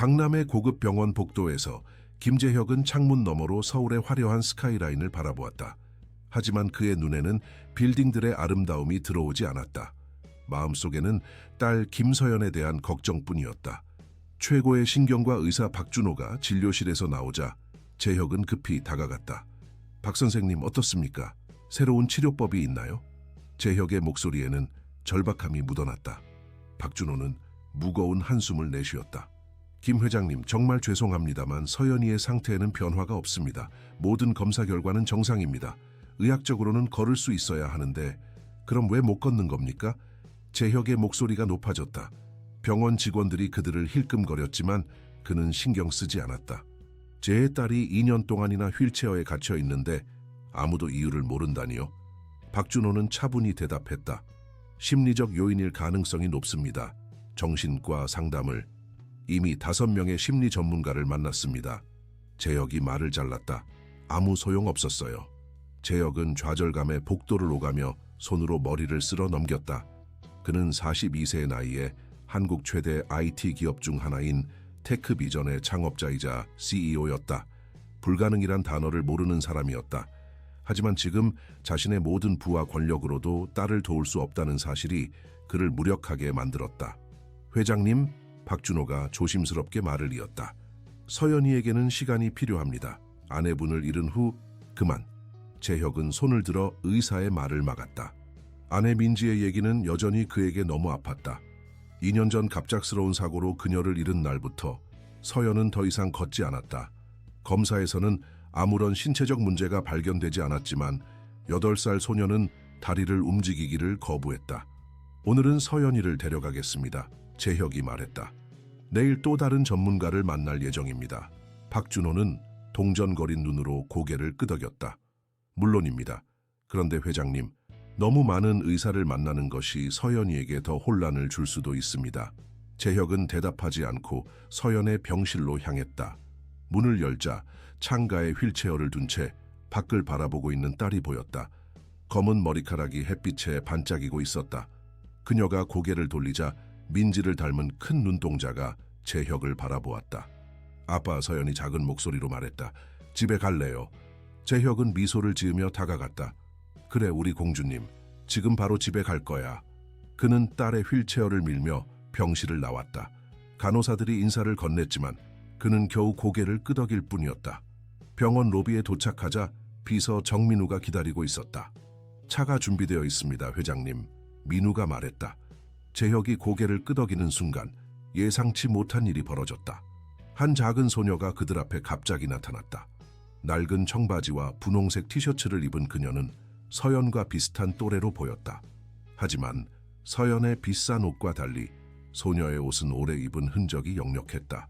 강남의 고급 병원 복도에서 김재혁은 창문 너머로 서울의 화려한 스카이라인을 바라보았다. 하지만 그의 눈에는 빌딩들의 아름다움이 들어오지 않았다. 마음속에는 딸 김서연에 대한 걱정뿐이었다. 최고의 신경과 의사 박준호가 진료실에서 나오자 재혁은 급히 다가갔다. 박 선생님 어떻습니까? 새로운 치료법이 있나요? 재혁의 목소리에는 절박함이 묻어났다. 박준호는 무거운 한숨을 내쉬었다. 김 회장님, 정말 죄송합니다만 서연이의 상태에는 변화가 없습니다. 모든 검사 결과는 정상입니다. 의학적으로는 걸을 수 있어야 하는데 그럼 왜 못 걷는 겁니까? 재혁의 목소리가 높아졌다. 병원 직원들이 그들을 힐끔거렸지만 그는 신경 쓰지 않았다. 제 딸이 2년 동안이나 휠체어에 갇혀 있는데 아무도 이유를 모른다니요? 박준호는 차분히 대답했다. 심리적 요인일 가능성이 높습니다. 정신과 상담을 이미 5명의 심리 전문가를 만났습니다. 재혁이 말을 잘랐다. 아무 소용없었어요. 재혁은 좌절감에 복도를 오가며 손으로 머리를 쓸어 넘겼다. 그는 42세의 나이에 한국 최대 IT 기업 중 하나인 테크비전의 창업자이자 CEO였다. 불가능이란 단어를 모르는 사람이었다. 하지만 지금 자신의 모든 부와 권력으로도 딸을 도울 수 없다는 사실이 그를 무력하게 만들었다. 회장님, 박준호가 조심스럽게 말을 이었다. 서연이에게는 시간이 필요합니다. 아내분을 잃은 후 그만. 재혁은 손을 들어 의사의 말을 막았다. 아내 민지의 얘기는 여전히 그에게 너무 아팠다. 2년 전 갑작스러운 사고로 그녀를 잃은 날부터 서연은 더 이상 걷지 않았다. 검사에서는 아무런 신체적 문제가 발견되지 않았지만 8살 소녀는 다리를 움직이기를 거부했다. 오늘은 서연이를 데려가겠습니다. 재혁이 말했다. 내일 또 다른 전문가를 만날 예정입니다. 박준호는 동전거린 눈으로 고개를 끄덕였다. 물론입니다. 그런데 회장님, 너무 많은 의사를 만나는 것이 서연이에게 더 혼란을 줄 수도 있습니다. 재혁은 대답하지 않고 서연의 병실로 향했다. 문을 열자 창가에 휠체어를 둔 채 밖을 바라보고 있는 딸이 보였다. 검은 머리카락이 햇빛에 반짝이고 있었다. 그녀가 고개를 돌리자 민지를 닮은 큰 눈동자가 재혁을 바라보았다. 아빠, 서연이 작은 목소리로 말했다. 집에 갈래요. 재혁은 미소를 지으며 다가갔다. 그래, 우리 공주님. 지금 바로 집에 갈 거야. 그는 딸의 휠체어를 밀며 병실을 나왔다. 간호사들이 인사를 건넸지만 그는 겨우 고개를 끄덕일 뿐이었다. 병원 로비에 도착하자 비서 정민우가 기다리고 있었다. 차가 준비되어 있습니다, 회장님. 민우가 말했다. 재혁이 고개를 끄덕이는 순간 예상치 못한 일이 벌어졌다. 한 작은 소녀가 그들 앞에 갑자기 나타났다. 낡은 청바지와 분홍색 티셔츠를 입은 그녀는 서연과 비슷한 또래로 보였다. 하지만 서연의 비싼 옷과 달리 소녀의 옷은 오래 입은 흔적이 역력했다.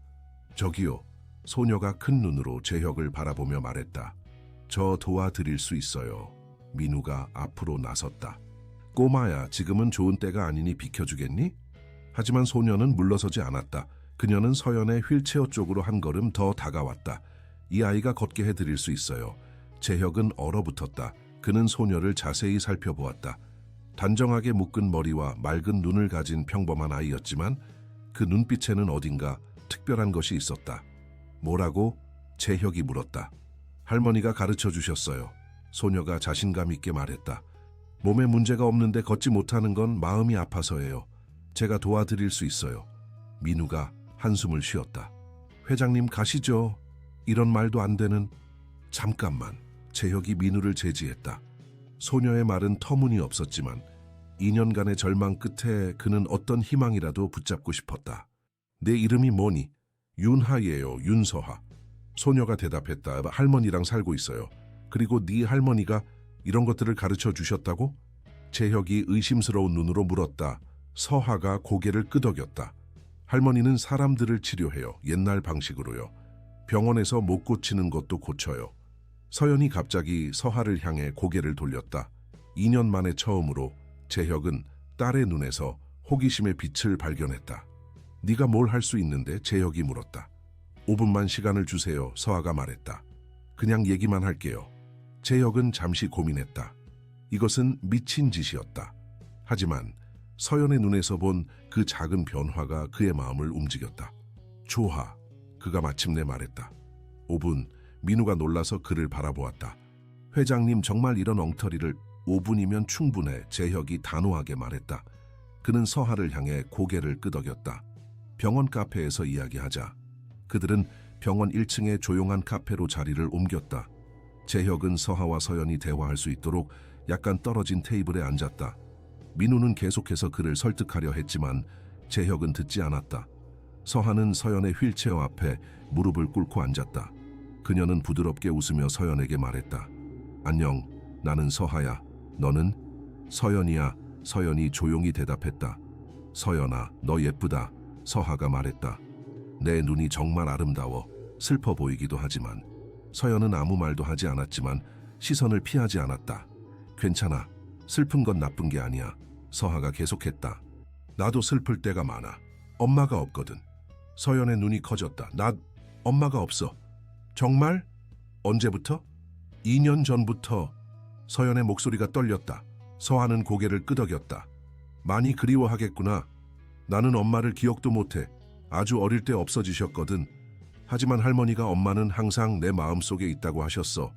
저기요. 소녀가 큰 눈으로 재혁을 바라보며 말했다. 저 도와드릴 수 있어요. 민우가 앞으로 나섰다. 꼬마야, 지금은 좋은 때가 아니니 비켜주겠니? 하지만 소녀는 물러서지 않았다. 그녀는 서연의 휠체어 쪽으로 한 걸음 더 다가왔다. 이 아이가 걷게 해드릴 수 있어요. 재혁은 얼어붙었다. 그는 소녀를 자세히 살펴보았다. 단정하게 묶은 머리와 맑은 눈을 가진 평범한 아이였지만 그 눈빛에는 어딘가 특별한 것이 있었다. 뭐라고? 재혁이 물었다. 할머니가 가르쳐 주셨어요. 소녀가 자신감 있게 말했다. 몸에 문제가 없는데 걷지 못하는 건 마음이 아파서예요. 제가 도와드릴 수 있어요. 민우가 한숨을 쉬었다. 회장님, 가시죠. 이런 말도 안 되는. 잠깐만. 재혁이 민우를 제지했다. 소녀의 말은 터무니없었지만 2년간의 절망 끝에 그는 어떤 희망이라도 붙잡고 싶었다. 내 이름이 뭐니? 윤하예요, 윤서하. 소녀가 대답했다. 할머니랑 살고 있어요. 그리고 네 할머니가 이런 것들을 가르쳐 주셨다고? 재혁이 의심스러운 눈으로 물었다. 서하가 고개를 끄덕였다. 할머니는 사람들을 치료해요. 옛날 방식으로요. 병원에서 못 고치는 것도 고쳐요. 서연이 갑자기 서하를 향해 고개를 돌렸다. 2년 만에 처음으로 재혁은 딸의 눈에서 호기심의 빛을 발견했다. 네가 뭘 할 수 있는데? 재혁이 물었다. 5분만 시간을 주세요. 서하가 말했다. 그냥 얘기만 할게요. 재혁은 잠시 고민했다. 이것은 미친 짓이었다. 하지만 서연의 눈에서 본 그 작은 변화가 그의 마음을 움직였다. 좋아. 그가 마침내 말했다. 5분. 민우가 놀라서 그를 바라보았다. 회장님, 정말 이런 엉터리를. 5분이면 충분해. 재혁이 단호하게 말했다. 그는 서하를 향해 고개를 끄덕였다. 병원 카페에서 이야기하자. 그들은 병원 1층의 조용한 카페로 자리를 옮겼다. 재혁은 서하와 서연이 대화할 수 있도록 약간 떨어진 테이블에 앉았다. 민우는 계속해서 그를 설득하려 했지만 재혁은 듣지 않았다. 서하는 서연의 휠체어 앞에 무릎을 꿇고 앉았다. 그녀는 부드럽게 웃으며 서연에게 말했다. 안녕, 나는 서하야. 너는? 서연이야. 서연이 조용히 대답했다. 서연아, 너 예쁘다. 서하가 말했다. 내 눈이 정말 아름다워. 슬퍼 보이기도 하지만. 서연은 아무 말도 하지 않았지만 시선을 피하지 않았다. 괜찮아. 슬픈 건 나쁜 게 아니야. 서하가 계속했다. 나도 슬플 때가 많아. 엄마가 없거든. 서연의 눈이 커졌다. 나 엄마가 없어. 정말? 언제부터? 2년 전부터. 서연의 목소리가 떨렸다. 서하는 고개를 끄덕였다. 많이 그리워하겠구나. 나는 엄마를 기억도 못해. 아주 어릴 때 없어지셨거든. 하지만 할머니가 엄마는 항상 내 마음속에 있다고 하셨어.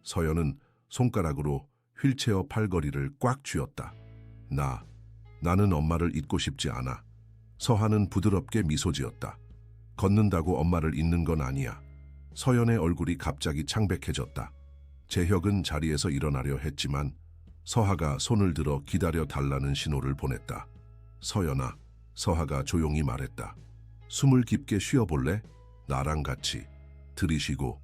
서연은 손가락으로 휠체어 팔걸이를 꽉 쥐었다. 나는 엄마를 잊고 싶지 않아. 서하는 부드럽게 미소 지었다. 걷는다고 엄마를 잊는 건 아니야. 서연의 얼굴이 갑자기 창백해졌다. 재혁은 자리에서 일어나려 했지만 서하가 손을 들어 기다려 달라는 신호를 보냈다. 서연아, 서하가 조용히 말했다. 숨을 깊게 쉬어볼래? 나랑 같이. 들이쉬고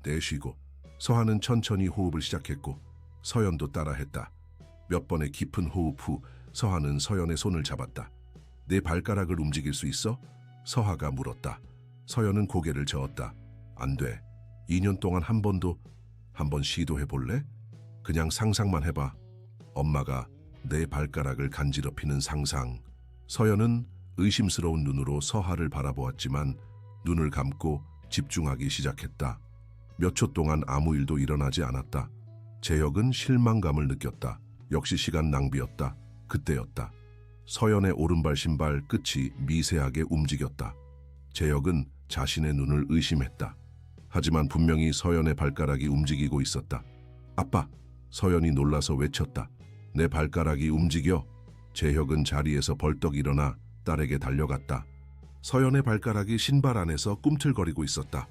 내쉬고. 서하는 천천히 호흡을 시작했고 서연도 따라했다. 몇 번의 깊은 호흡 후 서하는 서연의 손을 잡았다. 내 발가락을 움직일 수 있어? 서하가 물었다. 서연은 고개를 저었다. 안 돼. 2년 동안 한 번 시도해볼래? 그냥 상상만 해봐. 엄마가 내 발가락을 간지럽히는 상상. 서연은 의심스러운 눈으로 서하를 바라보았지만 눈을 감고 집중하기 시작했다. 몇 초 동안 아무 일도 일어나지 않았다. 재혁은 실망감을 느꼈다. 역시 시간 낭비였다. 그때였다. 서연의 오른발 신발 끝이 미세하게 움직였다. 재혁은 자신의 눈을 의심했다. 하지만 분명히 서연의 발가락이 움직이고 있었다. 아빠! 서연이 놀라서 외쳤다. 내 발가락이 움직여. 재혁은 자리에서 벌떡 일어나 딸에게 달려갔다. 서연의 발가락이 신발 안에서 꿈틀거리고 있었다.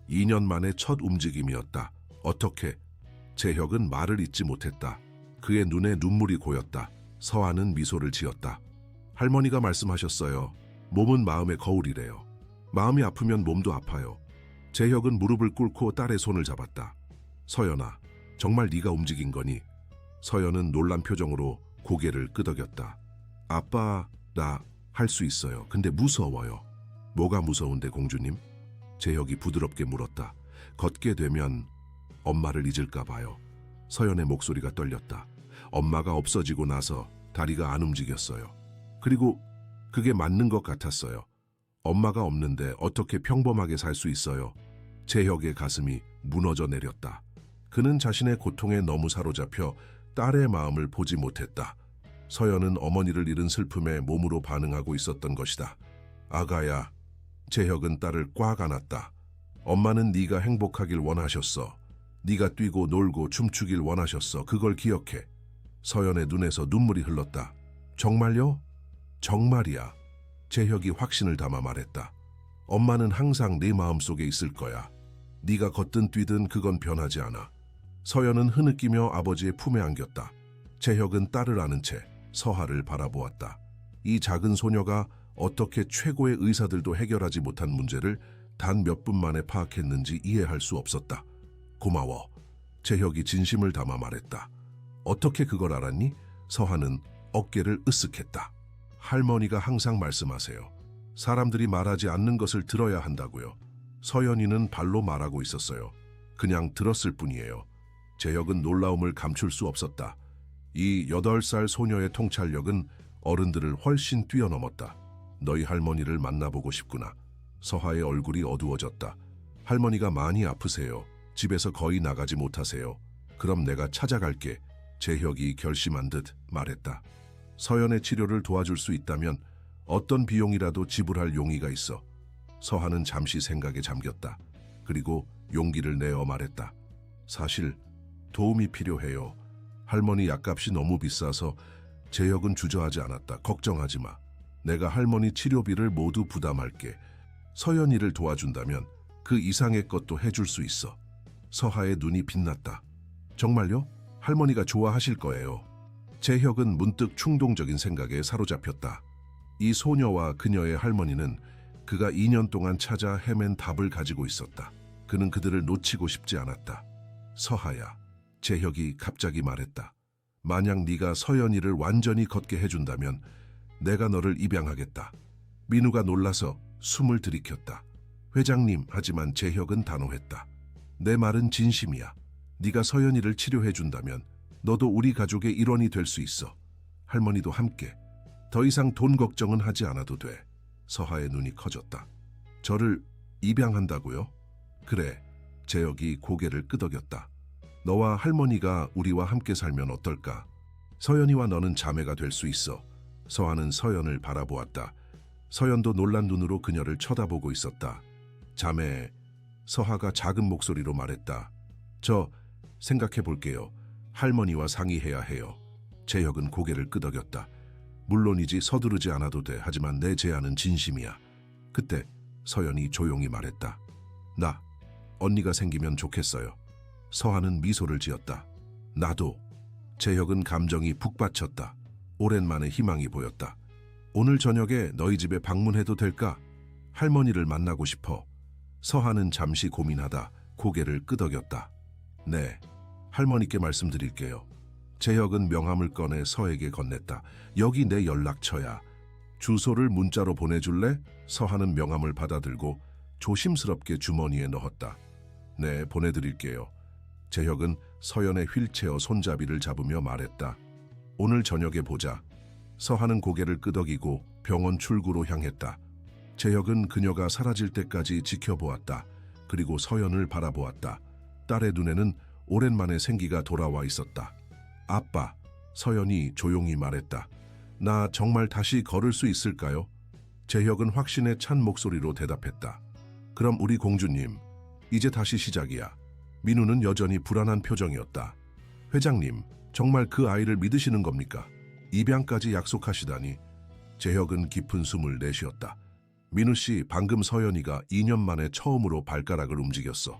2년 만에 첫 움직임이었다. 어떻게? 재혁은 말을 잇지 못했다. 그의 눈에 눈물이 고였다. 서하는 미소를 지었다. 할머니가 말씀하셨어요. 몸은 마음의 거울이래요. 마음이 아프면 몸도 아파요. 재혁은 무릎을 꿇고 딸의 손을 잡았다. 서연아, 정말 네가 움직인 거니? 서연은 놀란 표정으로 고개를 끄덕였다. 아빠, 나 할 수 있어요. 근데 무서워요. 뭐가 무서운데, 공주님? 재혁이 부드럽게 물었다. 걷게 되면 엄마를 잊을까 봐요. 서연의 목소리가 떨렸다. 엄마가 없어지고 나서 다리가 안 움직였어요. 그리고 그게 맞는 것 같았어요. 엄마가 없는데 어떻게 평범하게 살 수 있어요? 재혁의 가슴이 무너져 내렸다. 그는 자신의 고통에 너무 사로잡혀 딸의 마음을 보지 못했다. 서연은 어머니를 잃은 슬픔에 몸으로 반응하고 있었던 것이다. 아가야. 재혁은 딸을 꽉 안았다. 엄마는 네가 행복하길 원하셨어. 네가 뛰고 놀고 춤추길 원하셨어. 그걸 기억해. 서연의 눈에서 눈물이 흘렀다. 정말요? 정말이야. 재혁이 확신을 담아 말했다. 엄마는 항상 네 마음속에 있을 거야. 네가 걷든 뛰든 그건 변하지 않아. 서연은 흐느끼며 아버지의 품에 안겼다. 재혁은 딸을 안은 채 서하를 바라보았다. 이 작은 소녀가 어떻게 최고의 의사들도 해결하지 못한 문제를 단 몇 분 만에 파악했는지 이해할 수 없었다. 고마워. 재혁이 진심을 담아 말했다. 어떻게 그걸 알았니? 서하는 어깨를 으쓱했다. 할머니가 항상 말씀하세요. 사람들이 말하지 않는 것을 들어야 한다고요. 서연이는 발로 말하고 있었어요. 그냥 들었을 뿐이에요. 재혁은 놀라움을 감출 수 없었다. 이 8살 소녀의 통찰력은 어른들을 훨씬 뛰어넘었다. 너희 할머니를 만나보고 싶구나. 서하의 얼굴이 어두워졌다. 할머니가 많이 아프세요. 집에서 거의 나가지 못하세요. 그럼 내가 찾아갈게. 재혁이 결심한 듯 말했다. 서연의 치료를 도와줄 수 있다면 어떤 비용이라도 지불할 용의가 있어. 서하는 잠시 생각에 잠겼다. 그리고 용기를 내어 말했다. 사실 도움이 필요해요. 할머니 약값이 너무 비싸서 재혁은 주저하지 않았다. 걱정하지 마. 내가 할머니 치료비를 모두 부담할게. 서연이를 도와준다면 그 이상의 것도 해줄 수 있어. 서하의 눈이 빛났다. 정말요? 할머니가 좋아하실 거예요. 재혁은 문득 충동적인 생각에 사로잡혔다. 이 소녀와 그녀의 할머니는 그가 2년 동안 찾아 헤맨 답을 가지고 있었다. 그는 그들을 놓치고 싶지 않았다. 서하야, 재혁이 갑자기 말했다. 만약 네가 서연이를 완전히 걷게 해준다면 내가 너를 입양하겠다. 민우가 놀라서 숨을 들이켰다. 회장님, 하지만 재혁은 단호했다. 내 말은 진심이야. 네가 서연이를 치료해준다면 너도 우리 가족의 일원이 될 수 있어. 할머니도 함께. 더 이상 돈 걱정은 하지 않아도 돼. 서하의 눈이 커졌다. 저를 입양한다고요? 그래. 재혁이 고개를 끄덕였다. 너와 할머니가 우리와 함께 살면 어떨까? 서연이와 너는 자매가 될 수 있어. 서하는 서연을 바라보았다. 서연도 놀란 눈으로 그녀를 쳐다보고 있었다. 자매, 서하가 작은 목소리로 말했다. 저 생각해 볼게요. 할머니와 상의해야 해요. 재혁은 고개를 끄덕였다. 물론이지, 서두르지 않아도 돼. 하지만 내 제안은 진심이야. 그때 서연이 조용히 말했다. 나 언니가 생기면 좋겠어요. 서하는 미소를 지었다. 나도. 재혁은 감정이 북받쳤다. 오랜만에 희망이 보였다. 오늘 저녁에 너희 집에 방문해도 될까? 할머니를 만나고 싶어. 서하는 잠시 고민하다 고개를 끄덕였다. 네, 할머니께 말씀드릴게요. 재혁은 명함을 꺼내 서에게 건넸다. 여기 내 연락처야. 주소를 문자로 보내줄래? 서하는 명함을 받아들고 조심스럽게 주머니에 넣었다. 네, 보내드릴게요. 재혁은 서연의 휠체어 손잡이를 잡으며 말했다. 오늘 저녁에 보자. 서하는 고개를 끄덕이고 병원 출구로 향했다. 재혁은 그녀가 사라질 때까지 지켜보았다. 그리고 서연을 바라보았다. 딸의 눈에는 오랜만에 생기가 돌아와 있었다. 아빠, 서연이 조용히 말했다. 나 정말 다시 걸을 수 있을까요? 재혁은 확신에 찬 목소리로 대답했다. 그럼 우리 공주님, 이제 다시 시작이야. 민우는 여전히 불안한 표정이었다. 회장님, 정말 그 아이를 믿으시는 겁니까? 입양까지 약속하시다니. 재혁은 깊은 숨을 내쉬었다. 민우 씨, 방금 서연이가 2년 만에 처음으로 발가락을 움직였어.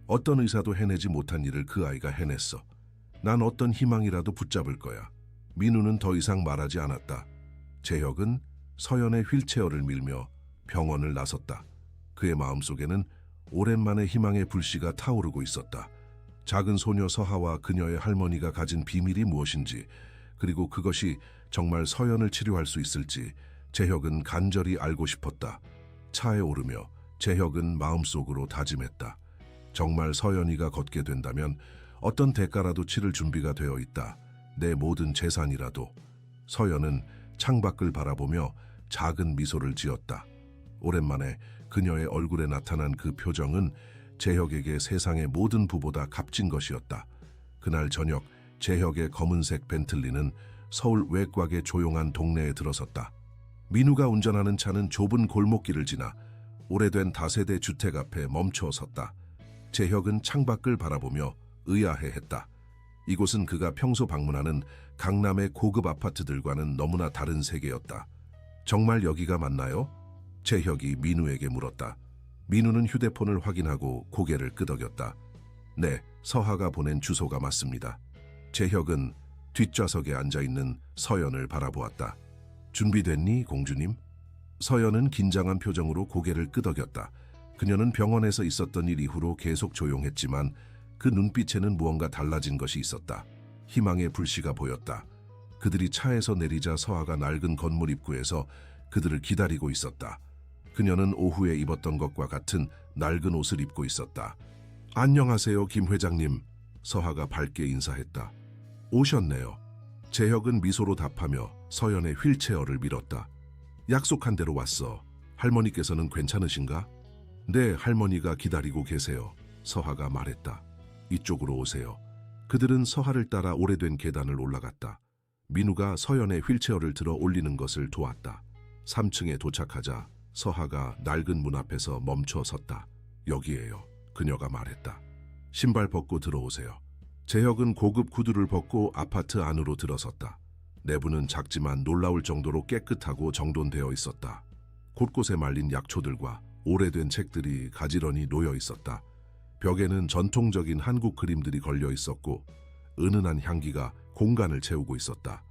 어떤 의사도 해내지 못한 일을 그 아이가 해냈어. 난 어떤 희망이라도 붙잡을 거야. 민우는 더 이상 말하지 않았다. 재혁은 서연의 휠체어를 밀며 병원을 나섰다. 그의 마음속에는 오랜만에 희망의 불씨가 타오르고 있었다. 작은 소녀 서하와 그녀의 할머니가 가진 비밀이 무엇인지, 그리고 그것이 정말 서연을 치료할 수 있을지 재혁은 간절히 알고 싶었다. 차에 오르며 재혁은 마음속으로 다짐했다. 정말 서연이가 걷게 된다면 어떤 대가라도 치를 준비가 되어 있다. 내 모든 재산이라도. 서연은 창밖을 바라보며 작은 미소를 지었다. 오랜만에 그녀의 얼굴에 나타난 그 표정은 재혁에게 세상의 모든 부보다 값진 것이었다. 그날 저녁 재혁의 검은색 벤틀리는 서울 외곽의 조용한 동네에 들어섰다. 민우가 운전하는 차는 좁은 골목길을 지나 오래된 다세대 주택 앞에 멈춰 섰다. 재혁은 창밖을 바라보며 의아해했다. 이곳은 그가 평소 방문하는 강남의 고급 아파트들과는 너무나 다른 세계였다. 정말 여기가 맞나요? 재혁이 민우에게 물었다. 민우는 휴대폰을 확인하고 고개를 끄덕였다. 네, 서하가 보낸 주소가 맞습니다. 재혁은 뒷좌석에 앉아있는 서연을 바라보았다. 준비됐니, 공주님? 서연은 긴장한 표정으로 고개를 끄덕였다. 그녀는 병원에서 있었던 일 이후로 계속 조용했지만 그 눈빛에는 무언가 달라진 것이 있었다. 희망의 불씨가 보였다. 그들이 차에서 내리자 서하가 낡은 건물 입구에서 그들을 기다리고 있었다. 그녀는 오후에 입었던 것과 같은 낡은 옷을 입고 있었다. 안녕하세요, 김 회장님. 서하가 밝게 인사했다. 오셨네요. 재혁은 미소로 답하며 서연의 휠체어를 밀었다. 약속한 대로 왔어. 할머니께서는 괜찮으신가? 네, 할머니가 기다리고 계세요. 서하가 말했다. 이쪽으로 오세요. 그들은 서하를 따라 오래된 계단을 올라갔다. 민우가 서연의 휠체어를 들어 올리는 것을 도왔다. 3층에 도착하자 서하가 낡은 문 앞에서 멈춰 섰다. 여기에요. 그녀가 말했다. 신발 벗고 들어오세요. 재혁은 고급 구두를 벗고 아파트 안으로 들어섰다. 내부는 작지만 놀라울 정도로 깨끗하고 정돈되어 있었다. 곳곳에 말린 약초들과 오래된 책들이 가지런히 놓여 있었다. 벽에는 전통적인 한국 그림들이 걸려 있었고 은은한 향기가 공간을 채우고 있었다.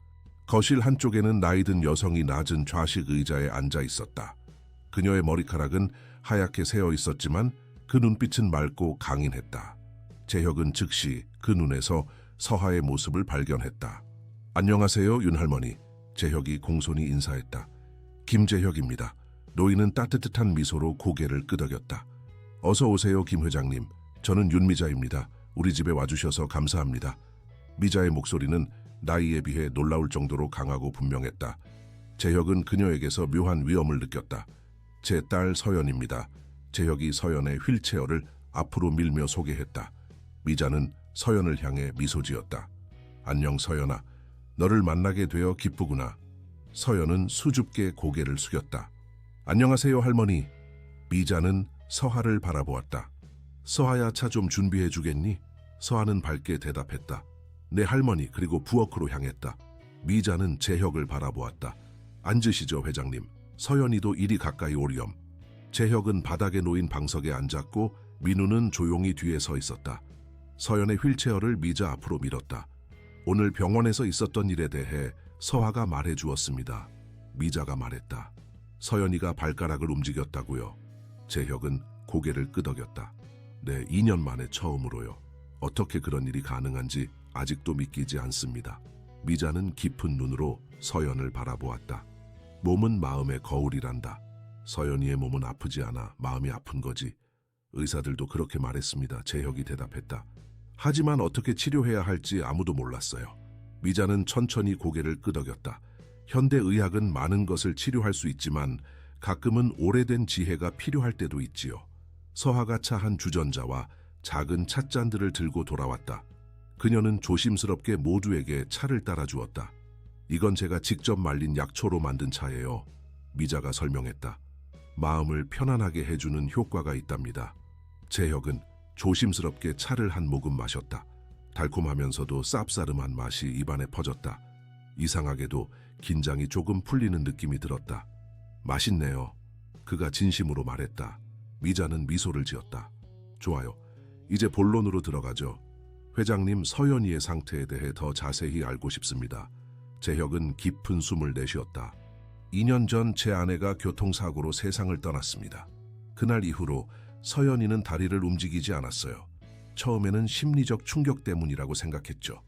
거실 한쪽에는 나이든 여성이 낮은 좌식 의자에 앉아 있었다. 그녀의 머리카락은 하얗게 새어 있었지만 그 눈빛은 맑고 강인했다. 재혁은 즉시 그 눈에서 서하의 모습을 발견했다. 안녕하세요, 윤할머니. 재혁이 공손히 인사했다. 김재혁입니다. 노인은 따뜻한 미소로 고개를 끄덕였다. 어서 오세요, 김 회장님. 저는 윤미자입니다. 우리 집에 와주셔서 감사합니다. 미자의 목소리는 나이에 비해 놀라울 정도로 강하고 분명했다. 재혁은 그녀에게서 묘한 위엄을 느꼈다. 제 딸 서연입니다. 재혁이 서연의 휠체어를 앞으로 밀며 소개했다. 미자는 서연을 향해 미소 지었다. 안녕 서연아. 너를 만나게 되어 기쁘구나. 서연은 수줍게 고개를 숙였다. 안녕하세요 할머니. 미자는 서하를 바라보았다. 서하야, 차 좀 준비해 주겠니? 서하는 밝게 대답했다. 네 할머니. 그리고 부엌으로 향했다. 미자는 재혁을 바라보았다. 앉으시죠 회장님. 서연이도 이리 가까이 오렴. 재혁은 바닥에 놓인 방석에 앉았고 민우는 조용히 뒤에 서 있었다. 서연의 휠체어를 미자 앞으로 밀었다. 오늘 병원에서 있었던 일에 대해 서하가 말해 주었습니다. 미자가 말했다. 서연이가 발가락을 움직였다고요. 재혁은 고개를 끄덕였다. 네, 2년 만에 처음으로요. 어떻게 그런 일이 가능한지 아직도 믿기지 않습니다. 미자는 깊은 눈으로 서연을 바라보았다. 몸은 마음의 거울이란다. 서연이의 몸은 아프지 않아 마음이 아픈 거지. 의사들도 그렇게 말했습니다. 재혁이 대답했다. 하지만 어떻게 치료해야 할지 아무도 몰랐어요. 미자는 천천히 고개를 끄덕였다. 현대의학은 많은 것을 치료할 수 있지만 가끔은 오래된 지혜가 필요할 때도 있지요. 서하가 차 한 주전자와 작은 찻잔들을 들고 돌아왔다. 그녀는 조심스럽게 모두에게 차를 따라주었다. 이건 제가 직접 말린 약초로 만든 차예요. 미자가 설명했다. 마음을 편안하게 해주는 효과가 있답니다. 재혁은 조심스럽게 차를 한 모금 마셨다. 달콤하면서도 쌉싸름한 맛이 입안에 퍼졌다. 이상하게도 긴장이 조금 풀리는 느낌이 들었다. 맛있네요. 그가 진심으로 말했다. 미자는 미소를 지었다. 좋아요. 이제 본론으로 들어가죠. 회장님, 서연이의 상태에 대해 더 자세히 알고 싶습니다. 재혁은 깊은 숨을 내쉬었다. 2년 전 제 아내가 교통사고로 세상을 떠났습니다. 그날 이후로 서연이는 다리를 움직이지 않았어요. 처음에는 심리적 충격 때문이라고 생각했죠.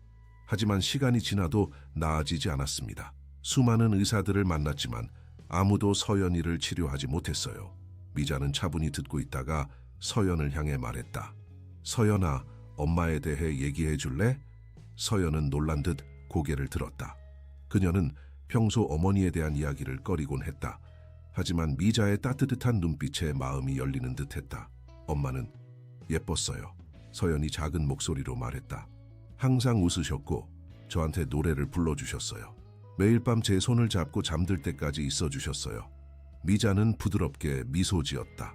하지만 시간이 지나도 나아지지 않았습니다. 수많은 의사들을 만났지만 아무도 서연이를 치료하지 못했어요. 미자는 차분히 듣고 있다가 서연을 향해 말했다. 서연아, 엄마에 대해 얘기해 줄래? 서연은 놀란 듯 고개를 들었다. 그녀는 평소 어머니에 대한 이야기를 꺼리곤 했다. 하지만 미자의 따뜻한 눈빛에 마음이 열리는 듯했다. 엄마는 예뻤어요. 서연이 작은 목소리로 말했다. 항상 웃으셨고 저한테 노래를 불러주셨어요. 매일 밤 제 손을 잡고 잠들 때까지 있어주셨어요. 미자는 부드럽게 미소 지었다.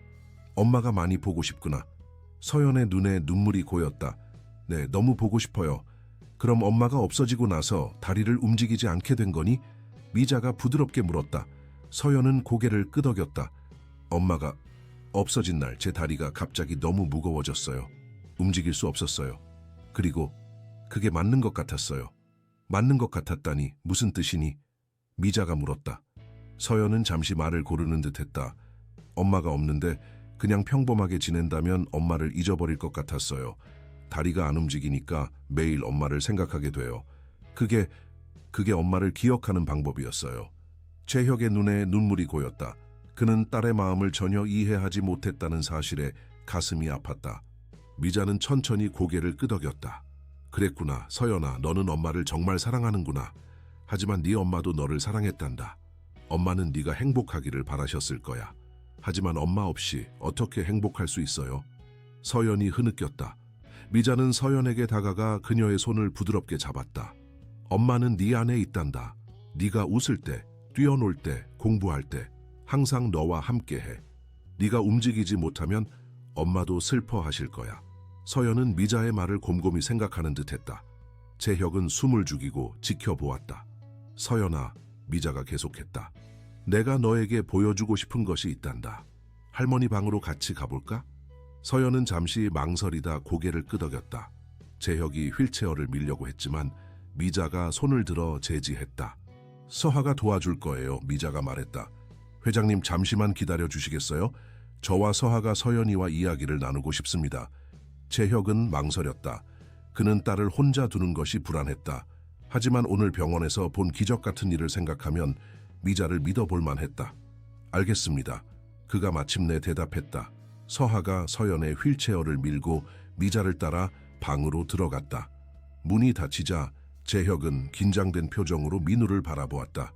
엄마가 많이 보고 싶구나. 서연의 눈에 눈물이 고였다. 네, 너무 보고 싶어요. 그럼 엄마가 없어지고 나서 다리를 움직이지 않게 된 거니? 미자가 부드럽게 물었다. 서연은 고개를 끄덕였다. 엄마가 없어진 날 제 다리가 갑자기 너무 무거워졌어요. 움직일 수 없었어요. 그리고 그게 맞는 것 같았어요. 맞는 것 같았다니 무슨 뜻이니? 미자가 물었다. 서연은 잠시 말을 고르는 듯했다. 엄마가 없는데 그냥 평범하게 지낸다면 엄마를 잊어버릴 것 같았어요. 다리가 안 움직이니까 매일 엄마를 생각하게 돼요. 그게 엄마를 기억하는 방법이었어요. 재혁의 눈에 눈물이 고였다. 그는 딸의 마음을 전혀 이해하지 못했다는 사실에 가슴이 아팠다. 미자는 천천히 고개를 끄덕였다. 그랬구나. 서연아, 너는 엄마를 정말 사랑하는구나. 하지만 네 엄마도 너를 사랑했단다. 엄마는 네가 행복하기를 바라셨을 거야. 하지만 엄마 없이 어떻게 행복할 수 있어요? 서연이 흐느꼈다. 미자는 서연에게 다가가 그녀의 손을 부드럽게 잡았다. 엄마는 네 안에 있단다. 네가 웃을 때, 뛰어놀 때, 공부할 때 항상 너와 함께해. 네가 움직이지 못하면 엄마도 슬퍼하실 거야. 서연은 미자의 말을 곰곰이 생각하는 듯했다. 재혁은 숨을 죽이고 지켜보았다. 서연아, 미자가 계속했다. 내가 너에게 보여주고 싶은 것이 있단다. 할머니 방으로 같이 가볼까? 서연은 잠시 망설이다 고개를 끄덕였다. 재혁이 휠체어를 밀려고 했지만 미자가 손을 들어 제지했다. 서하가 도와줄 거예요, 미자가 말했다. 회장님 잠시만 기다려 주시겠어요? 저와 서하가 서연이와 이야기를 나누고 싶습니다. 재혁은 망설였다. 그는 딸을 혼자 두는 것이 불안했다. 하지만 오늘 병원에서 본 기적 같은 일을 생각하면 미자를 믿어볼 만했다. 알겠습니다. 그가 마침내 대답했다. 서하가 서연의 휠체어를 밀고 미자를 따라 방으로 들어갔다. 문이 닫히자 재혁은 긴장된 표정으로 민우를 바라보았다.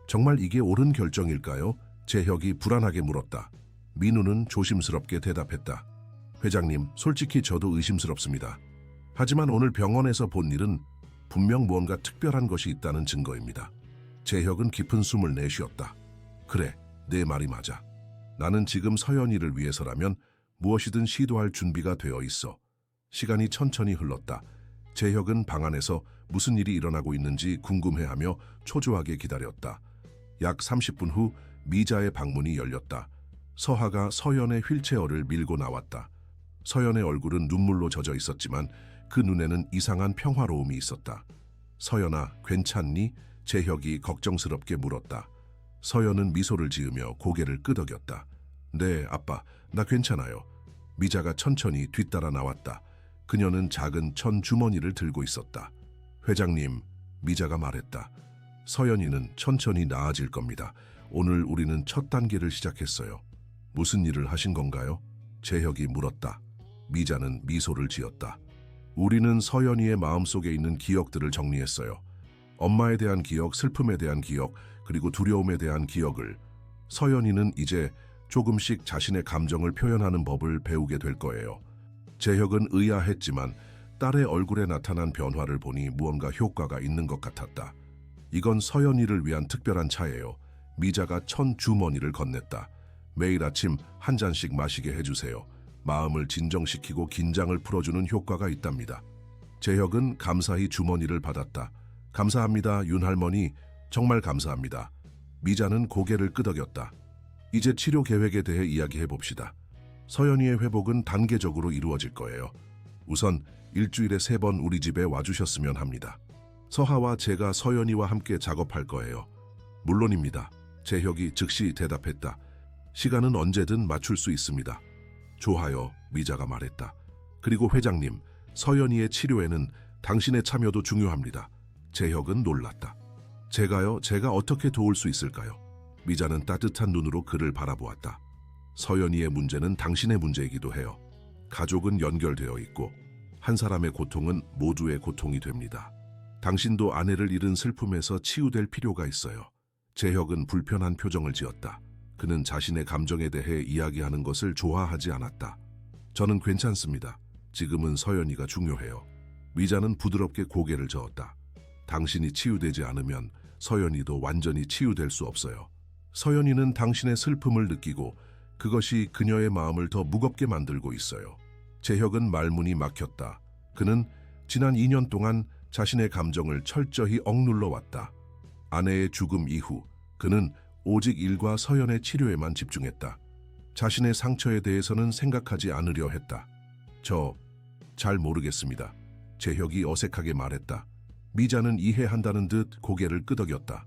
정말 이게 옳은 결정일까요? 재혁이 불안하게 물었다. 민우는 조심스럽게 대답했다. 회장님, 솔직히 저도 의심스럽습니다. 하지만 오늘 병원에서 본 일은 분명 무언가 특별한 것이 있다는 증거입니다. 재혁은 깊은 숨을 내쉬었다. 그래, 내 말이 맞아. 나는 지금 서연이를 위해서라면 무엇이든 시도할 준비가 되어 있어. 시간이 천천히 흘렀다. 재혁은 방 안에서 무슨 일이 일어나고 있는지 궁금해하며 초조하게 기다렸다. 약 30분 후 미자의 방문이 열렸다. 서하가 서연의 휠체어를 밀고 나왔다. 서연의 얼굴은 눈물로 젖어 있었지만 그 눈에는 이상한 평화로움이 있었다. 서연아, 괜찮니? 재혁이 걱정스럽게 물었다. 서연은 미소를 지으며 고개를 끄덕였다. 네, 아빠, 나 괜찮아요. 미자가 천천히 뒤따라 나왔다. 그녀는 작은 천 주머니를 들고 있었다. 회장님, 미자가 말했다. 서연이는 천천히 나아질 겁니다. 오늘 우리는 첫 단계를 시작했어요. 무슨 일을 하신 건가요? 재혁이 물었다. 미자는 미소를 지었다. 우리는 서연이의 마음속에 있는 기억들을 정리했어요. 엄마에 대한 기억, 슬픔에 대한 기억, 그리고 두려움에 대한 기억을. 서연이는 이제 조금씩 자신의 감정을 표현하는 법을 배우게 될 거예요. 재혁은 의아했지만 딸의 얼굴에 나타난 변화를 보니 무언가 효과가 있는 것 같았다. 이건 서연이를 위한 특별한 차예요. 미자가 천 주머니를 건넸다. 매일 아침 한 잔씩 마시게 해주세요. 마음을 진정시키고 긴장을 풀어주는 효과가 있답니다. 재혁은 감사히 주머니를 받았다. 감사합니다, 윤할머니. 정말 감사합니다. 미자는 고개를 끄덕였다. 이제 치료 계획에 대해 이야기해 봅시다. 서연이의 회복은 단계적으로 이루어질 거예요. 우선 일주일에 3번 우리 집에 와주셨으면 합니다. 서하와 제가 서연이와 함께 작업할 거예요. 물론입니다. 재혁이 즉시 대답했다. 시간은 언제든 맞출 수 있습니다. 좋아요, 미자가 말했다. 그리고 회장님, 서연이의 치료에는 당신의 참여도 중요합니다. 재혁은 놀랐다. 제가요? 제가 어떻게 도울 수 있을까요? 미자는 따뜻한 눈으로 그를 바라보았다. 서연이의 문제는 당신의 문제이기도 해요. 가족은 연결되어 있고 한 사람의 고통은 모두의 고통이 됩니다. 당신도 아내를 잃은 슬픔에서 치유될 필요가 있어요. 재혁은 불편한 표정을 지었다. 그는 자신의 감정에 대해 이야기하는 것을 좋아하지 않았다. 저는 괜찮습니다. 지금은 서연이가 중요해요. 미자는 부드럽게 고개를 저었다. 당신이 치유되지 않으면 서연이도 완전히 치유될 수 없어요. 서연이는 당신의 슬픔을 느끼고 그것이 그녀의 마음을 더 무겁게 만들고 있어요. 재혁은 말문이 막혔다. 그는 지난 2년 동안 자신의 감정을 철저히 억눌러 왔다. 아내의 죽음 이후 그는 오직 일과 서연의 치료에만 집중했다. 자신의 상처에 대해서는 생각하지 않으려 했다. 저 잘 모르겠습니다. 재혁이 어색하게 말했다. 미자는 이해한다는 듯 고개를 끄덕였다.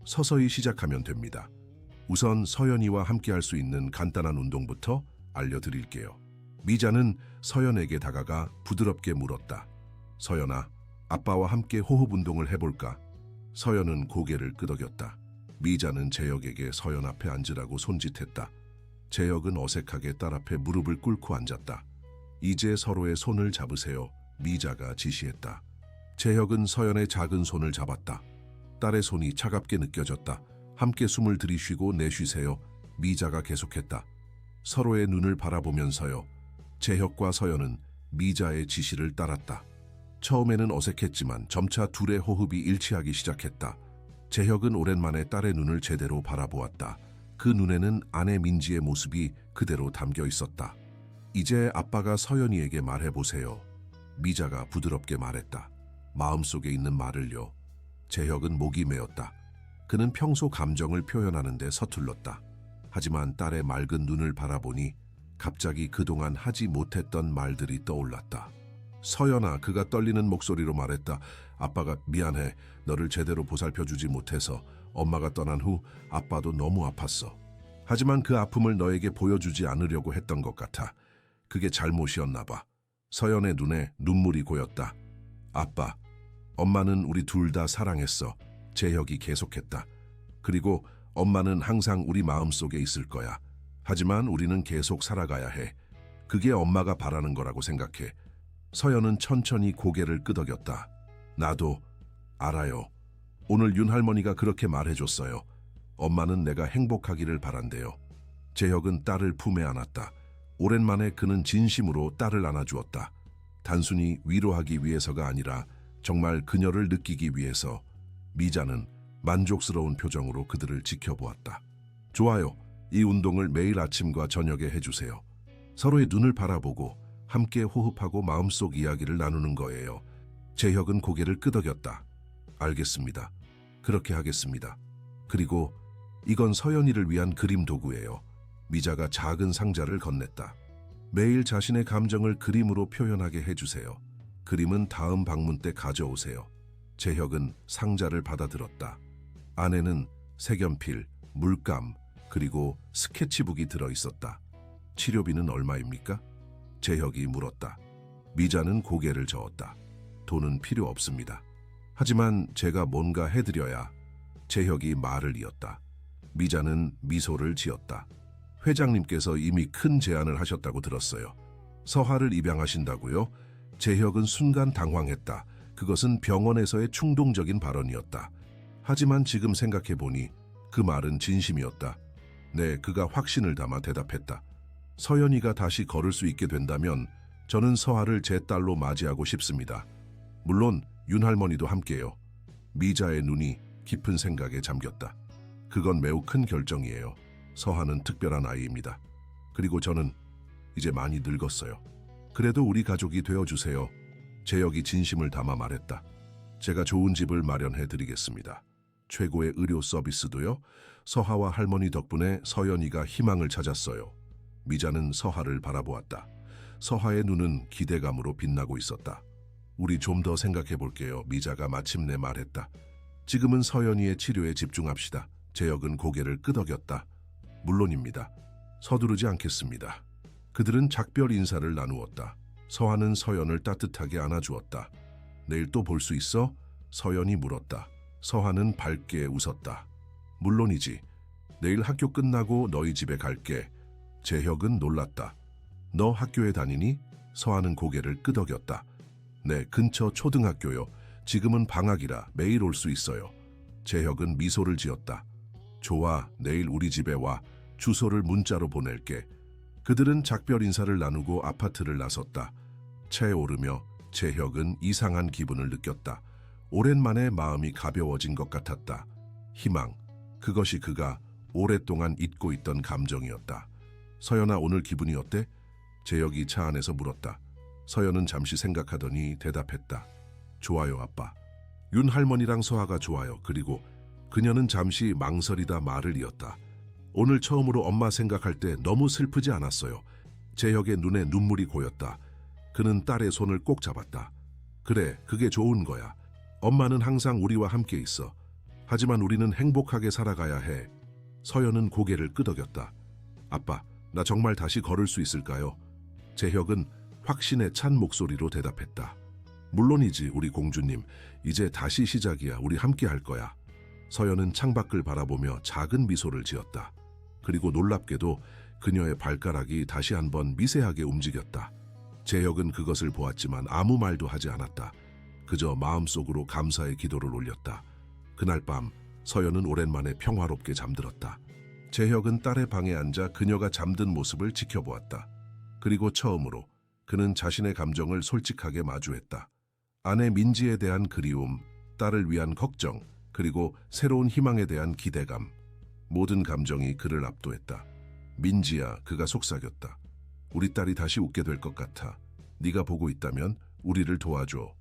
서서히 시작하면 됩니다. 우선 서연이와 함께할 수 있는 간단한 운동부터 알려드릴게요. 미자는 서연에게 다가가 부드럽게 물었다. 서연아, 아빠와 함께 호흡 운동을 해볼까? 서연은 고개를 끄덕였다. 미자는 재혁에게 서연 앞에 앉으라고 손짓했다. 재혁은 어색하게 딸 앞에 무릎을 꿇고 앉았다. 이제 서로의 손을 잡으세요. 미자가 지시했다. 재혁은 서연의 작은 손을 잡았다. 딸의 손이 차갑게 느껴졌다. 함께 숨을 들이쉬고 내쉬세요. 미자가 계속했다. 서로의 눈을 바라보면서요. 재혁과 서연은 미자의 지시를 따랐다. 처음에는 어색했지만 점차 둘의 호흡이 일치하기 시작했다. 재혁은 오랜만에 딸의 눈을 제대로 바라보았다. 그 눈에는 아내 민지의 모습이 그대로 담겨 있었다. 이제 아빠가 서연이에게 말해보세요. 미자가 부드럽게 말했다. 마음속에 있는 말을요. 재혁은 목이 메었다. 그는 평소 감정을 표현하는데 서툴렀다. 하지만 딸의 맑은 눈을 바라보니 갑자기 그동안 하지 못했던 말들이 떠올랐다. 서연아, 그가 떨리는 목소리로 말했다. 아빠가 미안해. 너를 제대로 보살펴주지 못해서. 엄마가 떠난 후 아빠도 너무 아팠어. 하지만 그 아픔을 너에게 보여주지 않으려고 했던 것 같아. 그게 잘못이었나 봐. 서연의 눈에 눈물이 고였다. 아빠, 엄마는 우리 둘 다 사랑했어. 재혁이 계속했다. 그리고 엄마는 항상 우리 마음속에 있을 거야. 하지만 우리는 계속 살아가야 해. 그게 엄마가 바라는 거라고 생각해. 서연은 천천히 고개를 끄덕였다. 나도 알아요. 오늘 윤 할머니가 그렇게 말해줬어요. 엄마는 내가 행복하기를 바란대요. 재혁은 딸을 품에 안았다. 오랜만에 그는 진심으로 딸을 안아주었다. 단순히 위로하기 위해서가 아니라 정말 그녀를 느끼기 위해서. 미자는 만족스러운 표정으로 그들을 지켜보았다. 좋아요. 이 운동을 매일 아침과 저녁에 해주세요. 서로의 눈을 바라보고 함께 호흡하고 마음속 이야기를 나누는 거예요. 재혁은 고개를 끄덕였다. 알겠습니다. 그렇게 하겠습니다. 그리고 이건 서연이를 위한 그림 도구예요. 미자가 작은 상자를 건넸다. 매일 자신의 감정을 그림으로 표현하게 해주세요. 그림은 다음 방문 때 가져오세요. 재혁은 상자를 받아들었다. 안에는 색연필, 물감, 그리고 스케치북이 들어있었다. 치료비는 얼마입니까? 재혁이 물었다. 미자는 고개를 저었다. 돈은 필요 없습니다. 하지만 제가 뭔가 해드려야. 재혁이 말을 이었다. 미자는 미소를 지었다. 회장님께서 이미 큰 제안을 하셨다고 들었어요. 서하를 입양하신다고요? 재혁은 순간 당황했다. 그것은 병원에서의 충동적인 발언이었다. 하지만 지금 생각해보니 그 말은 진심이었다. 네, 그가 확신을 담아 대답했다. 서연이가 다시 걸을 수 있게 된다면 저는 서하를 제 딸로 맞이하고 싶습니다. 물론 윤 할머니도 함께요. 미자의 눈이 깊은 생각에 잠겼다. 그건 매우 큰 결정이에요. 서하는 특별한 아이입니다. 그리고 저는 이제 많이 늙었어요. 그래도 우리 가족이 되어주세요. 재혁이 진심을 담아 말했다. 제가 좋은 집을 마련해 드리겠습니다. 최고의 의료 서비스도요. 서하와 할머니 덕분에 서연이가 희망을 찾았어요. 미자는 서하를 바라보았다. 서하의 눈은 기대감으로 빛나고 있었다. 우리 좀 더 생각해 볼게요. 미자가 마침내 말했다. 지금은 서연이의 치료에 집중합시다. 재혁은 고개를 끄덕였다. 물론입니다. 서두르지 않겠습니다. 그들은 작별 인사를 나누었다. 서하는 서연을 따뜻하게 안아주었다. 내일 또 볼 수 있어? 서연이 물었다. 서하는 밝게 웃었다. 물론이지. 내일 학교 끝나고 너희 집에 갈게. 재혁은 놀랐다. 너 학교에 다니니? 서하는 고개를 끄덕였다. 네, 근처 초등학교요. 지금은 방학이라 매일 올 수 있어요. 재혁은 미소를 지었다. 좋아, 내일 우리 집에 와. 주소를 문자로 보낼게. 그들은 작별 인사를 나누고 아파트를 나섰다. 차에 오르며 재혁은 이상한 기분을 느꼈다. 오랜만에 마음이 가벼워진 것 같았다. 희망, 그것이 그가 오랫동안 잊고 있던 감정이었다. 서연아, 오늘 기분이 어때? 재혁이 차 안에서 물었다. 서연은 잠시 생각하더니 대답했다. 좋아요, 아빠. 윤 할머니랑 서하가 좋아요. 그리고 그녀는 잠시 망설이다 말을 이었다. 오늘 처음으로 엄마 생각할 때 너무 슬프지 않았어요. 재혁의 눈에 눈물이 고였다. 그는 딸의 손을 꼭 잡았다. 그래, 그게 좋은 거야. 엄마는 항상 우리와 함께 있어. 하지만 우리는 행복하게 살아가야 해. 서연은 고개를 끄덕였다. 아빠, 나 정말 다시 걸을 수 있을까요? 재혁은 확신에 찬 목소리로 대답했다. 물론이지, 우리 공주님. 이제 다시 시작이야. 우리 함께 할 거야. 서연은 창밖을 바라보며 작은 미소를 지었다. 그리고 놀랍게도 그녀의 발가락이 다시 한번 미세하게 움직였다. 재혁은 그것을 보았지만 아무 말도 하지 않았다. 그저 마음속으로 감사의 기도를 올렸다. 그날 밤 서연은 오랜만에 평화롭게 잠들었다. 재혁은 딸의 방에 앉아 그녀가 잠든 모습을 지켜보았다. 그리고 처음으로 그는 자신의 감정을 솔직하게 마주했다. 아내 민지에 대한 그리움, 딸을 위한 걱정, 그리고 새로운 희망에 대한 기대감. 모든 감정이 그를 압도했다. 민지야, 그가 속삭였다. 우리 딸이 다시 웃게 될 것 같아. 네가 보고 있다면 우리를 도와줘.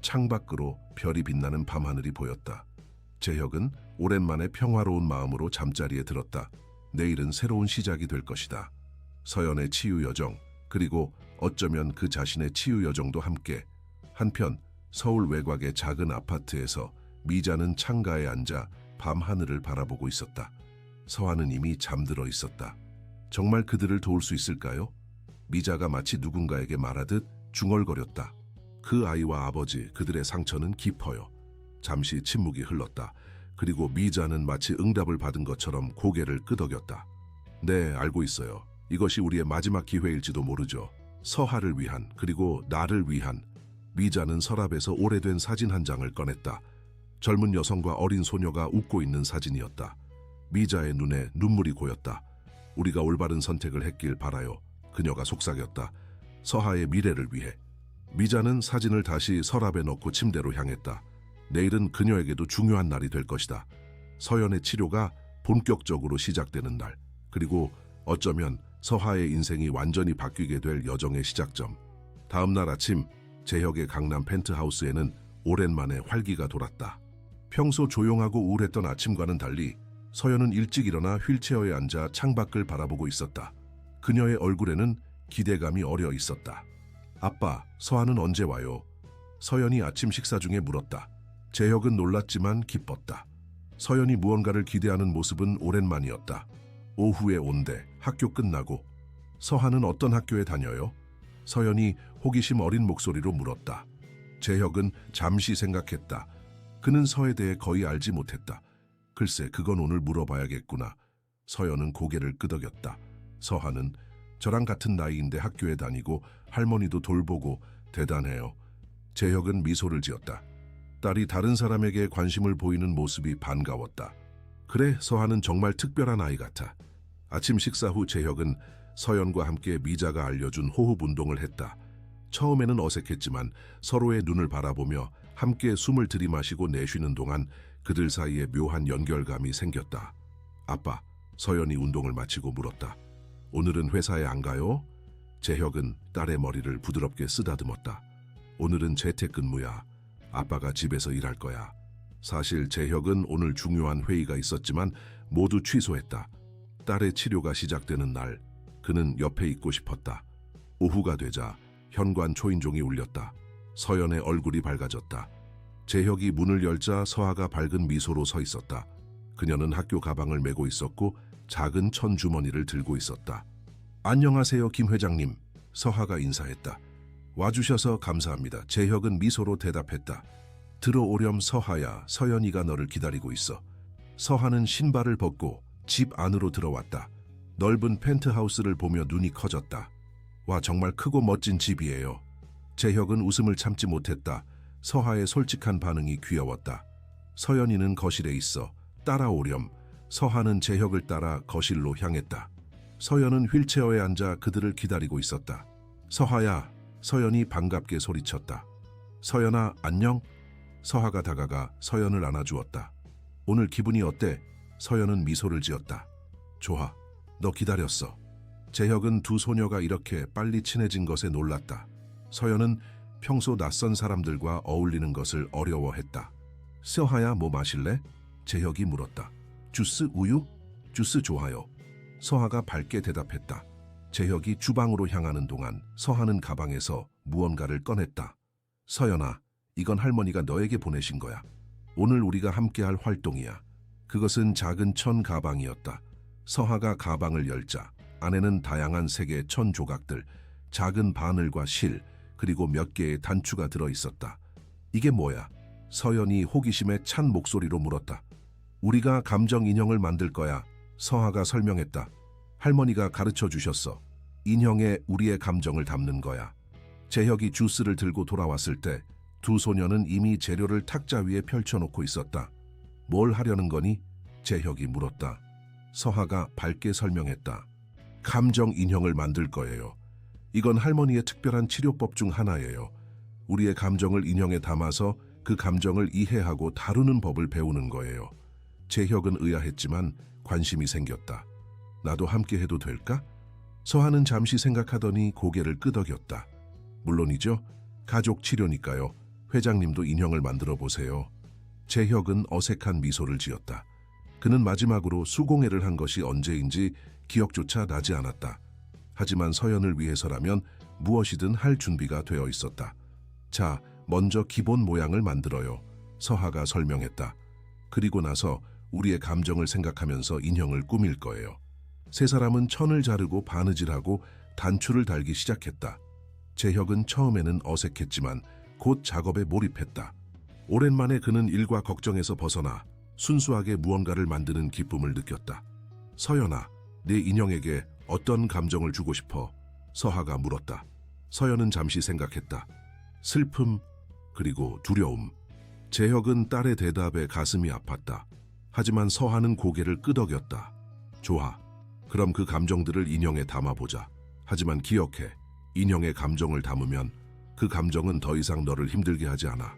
창밖으로 별이 빛나는 밤하늘이 보였다. 재혁은 오랜만에 평화로운 마음으로 잠자리에 들었다. 내일은 새로운 시작이 될 것이다. 서연의 치유 여정, 그리고 어쩌면 그 자신의 치유 여정도 함께. 한편 서울 외곽의 작은 아파트에서 미자는 창가에 앉아 밤하늘을 바라보고 있었다. 서하는 이미 잠들어 있었다. 정말 그들을 도울 수 있을까요? 미자가 마치 누군가에게 말하듯 중얼거렸다. 그 아이와 아버지, 그들의 상처는 깊어요. 잠시 침묵이 흘렀다. 그리고 미자는 마치 응답을 받은 것처럼 고개를 끄덕였다. 네, 알고 있어요. 이것이 우리의 마지막 기회일지도 모르죠. 서하를 위한, 그리고 나를 위한. 미자는 서랍에서 오래된 사진 한 장을 꺼냈다. 젊은 여성과 어린 소녀가 웃고 있는 사진이었다. 미자의 눈에 눈물이 고였다. 우리가 올바른 선택을 했길 바라요. 그녀가 속삭였다. 서하의 미래를 위해. 미자는 사진을 다시 서랍에 넣고 침대로 향했다. 내일은 그녀에게도 중요한 날이 될 것이다. 서연의 치료가 본격적으로 시작되는 날. 그리고 어쩌면 서하의 인생이 완전히 바뀌게 될 여정의 시작점. 다음 날 아침 재혁의 강남 펜트하우스에는 오랜만에 활기가 돌았다. 평소 조용하고 우울했던 아침과는 달리 서연은 일찍 일어나 휠체어에 앉아 창밖을 바라보고 있었다. 그녀의 얼굴에는 기대감이 어려 있었다. 아빠, 서하는 언제 와요? 서연이 아침 식사 중에 물었다. 재혁은 놀랐지만 기뻤다. 서연이 무언가를 기대하는 모습은 오랜만이었다. 오후에 온대, 학교 끝나고. 서하는 어떤 학교에 다녀요? 서연이 호기심 어린 목소리로 물었다. 재혁은 잠시 생각했다. 그는 서에 대해 거의 알지 못했다. 글쎄, 그건 오늘 물어봐야겠구나. 서연은 고개를 끄덕였다. 서하는 저랑 같은 나이인데 학교에 다니고 할머니도 돌보고 대단해요. 재혁은 미소를 지었다. 딸이 다른 사람에게 관심을 보이는 모습이 반가웠다. 그래, 서하는 정말 특별한 아이 같아. 아침 식사 후 재혁은 서연과 함께 미자가 알려준 호흡 운동을 했다. 처음에는 어색했지만 서로의 눈을 바라보며 함께 숨을 들이마시고 내쉬는 동안 그들 사이에 묘한 연결감이 생겼다. 아빠, 서연이 운동을 마치고 물었다. 오늘은 회사에 안 가요? 재혁은 딸의 머리를 부드럽게 쓰다듬었다. 오늘은 재택근무야. 아빠가 집에서 일할 거야. 사실 재혁은 오늘 중요한 회의가 있었지만 모두 취소했다. 딸의 치료가 시작되는 날, 그는 옆에 있고 싶었다. 오후가 되자 현관 초인종이 울렸다. 서연의 얼굴이 밝아졌다. 재혁이 문을 열자 서하가 밝은 미소로 서 있었다. 그녀는 학교 가방을 메고 있었고 작은 천 주머니를 들고 있었다. 안녕하세요, 김 회장님. 서하가 인사했다. 와주셔서 감사합니다. 재혁은 미소로 대답했다. 들어오렴 서하야, 서연이가 너를 기다리고 있어. 서하는 신발을 벗고 집 안으로 들어왔다. 넓은 펜트하우스를 보며 눈이 커졌다. 와, 정말 크고 멋진 집이에요. 재혁은 웃음을 참지 못했다. 서하의 솔직한 반응이 귀여웠다. 서연이는 거실에 있어. 따라오렴. 서하는 재혁을 따라 거실로 향했다. 서연은 휠체어에 앉아 그들을 기다리고 있었다. 서하야, 서연이 반갑게 소리쳤다. 서연아, 안녕? 서하가 다가가 서연을 안아주었다. 오늘 기분이 어때? 서연은 미소를 지었다. 좋아, 너 기다렸어. 재혁은 두 소녀가 이렇게 빨리 친해진 것에 놀랐다. 서연은 평소 낯선 사람들과 어울리는 것을 어려워했다. 서하야, 뭐 마실래? 재혁이 물었다. 주스, 우유? 주스 좋아요. 서하가 밝게 대답했다. 재혁이 주방으로 향하는 동안 서하는 가방에서 무언가를 꺼냈다. 서연아, 이건 할머니가 너에게 보내신 거야. 오늘 우리가 함께할 활동이야. 그것은 작은 천 가방이었다. 서하가 가방을 열자 안에는 다양한 색의 천 조각들, 작은 바늘과 실, 그리고 몇 개의 단추가 들어있었다. 이게 뭐야? 서연이 호기심에 찬 목소리로 물었다. 우리가 감정 인형을 만들 거야. 서하가 설명했다. 할머니가 가르쳐 주셨어. 인형에 우리의 감정을 담는 거야. 재혁이 주스를 들고 돌아왔을 때 두 소녀는 이미 재료를 탁자 위에 펼쳐놓고 있었다. 뭘 하려는 거니? 재혁이 물었다. 서하가 밝게 설명했다. 감정 인형을 만들 거예요. 이건 할머니의 특별한 치료법 중 하나예요. 우리의 감정을 인형에 담아서 그 감정을 이해하고 다루는 법을 배우는 거예요. 재혁은 의아했지만 관심이 생겼다. 나도 함께 해도 될까? 서하는 잠시 생각하더니 고개를 끄덕였다. 물론이죠. 가족 치료니까요. 회장님도 인형을 만들어 보세요. 재혁은 어색한 미소를 지었다. 그는 마지막으로 수공예를 한 것이 언제인지 기억조차 나지 않았다. 하지만 서연을 위해서라면 무엇이든 할 준비가 되어 있었다. 자, 먼저 기본 모양을 만들어요. 서하가 설명했다. 그리고 나서 우리의 감정을 생각하면서 인형을 꾸밀 거예요. 세 사람은 천을 자르고 바느질하고 단추를 달기 시작했다. 재혁은 처음에는 어색했지만 곧 작업에 몰입했다. 오랜만에 그는 일과 걱정에서 벗어나 순수하게 무언가를 만드는 기쁨을 느꼈다. 서연아, 네 인형에게 어떤 감정을 주고 싶어? 서하가 물었다. 서연은 잠시 생각했다. 슬픔, 그리고 두려움. 재혁은 딸의 대답에 가슴이 아팠다. 하지만 서하는 고개를 끄덕였다. 좋아. 그럼 그 감정들을 인형에 담아보자. 하지만 기억해. 인형의 감정을 담으면 그 감정은 더 이상 너를 힘들게 하지 않아.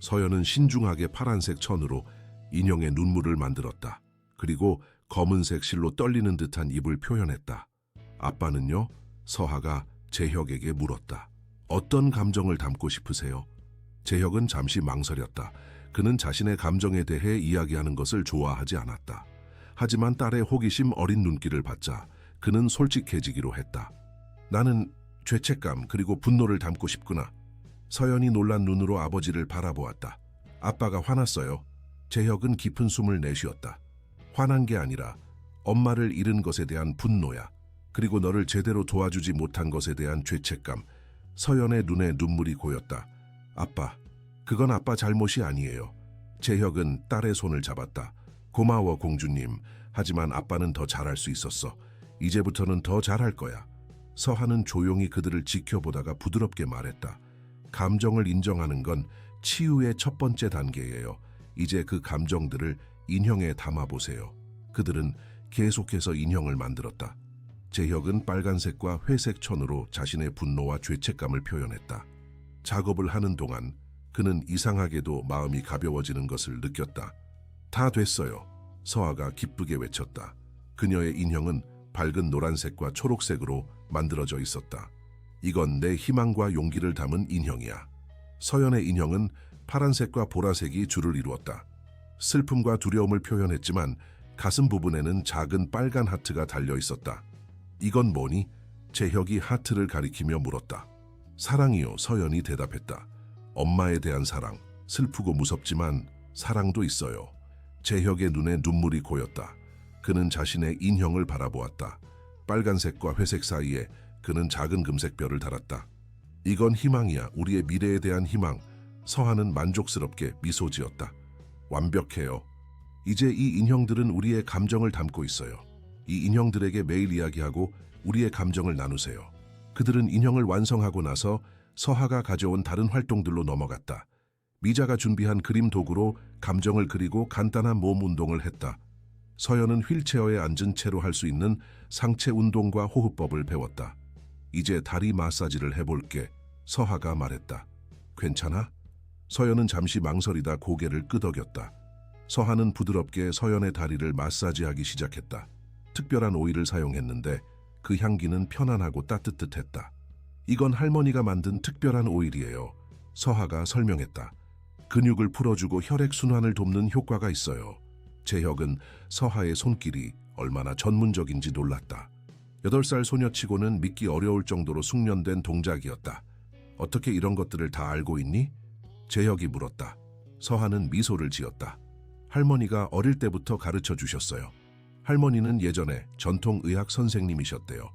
서연은 신중하게 파란색 천으로 인형의 눈물을 만들었다. 그리고 검은색 실로 떨리는 듯한 입을 표현했다. 아빠는요? 서하가 재혁에게 물었다. 어떤 감정을 담고 싶으세요? 재혁은 잠시 망설였다. 그는 자신의 감정에 대해 이야기하는 것을 좋아하지 않았다. 하지만 딸의 호기심 어린 눈길을 받자 그는 솔직해지기로 했다. 나는 죄책감 그리고 분노를 담고 싶구나. 서연이 놀란 눈으로 아버지를 바라보았다. 아빠가 화났어요. 재혁은 깊은 숨을 내쉬었다. 화난 게 아니라 엄마를 잃은 것에 대한 분노야. 그리고 너를 제대로 도와주지 못한 것에 대한 죄책감. 서연의 눈에 눈물이 고였다. 아빠, 그건 아빠 잘못이 아니에요. 재혁은 딸의 손을 잡았다. 고마워 공주님. 하지만 아빠는 더 잘할 수 있었어. 이제부터는 더 잘할 거야. 서하는 조용히 그들을 지켜보다가 부드럽게 말했다. 감정을 인정하는 건 치유의 첫 번째 단계예요. 이제 그 감정들을 인형에 담아보세요. 그들은 계속해서 인형을 만들었다. 재혁은 빨간색과 회색 천으로 자신의 분노와 죄책감을 표현했다. 작업을 하는 동안 그는 이상하게도 마음이 가벼워지는 것을 느꼈다. 다 됐어요. 서하가 기쁘게 외쳤다. 그녀의 인형은 밝은 노란색과 초록색으로 만들어져 있었다. 이건 내 희망과 용기를 담은 인형이야. 서연의 인형은 파란색과 보라색이 줄을 이루었다. 슬픔과 두려움을 표현했지만 가슴 부분에는 작은 빨간 하트가 달려 있었다. 이건 뭐니? 재혁이 하트를 가리키며 물었다. 사랑이요, 서연이 대답했다. 엄마에 대한 사랑, 슬프고 무섭지만 사랑도 있어요. 재혁의 눈에 눈물이 고였다. 그는 자신의 인형을 바라보았다. 빨간색과 회색 사이에 그는 작은 금색 별을 달았다. 이건 희망이야, 우리의 미래에 대한 희망. 서하는 만족스럽게 미소 지었다. 완벽해요. 이제 이 인형들은 우리의 감정을 담고 있어요. 이 인형들에게 매일 이야기하고 우리의 감정을 나누세요. 그들은 인형을 완성하고 나서 서하가 가져온 다른 활동들로 넘어갔다. 미자가 준비한 그림 도구로 감정을 그리고 간단한 몸 운동을 했다. 서연은 휠체어에 앉은 채로 할 수 있는 상체 운동과 호흡법을 배웠다. 이제 다리 마사지를 해볼게. 서하가 말했다. 괜찮아? 서연은 잠시 망설이다 고개를 끄덕였다. 서하는 부드럽게 서연의 다리를 마사지하기 시작했다. 특별한 오일을 사용했는데 그 향기는 편안하고 따뜻했다. 이건 할머니가 만든 특별한 오일이에요. 서하가 설명했다. 근육을 풀어주고 혈액순환을 돕는 효과가 있어요. 재혁은 서하의 손길이 얼마나 전문적인지 놀랐다. 8살 소녀치고는 믿기 어려울 정도로 숙련된 동작이었다. 어떻게 이런 것들을 다 알고 있니? 재혁이 물었다. 서하는 미소를 지었다. 할머니가 어릴 때부터 가르쳐 주셨어요. 할머니는 예전에 전통의학 선생님이셨대요.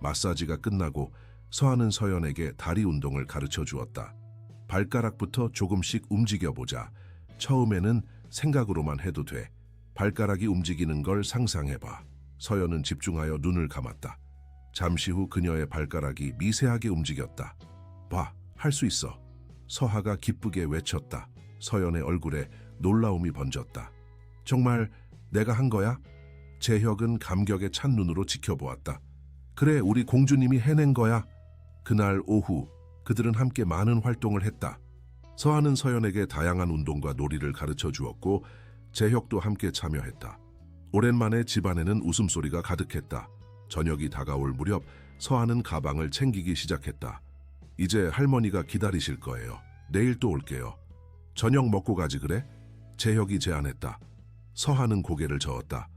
마사지가 끝나고 서하는 서연에게 다리 운동을 가르쳐 주었다. 발가락부터 조금씩 움직여보자. 처음에는 생각으로만 해도 돼. 발가락이 움직이는 걸 상상해봐. 서연은 집중하여 눈을 감았다. 잠시 후 그녀의 발가락이 미세하게 움직였다. 봐, 할 수 있어. 서하가 기쁘게 외쳤다. 서연의 얼굴에 놀라움이 번졌다. 정말 내가 한 거야? 재혁은 감격에 찬 눈으로 지켜보았다. 그래, 우리 공주님이 해낸 거야. 그날 오후 그들은 함께 많은 활동을 했다. 서하는 서연에게 다양한 운동과 놀이를 가르쳐 주었고 재혁도 함께 참여했다. 오랜만에 집안에는 웃음소리가 가득했다. 저녁이 다가올 무렵 서하는 가방을 챙기기 시작했다. 이제 할머니가 기다리실 거예요. 내일 또 올게요. 저녁 먹고 가지 그래? 재혁이 제안했다. 서하는 고개를 저었다.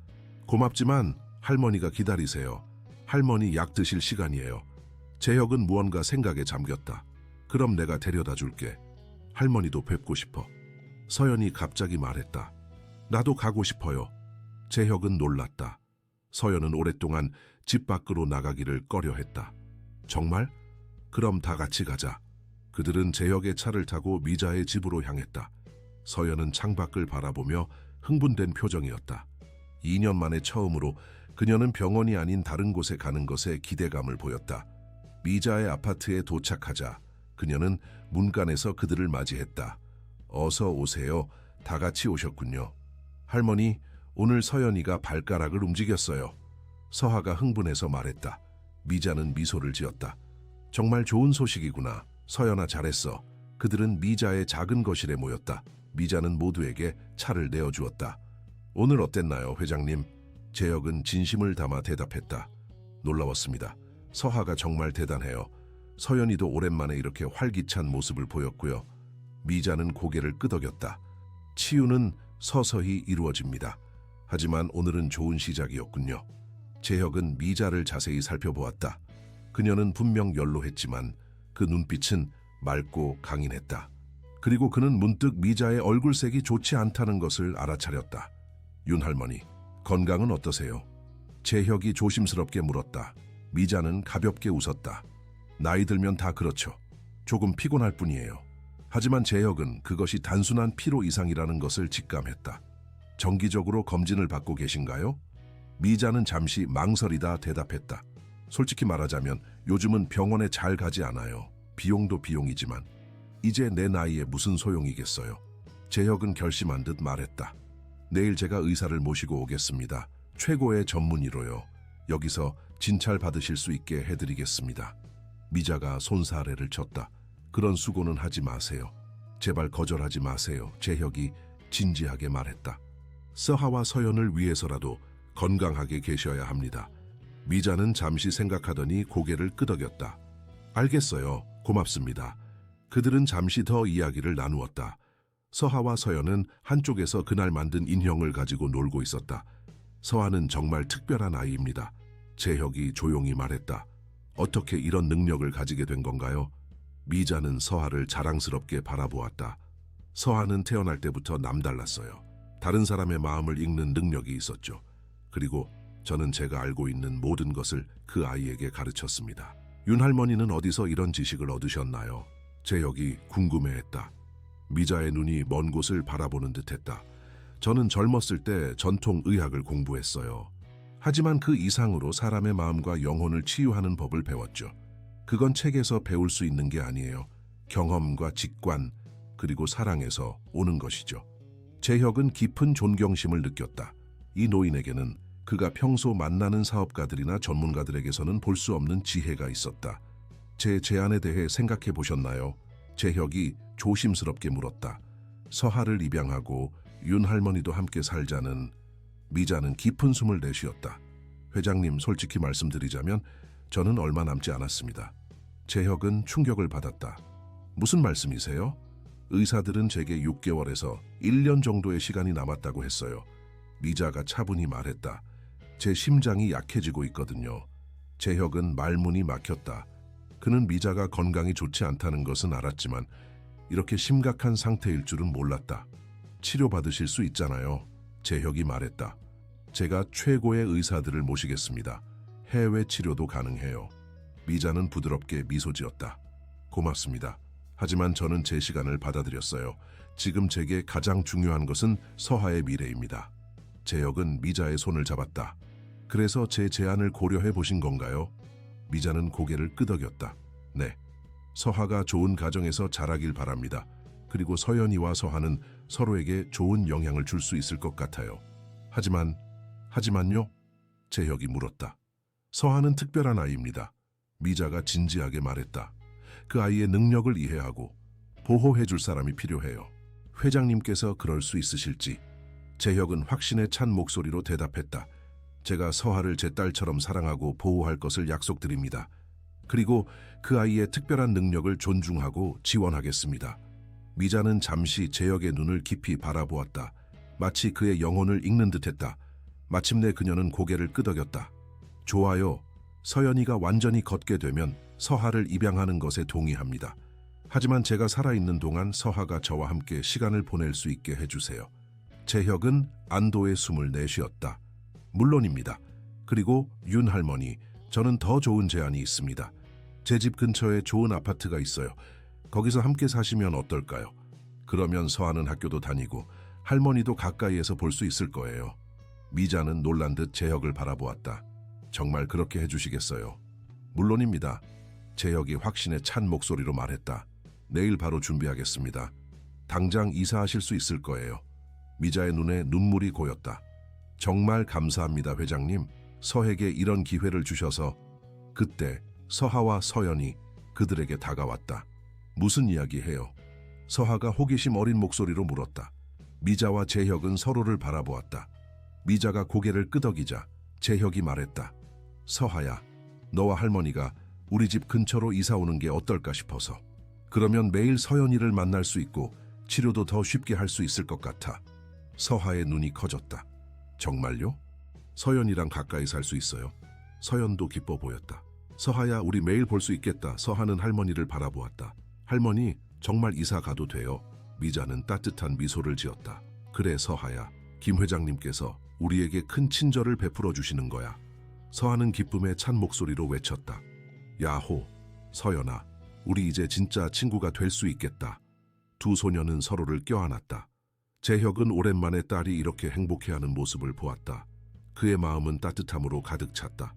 고맙지만 할머니가 기다리세요. 할머니 약 드실 시간이에요. 재혁은 무언가 생각에 잠겼다. 그럼 내가 데려다 줄게. 할머니도 뵙고 싶어. 서연이 갑자기 말했다. 나도 가고 싶어요. 재혁은 놀랐다. 서연은 오랫동안 집 밖으로 나가기를 꺼려했다. 정말? 그럼 다 같이 가자. 그들은 재혁의 차를 타고 미자의 집으로 향했다. 서연은 창밖을 바라보며 흥분된 표정이었다. 2년 만에 처음으로 그녀는 병원이 아닌 다른 곳에 가는 것에 기대감을 보였다. 미자의 아파트에 도착하자 그녀는 문간에서 그들을 맞이했다. 어서 오세요. 다 같이 오셨군요. 할머니, 오늘 서연이가 발가락을 움직였어요. 서하가 흥분해서 말했다. 미자는 미소를 지었다. 정말 좋은 소식이구나. 서연아 잘했어. 그들은 미자의 작은 거실에 모였다. 미자는 모두에게 차를 내어주었다. 오늘 어땠나요, 회장님? 재혁은 진심을 담아 대답했다. 놀라웠습니다. 서하가 정말 대단해요. 서연이도 오랜만에 이렇게 활기찬 모습을 보였고요. 미자는 고개를 끄덕였다. 치유는 서서히 이루어집니다. 하지만 오늘은 좋은 시작이었군요. 재혁은 미자를 자세히 살펴보았다. 그녀는 분명 연로했지만 그 눈빛은 맑고 강인했다. 그리고 그는 문득 미자의 얼굴색이 좋지 않다는 것을 알아차렸다. 윤 할머니, 건강은 어떠세요? 재혁이 조심스럽게 물었다. 미자는 가볍게 웃었다. 나이 들면 다 그렇죠. 조금 피곤할 뿐이에요. 하지만 재혁은 그것이 단순한 피로 이상이라는 것을 직감했다. 정기적으로 검진을 받고 계신가요? 미자는 잠시 망설이다 대답했다. 솔직히 말하자면 요즘은 병원에 잘 가지 않아요. 비용도 비용이지만 이제 내 나이에 무슨 소용이겠어요. 재혁은 결심한 듯 말했다. 내일 제가 의사를 모시고 오겠습니다. 최고의 전문의로요. 여기서 진찰 받으실 수 있게 해드리겠습니다. 미자가 손사래를 쳤다. 그런 수고는 하지 마세요. 제발 거절하지 마세요. 재혁이 진지하게 말했다. 서하와 서연을 위해서라도 건강하게 계셔야 합니다. 미자는 잠시 생각하더니 고개를 끄덕였다. 알겠어요. 고맙습니다. 그들은 잠시 더 이야기를 나누었다. 서하와 서연은 한쪽에서 그날 만든 인형을 가지고 놀고 있었다. 서하는 정말 특별한 아이입니다. 재혁이 조용히 말했다. 어떻게 이런 능력을 가지게 된 건가요? 미자는 서하를 자랑스럽게 바라보았다. 서하는 태어날 때부터 남달랐어요. 다른 사람의 마음을 읽는 능력이 있었죠. 그리고 저는 제가 알고 있는 모든 것을 그 아이에게 가르쳤습니다. 윤 할머니는 어디서 이런 지식을 얻으셨나요? 재혁이 궁금해했다. 미자의 눈이 먼 곳을 바라보는 듯했다. 저는 젊었을 때 전통 의학을 공부했어요. 하지만 그 이상으로 사람의 마음과 영혼을 치유하는 법을 배웠죠. 그건 책에서 배울 수 있는 게 아니에요. 경험과 직관, 그리고 사랑에서 오는 것이죠. 재혁은 깊은 존경심을 느꼈다. 이 노인에게는 그가 평소 만나는 사업가들이나 전문가들에게서는 볼 수 없는 지혜가 있었다. 제 제안에 대해 생각해 보셨나요? 재혁이 조심스럽게 물었다. 서하를 입양하고 윤 할머니도 함께 살자는. 미자는 깊은 숨을 내쉬었다. 회장님, 솔직히 말씀드리자면 저는 얼마 남지 않았습니다. 재혁은 충격을 받았다. 무슨 말씀이세요? 의사들은 제게 6개월에서 1년 정도의 시간이 남았다고 했어요. 미자가 차분히 말했다. 제 심장이 약해지고 있거든요. 재혁은 말문이 막혔다. 그는 미자가 건강이 좋지 않다는 것은 알았지만 이렇게 심각한 상태일 줄은 몰랐다. 치료받으실 수 있잖아요. 재혁이 말했다. 제가 최고의 의사들을 모시겠습니다. 해외 치료도 가능해요. 미자는 부드럽게 미소 지었다. 고맙습니다. 하지만 저는 제 시간을 받아들였어요. 지금 제게 가장 중요한 것은 서하의 미래입니다. 재혁은 미자의 손을 잡았다. 그래서 제 제안을 고려해 보신 건가요? 미자는 고개를 끄덕였다. 네. 서하가 좋은 가정에서 자라길 바랍니다. 그리고 서연이와 서하는 서로에게 좋은 영향을 줄 수 있을 것 같아요. 하지만요? 재혁이 물었다. 서하는 특별한 아이입니다. 미자가 진지하게 말했다. 그 아이의 능력을 이해하고 보호해 줄 사람이 필요해요. 회장님께서 그럴 수 있으실지. 재혁은 확신에 찬 목소리로 대답했다. 제가 서하를 제 딸처럼 사랑하고 보호할 것을 약속드립니다. 그리고 그 아이의 특별한 능력을 존중하고 지원하겠습니다. 미자는 잠시 재혁의 눈을 깊이 바라보았다. 마치 그의 영혼을 읽는 듯했다. 마침내 그녀는 고개를 끄덕였다. 좋아요. 서연이가 완전히 걷게 되면 서하를 입양하는 것에 동의합니다. 하지만 제가 살아있는 동안 서하가 저와 함께 시간을 보낼 수 있게 해주세요. 재혁은 안도의 숨을 내쉬었다. 물론입니다. 그리고 윤 할머니, 저는 더 좋은 제안이 있습니다. 제 집 근처에 좋은 아파트가 있어요. 거기서 함께 사시면 어떨까요? 그러면 서하는 학교도 다니고 할머니도 가까이에서 볼 수 있을 거예요. 미자는 놀란 듯 재혁을 바라보았다. 정말 그렇게 해주시겠어요? 물론입니다. 재혁이 확신에 찬 목소리로 말했다. 내일 바로 준비하겠습니다. 당장 이사하실 수 있을 거예요. 미자의 눈에 눈물이 고였다. 정말 감사합니다, 회장님. 서에게 이런 기회를 주셔서. 그때 서하와 서연이 그들에게 다가왔다. 무슨 이야기해요? 서하가 호기심 어린 목소리로 물었다. 미자와 재혁은 서로를 바라보았다. 미자가 고개를 끄덕이자 재혁이 말했다. 서하야, 너와 할머니가 우리 집 근처로 이사 오는 게 어떨까 싶어서. 그러면 매일 서연이를 만날 수 있고 치료도 더 쉽게 할 수 있을 것 같아. 서하의 눈이 커졌다. 정말요? 서연이랑 가까이 살 수 있어요? 서연도 기뻐 보였다. 서하야, 우리 매일 볼 수 있겠다. 서하는 할머니를 바라보았다. 할머니, 정말 이사 가도 돼요? 미자는 따뜻한 미소를 지었다. 그래, 서하야. 김 회장님께서 우리에게 큰 친절을 베풀어 주시는 거야. 서하는 기쁨에 찬 목소리로 외쳤다. 야호, 서연아, 우리 이제 진짜 친구가 될 수 있겠다. 두 소녀는 서로를 껴안았다. 재혁은 오랜만에 딸이 이렇게 행복해하는 모습을 보았다. 그의 마음은 따뜻함으로 가득 찼다.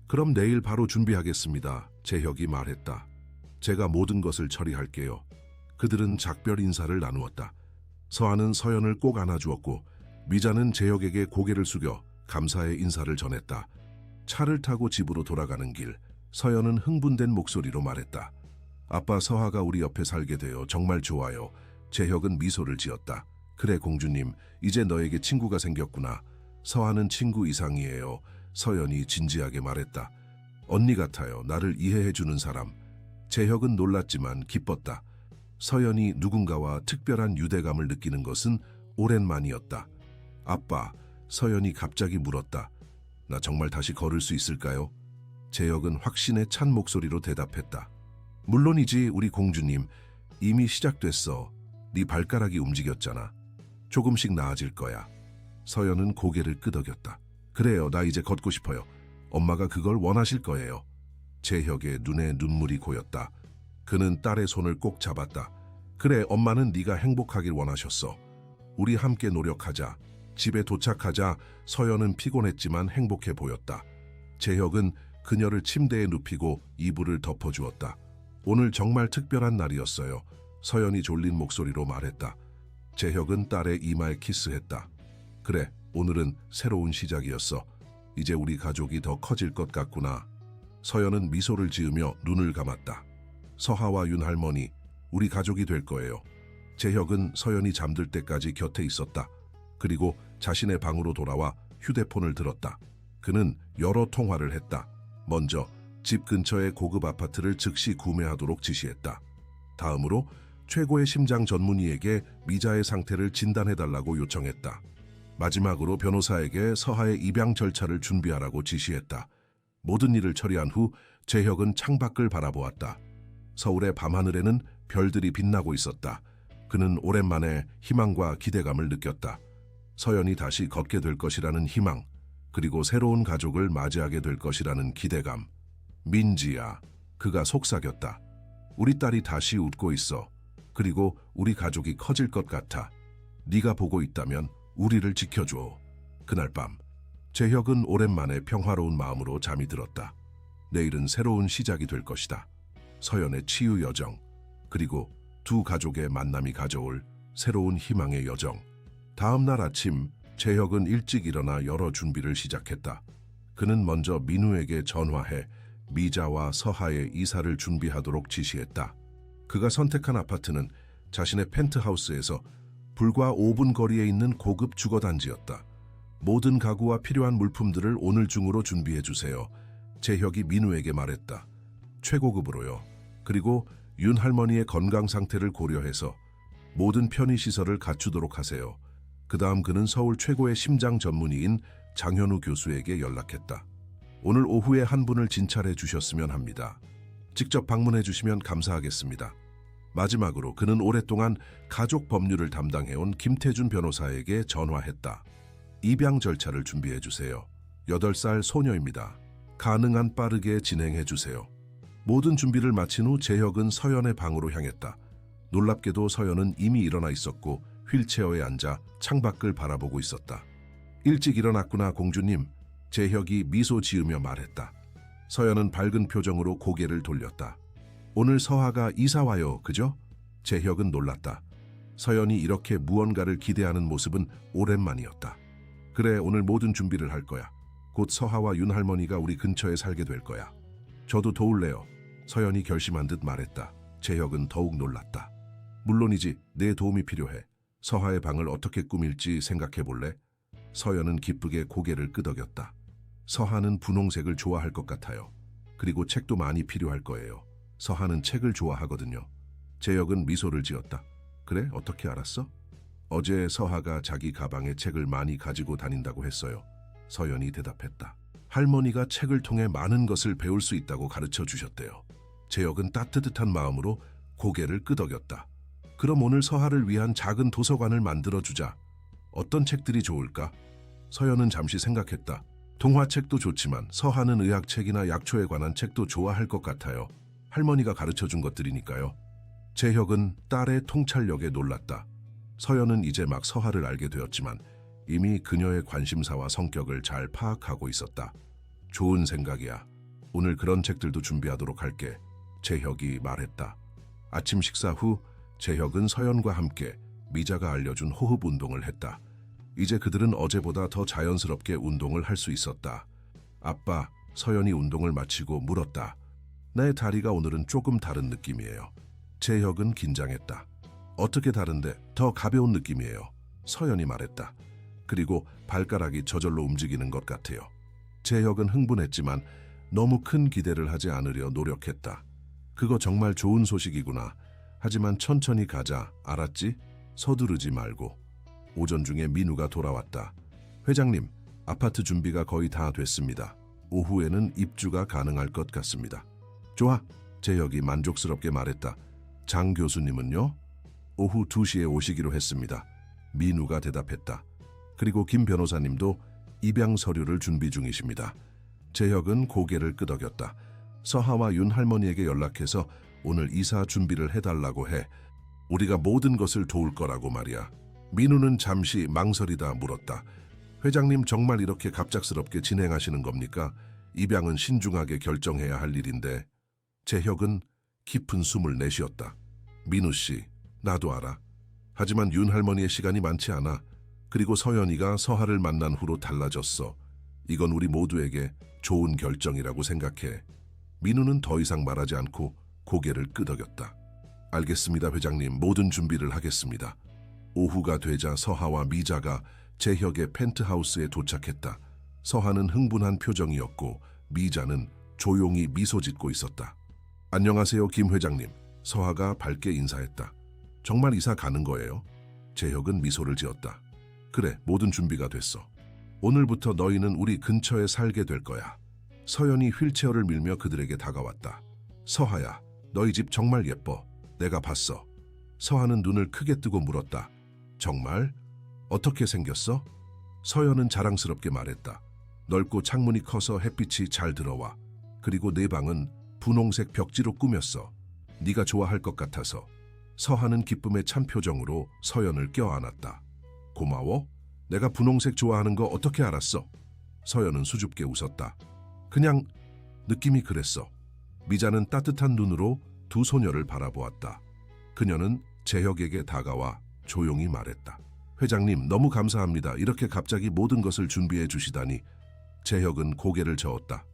그럼 내일 바로 준비하겠습니다. 재혁이 말했다. 제가 모든 것을 처리할게요. 그들은 작별 인사를 나누었다. 서하는 서연을 꼭 안아주었고 미자는 재혁에게 고개를 숙여 감사의 인사를 전했다. 차를 타고 집으로 돌아가는 길, 서연은 흥분된 목소리로 말했다. 아빠, 서하가 우리 옆에 살게 되어 정말 좋아요. 재혁은 미소를 지었다. 그래, 공주님, 이제 너에게 친구가 생겼구나. 서하는 친구 이상이에요. 서연이 진지하게 말했다. 언니 같아요. 나를 이해해주는 사람. 재혁은 놀랐지만 기뻤다. 서연이 누군가와 특별한 유대감을 느끼는 것은 오랜만이었다. 아빠, 서연이 갑자기 물었다. 나 정말 다시 걸을 수 있을까요? 재혁은 확신에 찬 목소리로 대답했다. 물론이지, 우리 공주님. 이미 시작됐어. 네 발가락이 움직였잖아. 조금씩 나아질 거야. 서연은 고개를 끄덕였다. 그래요, 나 이제 걷고 싶어요. 엄마가 그걸 원하실 거예요. 재혁의 눈에 눈물이 고였다. 그는 딸의 손을 꼭 잡았다. 그래, 엄마는 네가 행복하길 원하셨어. 우리 함께 노력하자. 집에 도착하자 서연은 피곤했지만 행복해 보였다. 재혁은 그녀를 침대에 눕히고 이불을 덮어주었다. 오늘 정말 특별한 날이었어요. 서연이 졸린 목소리로 말했다. 재혁은 딸의 이마에 키스했다. 그래, 오늘은 새로운 시작이었어. 이제 우리 가족이 더 커질 것 같구나. 서연은 미소를 지으며 눈을 감았다. 서하와 윤 할머니, 우리 가족이 될 거예요. 재혁은 서연이 잠들 때까지 곁에 있었다. 그리고 자신의 방으로 돌아와 휴대폰을 들었다. 그는 여러 통화를 했다. 먼저 집 근처의 고급 아파트를 즉시 구매하도록 지시했다. 다음으로 최고의 심장 전문의에게 미자의 상태를 진단해달라고 요청했다. 마지막으로 변호사에게 서하의 입양 절차를 준비하라고 지시했다. 모든 일을 처리한 후 재혁은 창밖을 바라보았다. 서울의 밤하늘에는 별들이 빛나고 있었다. 그는 오랜만에 희망과 기대감을 느꼈다. 서연이 다시 걷게 될 것이라는 희망, 그리고 새로운 가족을 맞이하게 될 것이라는 기대감. 민지야, 그가 속삭였다. 우리 딸이 다시 웃고 있어. 그리고 우리 가족이 커질 것 같아. 네가 보고 있다면 우리를 지켜줘. 그날 밤, 재혁은 오랜만에 평화로운 마음으로 잠이 들었다. 내일은 새로운 시작이 될 것이다. 서연의 치유 여정, 그리고 두 가족의 만남이 가져올 새로운 희망의 여정. 다음 날 아침, 재혁은 일찍 일어나 여러 준비를 시작했다. 그는 먼저 민우에게 전화해 미자와 서하의 이사를 준비하도록 지시했다. 그가 선택한 아파트는 자신의 펜트하우스에서 불과 5분 거리에 있는 고급 주거단지였다. 모든 가구와 필요한 물품들을 오늘 중으로 준비해 주세요. 재혁이 민우에게 말했다. 최고급으로요. 그리고 윤 할머니의 건강 상태를 고려해서 모든 편의시설을 갖추도록 하세요. 그 다음 그는 서울 최고의 심장 전문의인 장현우 교수에게 연락했다. 오늘 오후에 한 분을 진찰해 주셨으면 합니다. 직접 방문해 주시면 감사하겠습니다. 마지막으로 그는 오랫동안 가족 법률을 담당해온 김태준 변호사에게 전화했다. 입양 절차를 준비해 주세요. 8살 소녀입니다. 가능한 빠르게 진행해 주세요. 모든 준비를 마친 후 재혁은 서연의 방으로 향했다. 놀랍게도 서연은 이미 일어나 있었고 휠체어에 앉아 창밖을 바라보고 있었다. 일찍 일어났구나 공주님. 재혁이 미소 지으며 말했다. 서연은 밝은 표정으로 고개를 돌렸다. 오늘 서하가 이사 와요, 그죠? 재혁은 놀랐다. 서연이 이렇게 무언가를 기대하는 모습은 오랜만이었다. 그래, 오늘 모든 준비를 할 거야. 곧 서하와 윤 할머니가 우리 근처에 살게 될 거야. 저도 도울래요. 서연이 결심한 듯 말했다. 재혁은 더욱 놀랐다. 물론이지, 내 도움이 필요해. 서하의 방을 어떻게 꾸밀지 생각해 볼래? 서연은 기쁘게 고개를 끄덕였다. 서하는 분홍색을 좋아할 것 같아요. 그리고 책도 많이 필요할 거예요. 서하는 책을 좋아하거든요. 재혁은 미소를 지었다. 그래? 어떻게 알았어? 어제 서하가 자기 가방에 책을 많이 가지고 다닌다고 했어요. 서연이 대답했다. 할머니가 책을 통해 많은 것을 배울 수 있다고 가르쳐 주셨대요. 재혁은 따뜻한 마음으로 고개를 끄덕였다. 그럼 오늘 서하를 위한 작은 도서관을 만들어주자. 어떤 책들이 좋을까? 서연은 잠시 생각했다. 동화책도 좋지만 서하는 의학책이나 약초에 관한 책도 좋아할 것 같아요. 할머니가 가르쳐준 것들이니까요. 재혁은 딸의 통찰력에 놀랐다. 서연은 이제 막 서하를 알게 되었지만 이미 그녀의 관심사와 성격을 잘 파악하고 있었다. 좋은 생각이야. 오늘 그런 책들도 준비하도록 할게. 재혁이 말했다. 아침 식사 후 재혁은 서연과 함께 미자가 알려준 호흡 운동을 했다. 이제 그들은 어제보다 더 자연스럽게 운동을 할 수 있었다. 아빠, 서연이 운동을 마치고 물었다. 내 다리가 오늘은 조금 다른 느낌이에요. 재혁은 긴장했다. 어떻게 다른데? 더 가벼운 느낌이에요. 서연이 말했다. 그리고 발가락이 저절로 움직이는 것 같아요. 재혁은 흥분했지만 너무 큰 기대를 하지 않으려 노력했다. 그거 정말 좋은 소식이구나. 하지만 천천히 가자. 알았지? 서두르지 말고. 오전 중에 민우가 돌아왔다. 회장님, 아파트 준비가 거의 다 됐습니다. 오후에는 입주가 가능할 것 같습니다. 좋아, 재혁이 만족스럽게 말했다. 장 교수님은요? 오후 2시에 오시기로 했습니다. 민우가 대답했다. 그리고 김 변호사님도 입양 서류를 준비 중이십니다. 재혁은 고개를 끄덕였다. 서하와 윤 할머니에게 연락해서 오늘 이사 준비를 해달라고 해. 우리가 모든 것을 도울 거라고 말이야. 민우는 잠시 망설이다 물었다. 회장님 정말 이렇게 갑작스럽게 진행하시는 겁니까? 입양은 신중하게 결정해야 할 일인데. 재혁은 깊은 숨을 내쉬었다. 민우 씨, 나도 알아. 하지만 윤 할머니의 시간이 많지 않아. 그리고 서연이가 서하를 만난 후로 달라졌어. 이건 우리 모두에게 좋은 결정이라고 생각해. 민우는 더 이상 말하지 않고 고개를 끄덕였다. 알겠습니다, 회장님. 모든 준비를 하겠습니다. 오후가 되자 서하와 미자가 재혁의 펜트하우스에 도착했다. 서하는 흥분한 표정이었고 미자는 조용히 미소 짓고 있었다. 안녕하세요, 김 회장님. 서하가 밝게 인사했다. 정말 이사 가는 거예요? 재혁은 미소를 지었다. 그래, 모든 준비가 됐어. 오늘부터 너희는 우리 근처에 살게 될 거야. 서연이 휠체어를 밀며 그들에게 다가왔다. 서하야, 너희 집 정말 예뻐. 내가 봤어. 서하는 눈을 크게 뜨고 물었다. 정말? 어떻게 생겼어? 서연은 자랑스럽게 말했다. 넓고 창문이 커서 햇빛이 잘 들어와. 그리고 내 방은 분홍색 벽지로 꾸몄어. 네가 좋아할 것 같아서. 서하는 기쁨에 찬 표정으로 서연을 껴안았다. 고마워? 내가 분홍색 좋아하는 거 어떻게 알았어? 서연은 수줍게 웃었다. 그냥 느낌이 그랬어. 미자는 따뜻한 눈으로 두 소녀를 바라보았다. 그녀는 재혁에게 다가와 조용히 말했다. 회장님, 너무 감사합니다. 이렇게 갑자기 모든 것을 준비해 주시다니. 재혁은 고개를 저었다.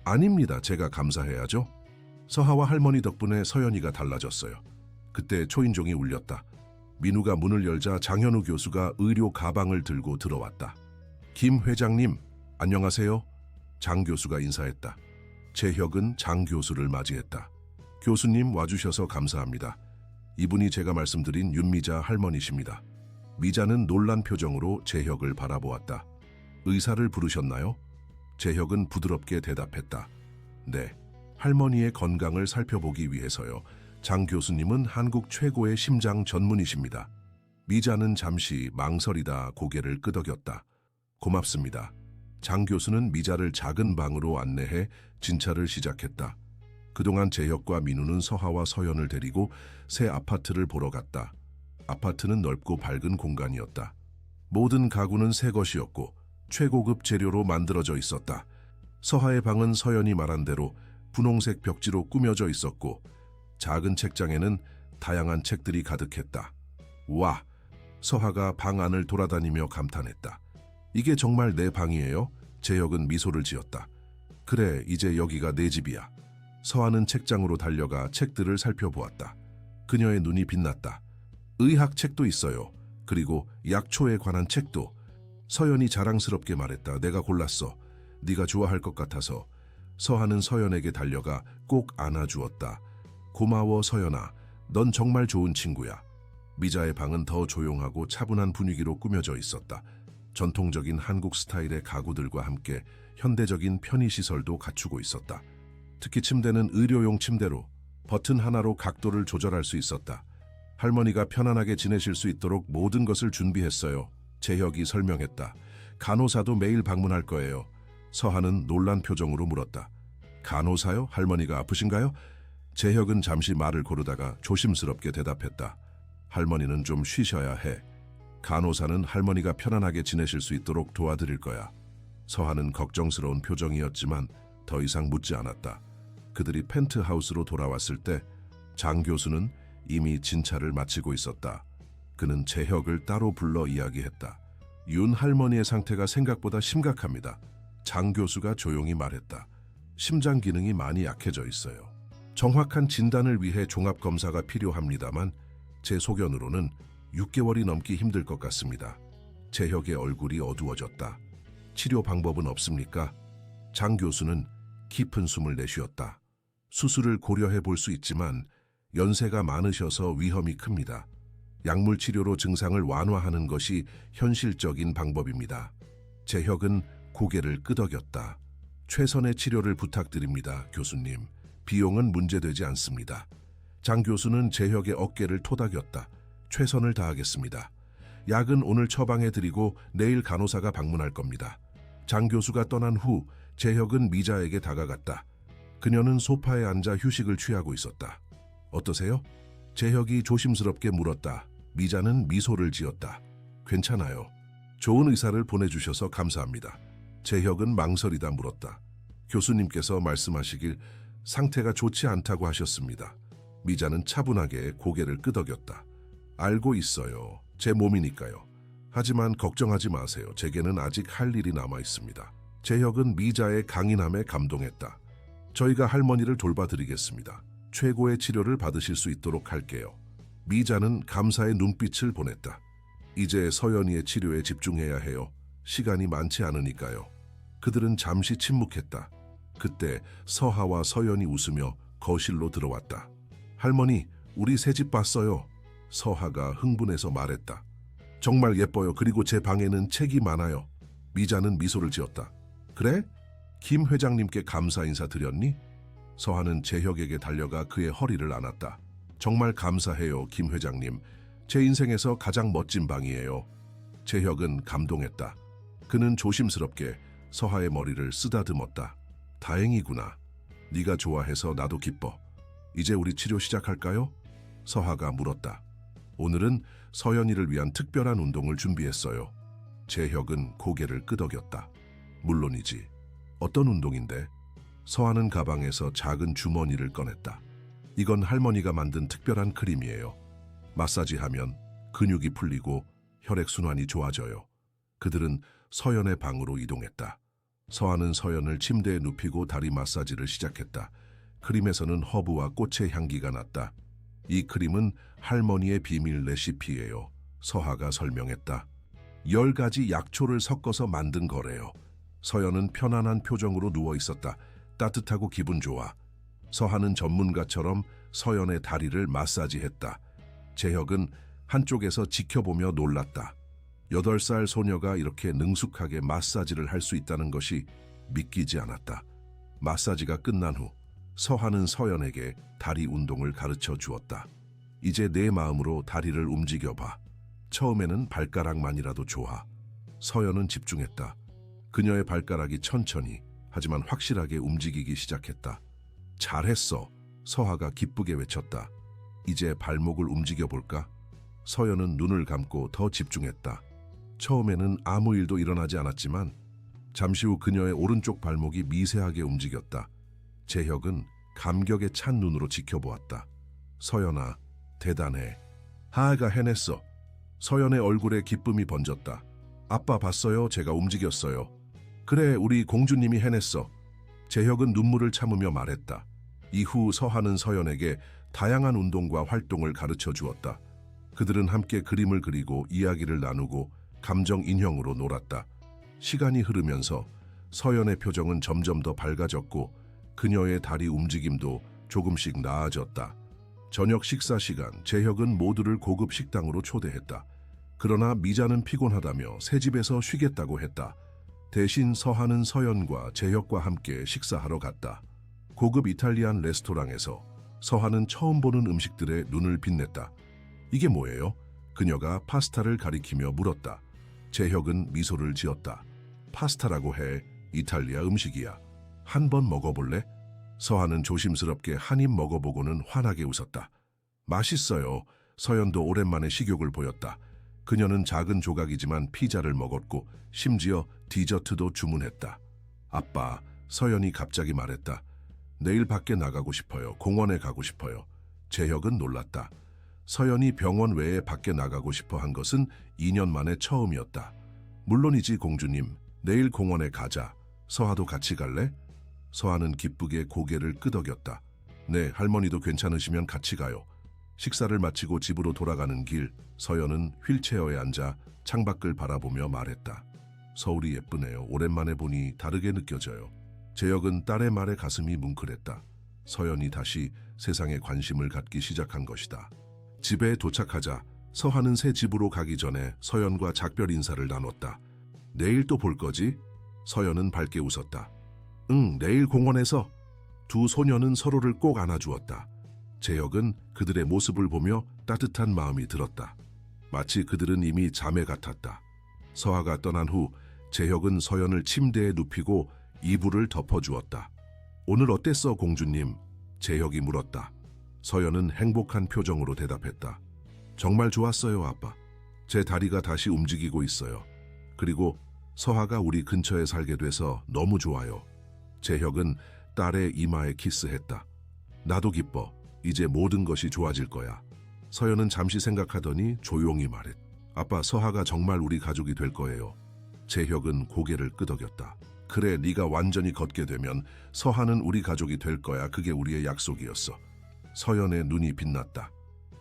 아닙니다. 제가 감사해야죠. 서하와 할머니 덕분에 서연이가 달라졌어요. 그때 초인종이 울렸다. 민우가 문을 열자 장현우 교수가 의료 가방을 들고 들어왔다. 김 회장님, 안녕하세요. 장 교수가 인사했다. 재혁은 장 교수를 맞이했다. 교수님 와주셔서 감사합니다. 이분이 제가 말씀드린 윤미자 할머니십니다. 미자는 놀란 표정으로 재혁을 바라보았다. 의사를 부르셨나요? 재혁은 부드럽게 대답했다. 네, 할머니의 건강을 살펴보기 위해서요. 장 교수님은 한국 최고의 심장 전문의십니다. 미자는 잠시 망설이다 고개를 끄덕였다. 고맙습니다. 장 교수는 미자를 작은 방으로 안내해 진찰을 시작했다. 그동안 재혁과 민우는 서하와 서연을 데리고 새 아파트를 보러 갔다. 아파트는 넓고 밝은 공간이었다. 모든 가구는 새 것이었고 최고급 재료로 만들어져 있었다. 서하의 방은 서연이 말한 대로 분홍색 벽지로 꾸며져 있었고 작은 책장에는 다양한 책들이 가득했다. 와! 서하가 방 안을 돌아다니며 감탄했다. 이게 정말 내 방이에요? 재혁은 미소를 지었다. 그래, 이제 여기가 내 집이야. 서하는 책장으로 달려가 책들을 살펴보았다. 그녀의 눈이 빛났다. 의학 책도 있어요. 그리고 약초에 관한 책도. 서연이 자랑스럽게 말했다. 내가 골랐어. 네가 좋아할 것 같아서. 서하는 서연에게 달려가 꼭 안아주었다. 고마워 서연아. 넌 정말 좋은 친구야. 미자의 방은 더 조용하고 차분한 분위기로 꾸며져 있었다. 전통적인 한국 스타일의 가구들과 함께 현대적인 편의시설도 갖추고 있었다. 특히 침대는 의료용 침대로 버튼 하나로 각도를 조절할 수 있었다. 할머니가 편안하게 지내실 수 있도록 모든 것을 준비했어요. 재혁이 설명했다. 간호사도 매일 방문할 거예요. 서하는 놀란 표정으로 물었다. 간호사요? 할머니가 아프신가요? 재혁은 잠시 말을 고르다가 조심스럽게 대답했다. 할머니는 좀 쉬셔야 해. 간호사는 할머니가 편안하게 지내실 수 있도록 도와드릴 거야. 서하는 걱정스러운 표정이었지만 더 이상 묻지 않았다. 그들이 펜트하우스로 돌아왔을 때 장 교수는 이미 진찰을 마치고 있었다. 그는 재혁을 따로 불러 이야기했다. 윤 할머니의 상태가 생각보다 심각합니다. 장 교수가 조용히 말했다. 심장 기능이 많이 약해져 있어요. 정확한 진단을 위해 종합검사가 필요합니다만 제 소견으로는 6개월이 넘기 힘들 것 같습니다. 재혁의 얼굴이 어두워졌다. 치료 방법은 없습니까? 장 교수는 깊은 숨을 내쉬었다. 수술을 고려해 볼 수 있지만 연세가 많으셔서 위험이 큽니다. 약물 치료로 증상을 완화하는 것이 현실적인 방법입니다. 재혁은 고개를 끄덕였다. 최선의 치료를 부탁드립니다, 교수님. 비용은 문제되지 않습니다. 장 교수는 재혁의 어깨를 토닥였다. 최선을 다하겠습니다. 약은 오늘 처방해드리고 내일 간호사가 방문할 겁니다. 장 교수가 떠난 후 재혁은 미자에게 다가갔다. 그녀는 소파에 앉아 휴식을 취하고 있었다. 어떠세요? 재혁이 조심스럽게 물었다. 미자는 미소를 지었다. 괜찮아요. 좋은 의사를 보내주셔서 감사합니다. 재혁은 망설이다 물었다. 교수님께서 말씀하시길 상태가 좋지 않다고 하셨습니다. 미자는 차분하게 고개를 끄덕였다. 알고 있어요. 제 몸이니까요. 하지만 걱정하지 마세요. 제게는 아직 할 일이 남아 있습니다. 재혁은 미자의 강인함에 감동했다. 저희가 할머니를 돌봐드리겠습니다. 최고의 치료를 받으실 수 있도록 할게요. 미자는 감사의 눈빛을 보냈다. 이제 서연이의 치료에 집중해야 해요. 시간이 많지 않으니까요. 그들은 잠시 침묵했다. 그때 서하와 서연이 웃으며 거실로 들어왔다. 할머니, 우리 새집 봤어요. 서하가 흥분해서 말했다. 정말 예뻐요. 그리고 제 방에는 책이 많아요. 미자는 미소를 지었다. 그래? 김 회장님께 감사 인사 드렸니? 서하는 재혁에게 달려가 그의 허리를 안았다. 정말 감사해요, 김 회장님. 제 인생에서 가장 멋진 방이에요. 재혁은 감동했다. 그는 조심스럽게 서하의 머리를 쓰다듬었다. 다행이구나. 네가 좋아해서 나도 기뻐. 이제 우리 치료 시작할까요? 서하가 물었다. 오늘은 서연이를 위한 특별한 운동을 준비했어요. 재혁은 고개를 끄덕였다. 물론이지. 어떤 운동인데? 서하는 가방에서 작은 주머니를 꺼냈다. 이건 할머니가 만든 특별한 크림이에요. 마사지하면 근육이 풀리고 혈액순환이 좋아져요. 그들은 서연의 방으로 이동했다. 서하는 서연을 침대에 눕히고 다리 마사지를 시작했다. 크림에서는 허브와 꽃의 향기가 났다. 이 크림은 할머니의 비밀 레시피예요. 서하가 설명했다. 10가지 약초를 섞어서 만든 거래요. 서연은 편안한 표정으로 누워 있었다. 따뜻하고 기분 좋아. 서하는 전문가처럼 서연의 다리를 마사지했다. 재혁은 한쪽에서 지켜보며 놀랐다. 8살 소녀가 이렇게 능숙하게 마사지를 할 수 있다는 것이 믿기지 않았다. 마사지가 끝난 후 서하는 서연에게 다리 운동을 가르쳐 주었다. 이제 내 마음으로 다리를 움직여봐. 처음에는 발가락만이라도 좋아. 서연은 집중했다. 그녀의 발가락이 천천히 하지만 확실하게 움직이기 시작했다. 잘했어. 서하가 기쁘게 외쳤다. 이제 발목을 움직여볼까? 서연은 눈을 감고 더 집중했다. 처음에는 아무 일도 일어나지 않았지만 잠시 후 그녀의 오른쪽 발목이 미세하게 움직였다. 재혁은 감격에 찬 눈으로 지켜보았다. 서연아, 대단해. 하하가 해냈어. 서연의 얼굴에 기쁨이 번졌다. 아빠 봤어요? 제가 움직였어요. 그래, 우리 공주님이 해냈어. 재혁은 눈물을 참으며 말했다. 이후 서하는 서연에게 다양한 운동과 활동을 가르쳐 주었다. 그들은 함께 그림을 그리고 이야기를 나누고 감정 인형으로 놀았다. 시간이 흐르면서 서연의 표정은 점점 더 밝아졌고 그녀의 다리 움직임도 조금씩 나아졌다. 저녁 식사 시간, 재혁은 모두를 고급 식당으로 초대했다. 그러나 미자는 피곤하다며 새 집에서 쉬겠다고 했다. 대신 서하는 서연과 재혁과 함께 식사하러 갔다. 고급 이탈리안 레스토랑에서 서하는 처음 보는 음식들에 눈을 빛냈다. 이게 뭐예요? 그녀가 파스타를 가리키며 물었다. 재혁은 미소를 지었다. 파스타라고 해. 이탈리아 음식이야. 한번 먹어볼래? 서하는 조심스럽게 한 입 먹어보고는 환하게 웃었다. 맛있어요. 서연도 오랜만에 식욕을 보였다. 그녀는 작은 조각이지만 피자를 먹었고 심지어 디저트도 주문했다. 아빠, 서연이 갑자기 말했다. 내일 밖에 나가고 싶어요. 공원에 가고 싶어요. 재혁은 놀랐다. 서연이 병원 외에 밖에 나가고 싶어 한 것은 2년 만에 처음이었다. 물론이지 공주님. 내일 공원에 가자. 서하도 같이 갈래? 서하는 기쁘게 고개를 끄덕였다. 네, 할머니도 괜찮으시면 같이 가요. 식사를 마치고 집으로 돌아가는 길, 서연은 휠체어에 앉아 창밖을 바라보며 말했다. 서울이 예쁘네요. 오랜만에 보니 다르게 느껴져요. 재혁은 딸의 말에 가슴이 뭉클했다. 서연이 다시 세상에 관심을 갖기 시작한 것이다. 집에 도착하자 서하는 새 집으로 가기 전에 서연과 작별 인사를 나눴다. 내일 또 볼 거지? 서연은 밝게 웃었다. 응, 내일 공원에서. 두 소녀는 서로를 꼭 안아주었다. 재혁은 그들의 모습을 보며 따뜻한 마음이 들었다. 마치 그들은 이미 자매 같았다. 서하가 떠난 후 재혁은 서연을 침대에 눕히고 이불을 덮어주었다. 오늘 어땠어, 공주님? 재혁이 물었다. 서연은 행복한 표정으로 대답했다. 정말 좋았어요, 아빠. 제 다리가 다시 움직이고 있어요. 그리고 서하가 우리 근처에 살게 돼서 너무 좋아요. 재혁은 딸의 이마에 키스했다. 나도 기뻐. 이제 모든 것이 좋아질 거야. 서연은 잠시 생각하더니 조용히 말했다. 아빠, 서하가 정말 우리 가족이 될 거예요. 재혁은 고개를 끄덕였다. 그래, 네가 완전히 걷게 되면 서하는 우리 가족이 될 거야. 그게 우리의 약속이었어. 서연의 눈이 빛났다.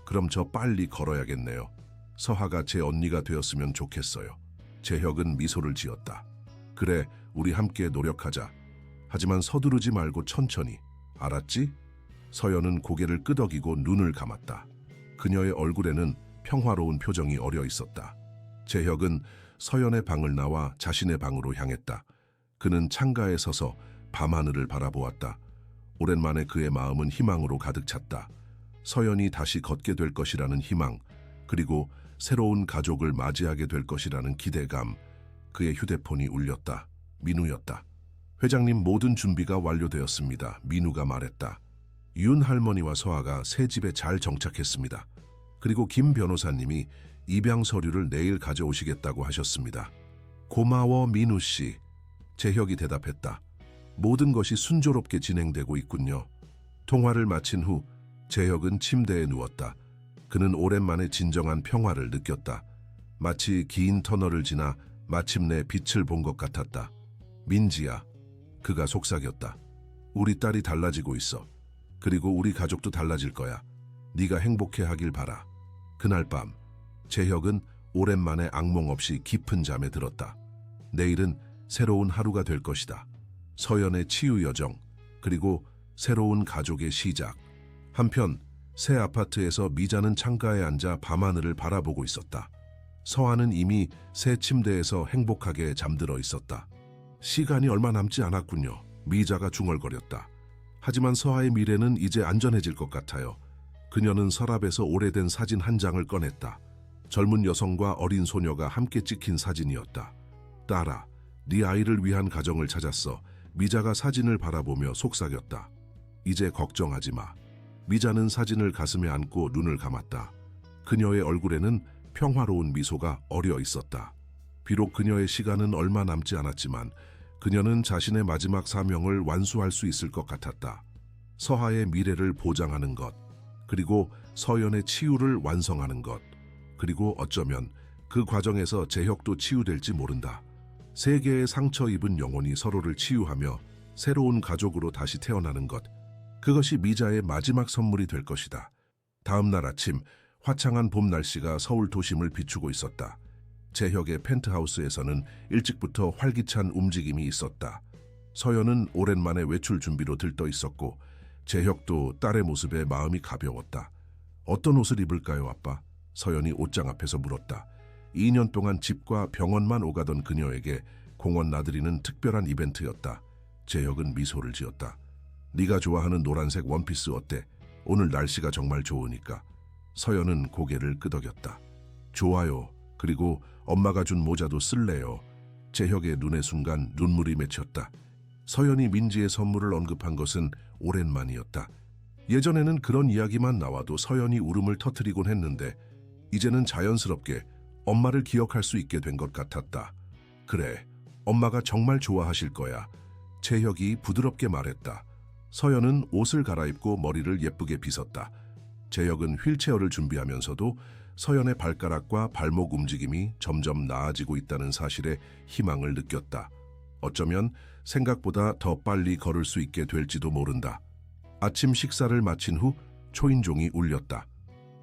그럼 저 빨리 걸어야겠네요. 서하가 제 언니가 되었으면 좋겠어요. 재혁은 미소를 지었다. 그래, 우리 함께 노력하자. 하지만 서두르지 말고 천천히. 알았지? 서연은 고개를 끄덕이고 눈을 감았다. 그녀의 얼굴에는 평화로운 표정이 어려 있었다. 재혁은 서연의 방을 나와 자신의 방으로 향했다. 그는 창가에 서서 밤하늘을 바라보았다. 오랜만에 그의 마음은 희망으로 가득 찼다. 서연이 다시 걷게 될 것이라는 희망, 그리고 새로운 가족을 맞이하게 될 것이라는 기대감. 그의 휴대폰이 울렸다. 민우였다. 회장님, 모든 준비가 완료되었습니다. 민우가 말했다. 윤 할머니와 서아가 새 집에 잘 정착했습니다. 그리고 김 변호사님이 입양 서류를 내일 가져오시겠다고 하셨습니다. 고마워, 민우 씨. 재혁이 대답했다. 모든 것이 순조롭게 진행되고 있군요. 통화를 마친 후 재혁은 침대에 누웠다. 그는 오랜만에 진정한 평화를 느꼈다. 마치 긴 터널을 지나 마침내 빛을 본 것 같았다. 민지야. 그가 속삭였다. 우리 딸이 달라지고 있어. 그리고 우리 가족도 달라질 거야. 네가 행복해하길 바라. 그날 밤 재혁은 오랜만에 악몽 없이 깊은 잠에 들었다. 내일은 새로운 하루가 될 것이다. 서연의 치유 여정, 그리고 새로운 가족의 시작. 한편 새 아파트에서 미자는 창가에 앉아 밤하늘을 바라보고 있었다. 서하는 이미 새 침대에서 행복하게 잠들어 있었다. 시간이 얼마 남지 않았군요. 미자가 중얼거렸다. 하지만 서하의 미래는 이제 안전해질 것 같아요. 그녀는 서랍에서 오래된 사진 한 장을 꺼냈다. 젊은 여성과 어린 소녀가 함께 찍힌 사진이었다. 딸아, 네 아이를 위한 가정을 찾았어. 미자가 사진을 바라보며 속삭였다. 이제 걱정하지 마. 미자는 사진을 가슴에 안고 눈을 감았다. 그녀의 얼굴에는 평화로운 미소가 어려 있었다. 비록 그녀의 시간은 얼마 남지 않았지만 그녀는 자신의 마지막 사명을 완수할 수 있을 것 같았다. 서하의 미래를 보장하는 것, 그리고 서연의 치유를 완성하는 것, 그리고 어쩌면 그 과정에서 재혁도 치유될지 모른다. 세계의 상처 입은 영혼이 서로를 치유하며 새로운 가족으로 다시 태어나는 것, 그것이 미자의 마지막 선물이 될 것이다. 다음 날 아침, 화창한 봄 날씨가 서울 도심을 비추고 있었다. 재혁의 펜트하우스에서는 일찍부터 활기찬 움직임이 있었다. 서연은 오랜만에 외출 준비로 들떠 있었고 재혁도 딸의 모습에 마음이 가벼웠다. 어떤 옷을 입을까요, 아빠? 서연이 옷장 앞에서 물었다. 2년 동안 집과 병원만 오가던 그녀에게 공원 나들이는 특별한 이벤트였다. 재혁은 미소를 지었다. 네가 좋아하는 노란색 원피스 어때? 오늘 날씨가 정말 좋으니까. 서연은 고개를 끄덕였다. 좋아요. 그리고 엄마가 준 모자도 쓸래요. 재혁의 눈에 순간 눈물이 맺혔다. 서연이 민지의 선물을 언급한 것은 오랜만이었다. 예전에는 그런 이야기만 나와도 서연이 울음을 터뜨리곤 했는데 이제는 자연스럽게 엄마를 기억할 수 있게 된 것 같았다. 그래, 엄마가 정말 좋아하실 거야. 재혁이 부드럽게 말했다. 서연은 옷을 갈아입고 머리를 예쁘게 빗었다. 재혁은 휠체어를 준비하면서도 서연의 발가락과 발목 움직임이 점점 나아지고 있다는 사실에 희망을 느꼈다. 어쩌면 생각보다 더 빨리 걸을 수 있게 될지도 모른다. 아침 식사를 마친 후 초인종이 울렸다.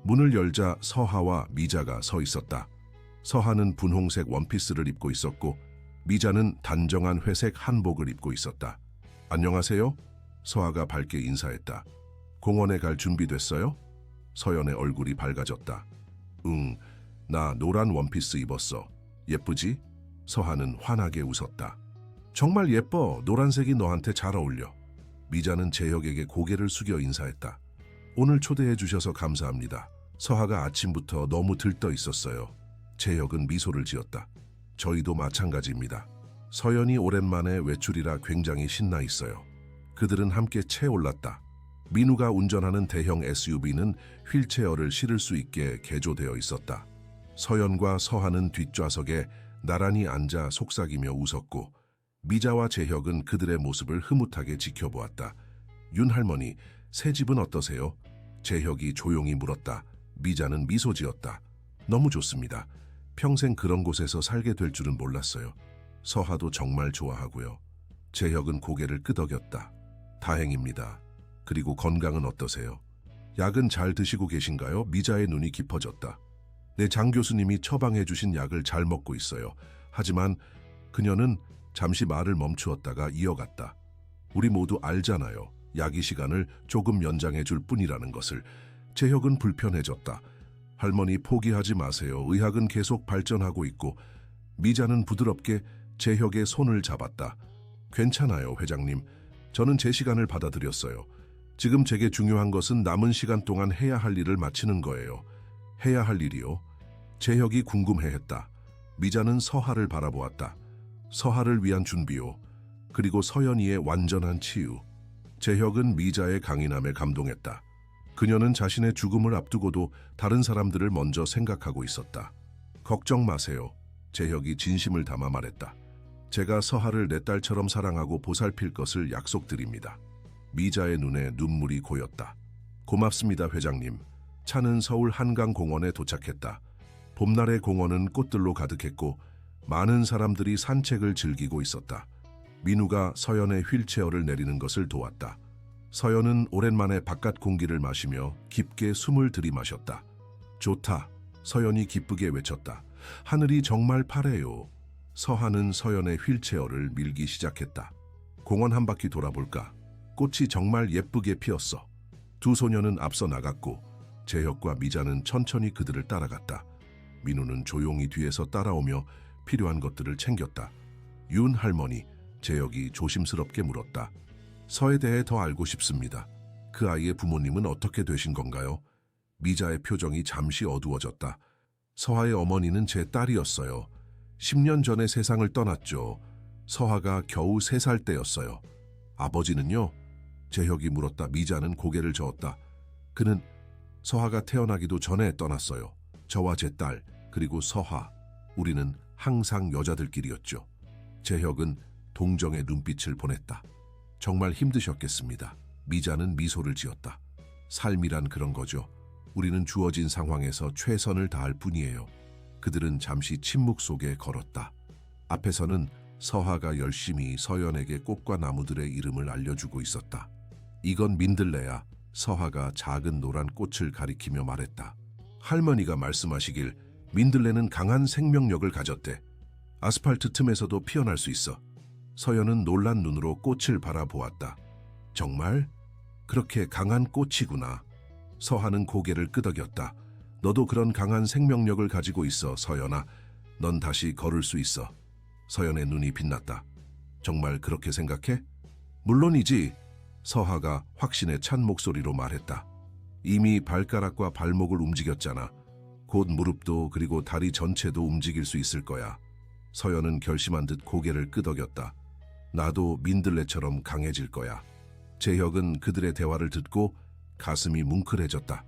문을 열자 서하와 미자가 서 있었다. 서하는 분홍색 원피스를 입고 있었고 미자는 단정한 회색 한복을 입고 있었다. 안녕하세요? 서하가 밝게 인사했다. 공원에 갈 준비됐어요? 서연의 얼굴이 밝아졌다. 응, 나 노란 원피스 입었어. 예쁘지? 서하는 환하게 웃었다. 정말 예뻐. 노란색이 너한테 잘 어울려. 미자는 재혁에게 고개를 숙여 인사했다. 오늘 초대해 주셔서 감사합니다. 서하가 아침부터 너무 들떠 있었어요. 재혁은 미소를 지었다. 저희도 마찬가지입니다. 서연이 오랜만에 외출이라 굉장히 신나 있어요. 그들은 함께 채올랐다. 민우가 운전하는 대형 SUV는 휠체어를 실을 수 있게 개조되어 있었다. 서연과 서하는 뒷좌석에 나란히 앉아 속삭이며 웃었고 미자와 재혁은 그들의 모습을 흐뭇하게 지켜보았다. 윤 할머니, 새 집은 어떠세요? 재혁이 조용히 물었다. 미자는 미소 지었다. 너무 좋습니다. 평생 그런 곳에서 살게 될 줄은 몰랐어요. 서하도 정말 좋아하고요. 재혁은 고개를 끄덕였다. 다행입니다. 그리고 건강은 어떠세요? 약은 잘 드시고 계신가요? 미자의 눈이 깊어졌다. 네, 장 교수님이 처방해 주신 약을 잘 먹고 있어요. 하지만 그녀는 잠시 말을 멈추었다가 이어갔다. 우리 모두 알잖아요. 약이 시간을 조금 연장해 줄 뿐이라는 것을. 재혁은 불편해졌다. 할머니 포기하지 마세요. 의학은 계속 발전하고 있고. 미자는 부드럽게 재혁의 손을 잡았다. 괜찮아요, 회장님. 저는 제 시간을 받아들였어요. 지금 제게 중요한 것은 남은 시간 동안 해야 할 일을 마치는 거예요. 해야 할 일이요? 재혁이 궁금해했다. 미자는 서하를 바라보았다. 서하를 위한 준비요. 그리고 서연이의 완전한 치유. 재혁은 미자의 강인함에 감동했다. 그녀는 자신의 죽음을 앞두고도 다른 사람들을 먼저 생각하고 있었다. 걱정 마세요. 재혁이 진심을 담아 말했다. 제가 서하를 내 딸처럼 사랑하고 보살필 것을 약속드립니다. 미자의 눈에 눈물이 고였다. 고맙습니다, 회장님. 차는 서울 한강공원에 도착했다. 봄날의 공원은 꽃들로 가득했고 많은 사람들이 산책을 즐기고 있었다. 민우가 서연의 휠체어를 내리는 것을 도왔다. 서연은 오랜만에 바깥 공기를 마시며 깊게 숨을 들이마셨다. 좋다. 서연이 기쁘게 외쳤다. 하늘이 정말 파래요. 서한은 서연의 휠체어를 밀기 시작했다. 공원 한 바퀴 돌아볼까? 꽃이 정말 예쁘게 피었어. 두 소녀는 앞서 나갔고 재혁과 미자는 천천히 그들을 따라갔다. 민우는 조용히 뒤에서 따라오며 필요한 것들을 챙겼다. 윤 할머니, 재혁이 조심스럽게 물었다. 서에 대해 더 알고 싶습니다. 그 아이의 부모님은 어떻게 되신 건가요? 미자의 표정이 잠시 어두워졌다. 서하의 어머니는 제 딸이었어요. 10년 전에 세상을 떠났죠. 서하가 겨우 3살 때였어요. 아버지는요? 재혁이 물었다. 미자는 고개를 저었다. 그는 서하가 태어나기도 전에 떠났어요. 저와 제 딸, 그리고 서하, 우리는 항상 여자들끼리였죠. 재혁은 동정의 눈빛을 보냈다. 정말 힘드셨겠습니다. 미자는 미소를 지었다. 삶이란 그런 거죠. 우리는 주어진 상황에서 최선을 다할 뿐이에요. 그들은 잠시 침묵 속에 걸었다. 앞에서는 서하가 열심히 서연에게 꽃과 나무들의 이름을 알려주고 있었다. 이건 민들레야. 서하가 작은 노란 꽃을 가리키며 말했다. 할머니가 말씀하시길 민들레는 강한 생명력을 가졌대. 아스팔트 틈에서도 피어날 수 있어. 서연은 놀란 눈으로 꽃을 바라보았다. 정말? 그렇게 강한 꽃이구나. 서하는 고개를 끄덕였다. 너도 그런 강한 생명력을 가지고 있어, 서연아. 넌 다시 걸을 수 있어. 서연의 눈이 빛났다. 정말 그렇게 생각해? 물론이지. 서하가 확신에 찬 목소리로 말했다. 이미 발가락과 발목을 움직였잖아. 곧 무릎도 그리고 다리 전체도 움직일 수 있을 거야. 서연은 결심한 듯 고개를 끄덕였다. 나도 민들레처럼 강해질 거야. 재혁은 그들의 대화를 듣고 가슴이 뭉클해졌다.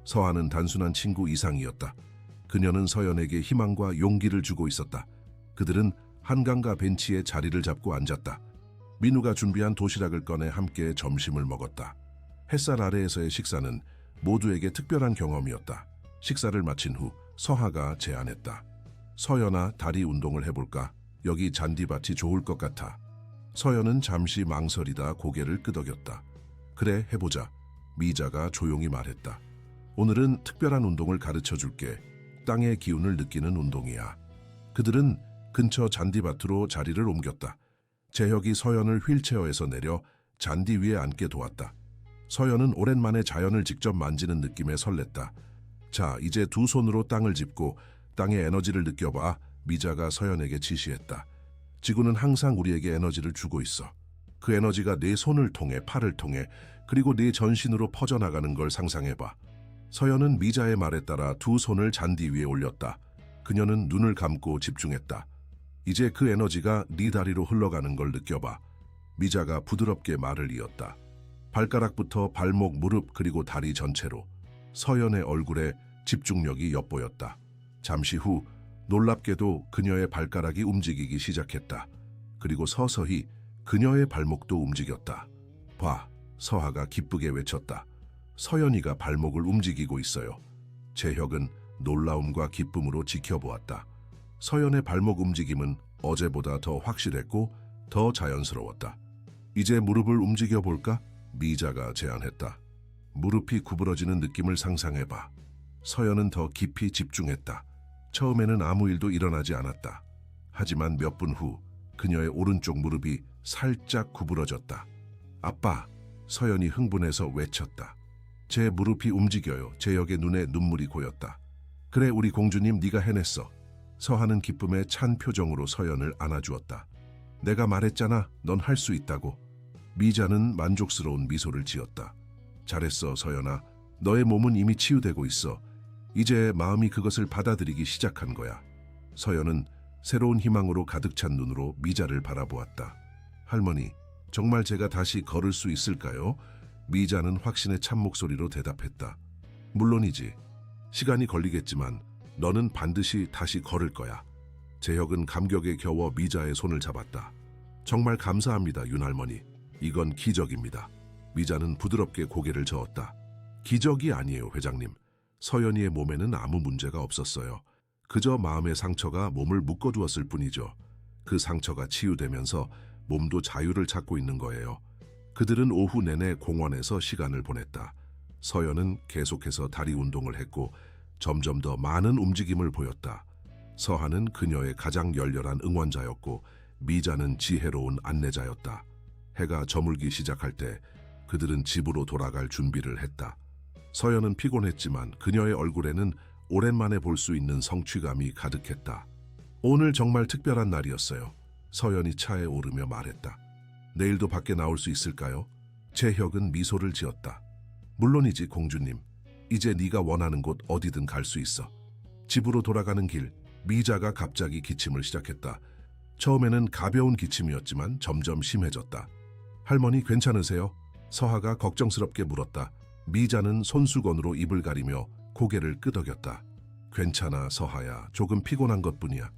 서하는 단순한 친구 이상이었다. 그녀는 서연에게 희망과 용기를 주고 있었다. 그들은 한강가 벤치에 자리를 잡고 앉았다. 민우가 준비한 도시락을 꺼내 함께 점심을 먹었다. 햇살 아래에서의 식사는 모두에게 특별한 경험이었다. 식사를 마친 후 서하가 제안했다. 서연아, 다리 운동을 해볼까? 여기 잔디밭이 좋을 것 같아. 서연은 잠시 망설이다 고개를 끄덕였다. 그래, 해보자. 미자가 조용히 말했다. 오늘은 특별한 운동을 가르쳐 줄게. 땅의 기운을 느끼는 운동이야. 그들은 근처 잔디밭으로 자리를 옮겼다. 재혁이 서연을 휠체어에서 내려 잔디 위에 앉게 도왔다. 서연은 오랜만에 자연을 직접 만지는 느낌에 설렜다. 자, 이제 두 손으로 땅을 짚고 땅의 에너지를 느껴봐. 미자가 서연에게 지시했다. 지구는 항상 우리에게 에너지를 주고 있어. 그 에너지가 네 손을 통해, 팔을 통해, 그리고 네 전신으로 퍼져나가는 걸 상상해봐. 서연은 미자의 말에 따라 두 손을 잔디 위에 올렸다. 그녀는 눈을 감고 집중했다. 이제 그 에너지가 네 다리로 흘러가는 걸 느껴봐. 미자가 부드럽게 말을 이었다. 발가락부터 발목, 무릎, 그리고 다리 전체로. 서연의 얼굴에 집중력이 엿보였다. 잠시 후 놀랍게도 그녀의 발가락이 움직이기 시작했다. 그리고 서서히 그녀의 발목도 움직였다. 봐, 서하가 기쁘게 외쳤다. 서연이가 발목을 움직이고 있어요. 재혁은 놀라움과 기쁨으로 지켜보았다. 서연의 발목 움직임은 어제보다 더 확실했고 더 자연스러웠다. 이제 무릎을 움직여볼까? 미자가 제안했다. 무릎이 구부러지는 느낌을 상상해봐. 서연은 더 깊이 집중했다. 처음에는 아무 일도 일어나지 않았다. 하지만 몇 분 후 그녀의 오른쪽 무릎이 살짝 구부러졌다. 아빠, 서연이 흥분해서 외쳤다. 제 무릎이 움직여요. 재혁의 눈에 눈물이 고였다. 그래, 우리 공주님, 네가 해냈어. 서하는 기쁨에 찬 표정으로 서연을 안아주었다. 내가 말했잖아, 넌 할 수 있다고. 미자는 만족스러운 미소를 지었다. 잘했어, 서연아. 너의 몸은 이미 치유되고 있어. 이제 마음이 그것을 받아들이기 시작한 거야. 서연은 새로운 희망으로 가득 찬 눈으로 미자를 바라보았다. 할머니, 정말 제가 다시 걸을 수 있을까요? 미자는 확신에 찬 목소리로 대답했다. 물론이지. 시간이 걸리겠지만 너는 반드시 다시 걸을 거야. 재혁은 감격에 겨워 미자의 손을 잡았다. 정말 감사합니다, 윤할머니. 이건 기적입니다. 미자는 부드럽게 고개를 저었다. 기적이 아니에요, 회장님. 서연이의 몸에는 아무 문제가 없었어요. 그저 마음의 상처가 몸을 묶어두었을 뿐이죠. 그 상처가 치유되면서 몸도 자유를 찾고 있는 거예요. 그들은 오후 내내 공원에서 시간을 보냈다. 서연은 계속해서 다리 운동을 했고 점점 더 많은 움직임을 보였다. 서한은 그녀의 가장 열렬한 응원자였고 미자는 지혜로운 안내자였다. 해가 저물기 시작할 때 그들은 집으로 돌아갈 준비를 했다. 서연은 피곤했지만 그녀의 얼굴에는 오랜만에 볼 수 있는 성취감이 가득했다. 오늘 정말 특별한 날이었어요. 서연이 차에 오르며 말했다. 내일도 밖에 나올 수 있을까요? 재혁은 미소를 지었다. 물론이지 공주님. 이제 네가 원하는 곳 어디든 갈 수 있어. 집으로 돌아가는 길, 미자가 갑자기 기침을 시작했다. 처음에는 가벼운 기침이었지만 점점 심해졌다. 할머니 괜찮으세요? 서하가 걱정스럽게 물었다. 미자는 손수건으로 입을 가리며 고개를 끄덕였다. 괜찮아 서하야. 조금 피곤한 것뿐이야.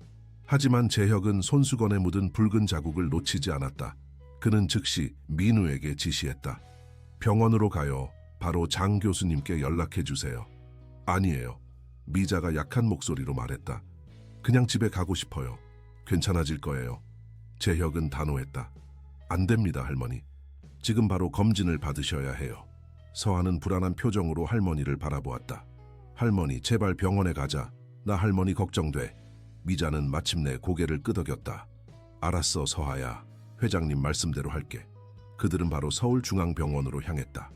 하지만 재혁은 손수건에 묻은 붉은 자국을 놓치지 않았다. 그는 즉시 민우에게 지시했다. 병원으로 가요. 바로 장 교수님께 연락해 주세요. 아니에요. 미자가 약한 목소리로 말했다. 그냥 집에 가고 싶어요. 괜찮아질 거예요. 재혁은 단호했다. 안 됩니다, 할머니. 지금 바로 검진을 받으셔야 해요. 서하는 불안한 표정으로 할머니를 바라보았다. 할머니, 제발 병원에 가자. 나 할머니 걱정돼. 미자는 마침내 고개를 끄덕였다. 알았어, 서하야. 회장님 말씀대로 할게. 그들은 바로 서울중앙병원으로 향했다.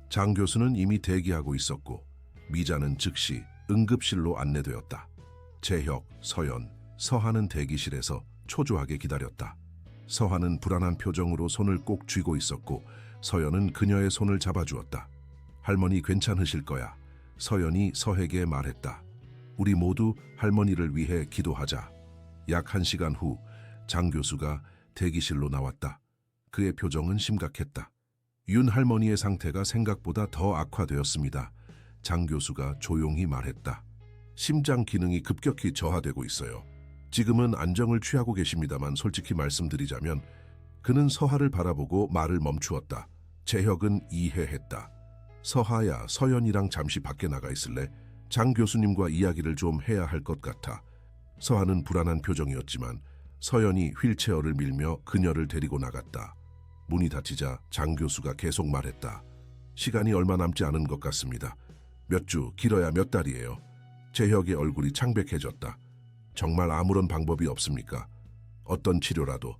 장 교수는 이미 대기하고 있었고 미자는 즉시 응급실로 안내되었다. 재혁, 서연, 서하는 대기실에서 초조하게 기다렸다. 서하는 불안한 표정으로 손을 꼭 쥐고 있었고 서연은 그녀의 손을 잡아주었다. 할머니 괜찮으실 거야. 서연이 서에게 말했다. 우리 모두 할머니를 위해 기도하자. 약 1시간 후 장 교수가 대기실로 나왔다. 그의 표정은 심각했다. 윤 할머니의 상태가 생각보다 더 악화되었습니다. 장 교수가 조용히 말했다. 심장 기능이 급격히 저하되고 있어요. 지금은 안정을 취하고 계십니다만 솔직히 말씀드리자면 그는 서하를 바라보고 말을 멈추었다. 재혁은 이해했다. 서하야, 서연이랑 잠시 밖에 나가 있을래? 장 교수님과 이야기를 좀 해야 할 것 같아. 서하는 불안한 표정이었지만 서연이 휠체어를 밀며 그녀를 데리고 나갔다. 문이 닫히자 장 교수가 계속 말했다. 시간이 얼마 남지 않은 것 같습니다. 몇 주, 길어야 몇 달이에요. 재혁의 얼굴이 창백해졌다. 정말 아무런 방법이 없습니까? 어떤 치료라도.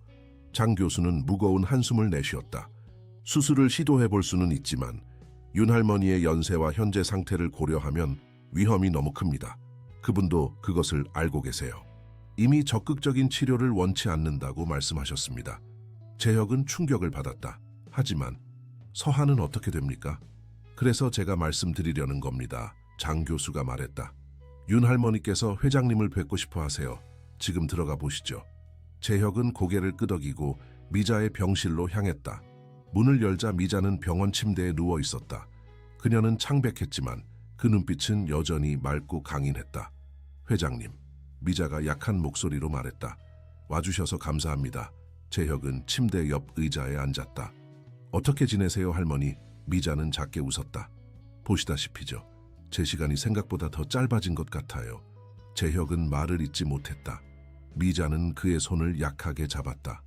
장 교수는 무거운 한숨을 내쉬었다. 수술을 시도해 볼 수는 있지만 윤 할머니의 연세와 현재 상태를 고려하면 위험이 너무 큽니다. 그분도 그것을 알고 계세요. 이미 적극적인 치료를 원치 않는다고 말씀하셨습니다. 재혁은 충격을 받았다. 하지만 서하는 어떻게 됩니까? 그래서 제가 말씀드리려는 겁니다. 장 교수가 말했다. 윤 할머니께서 회장님을 뵙고 싶어 하세요. 지금 들어가 보시죠. 재혁은 고개를 끄덕이고 미자의 병실로 향했다. 문을 열자 미자는 병원 침대에 누워 있었다. 그녀는 창백했지만 그 눈빛은 여전히 맑고 강인했다. 회장님, 미자가 약한 목소리로 말했다. 와주셔서 감사합니다. 재혁은 침대 옆 의자에 앉았다. 어떻게 지내세요, 할머니? 미자는 작게 웃었다. 보시다시피죠. 제 시간이 생각보다 더 짧아진 것 같아요. 재혁은 말을 잇지 못했다. 미자는 그의 손을 약하게 잡았다.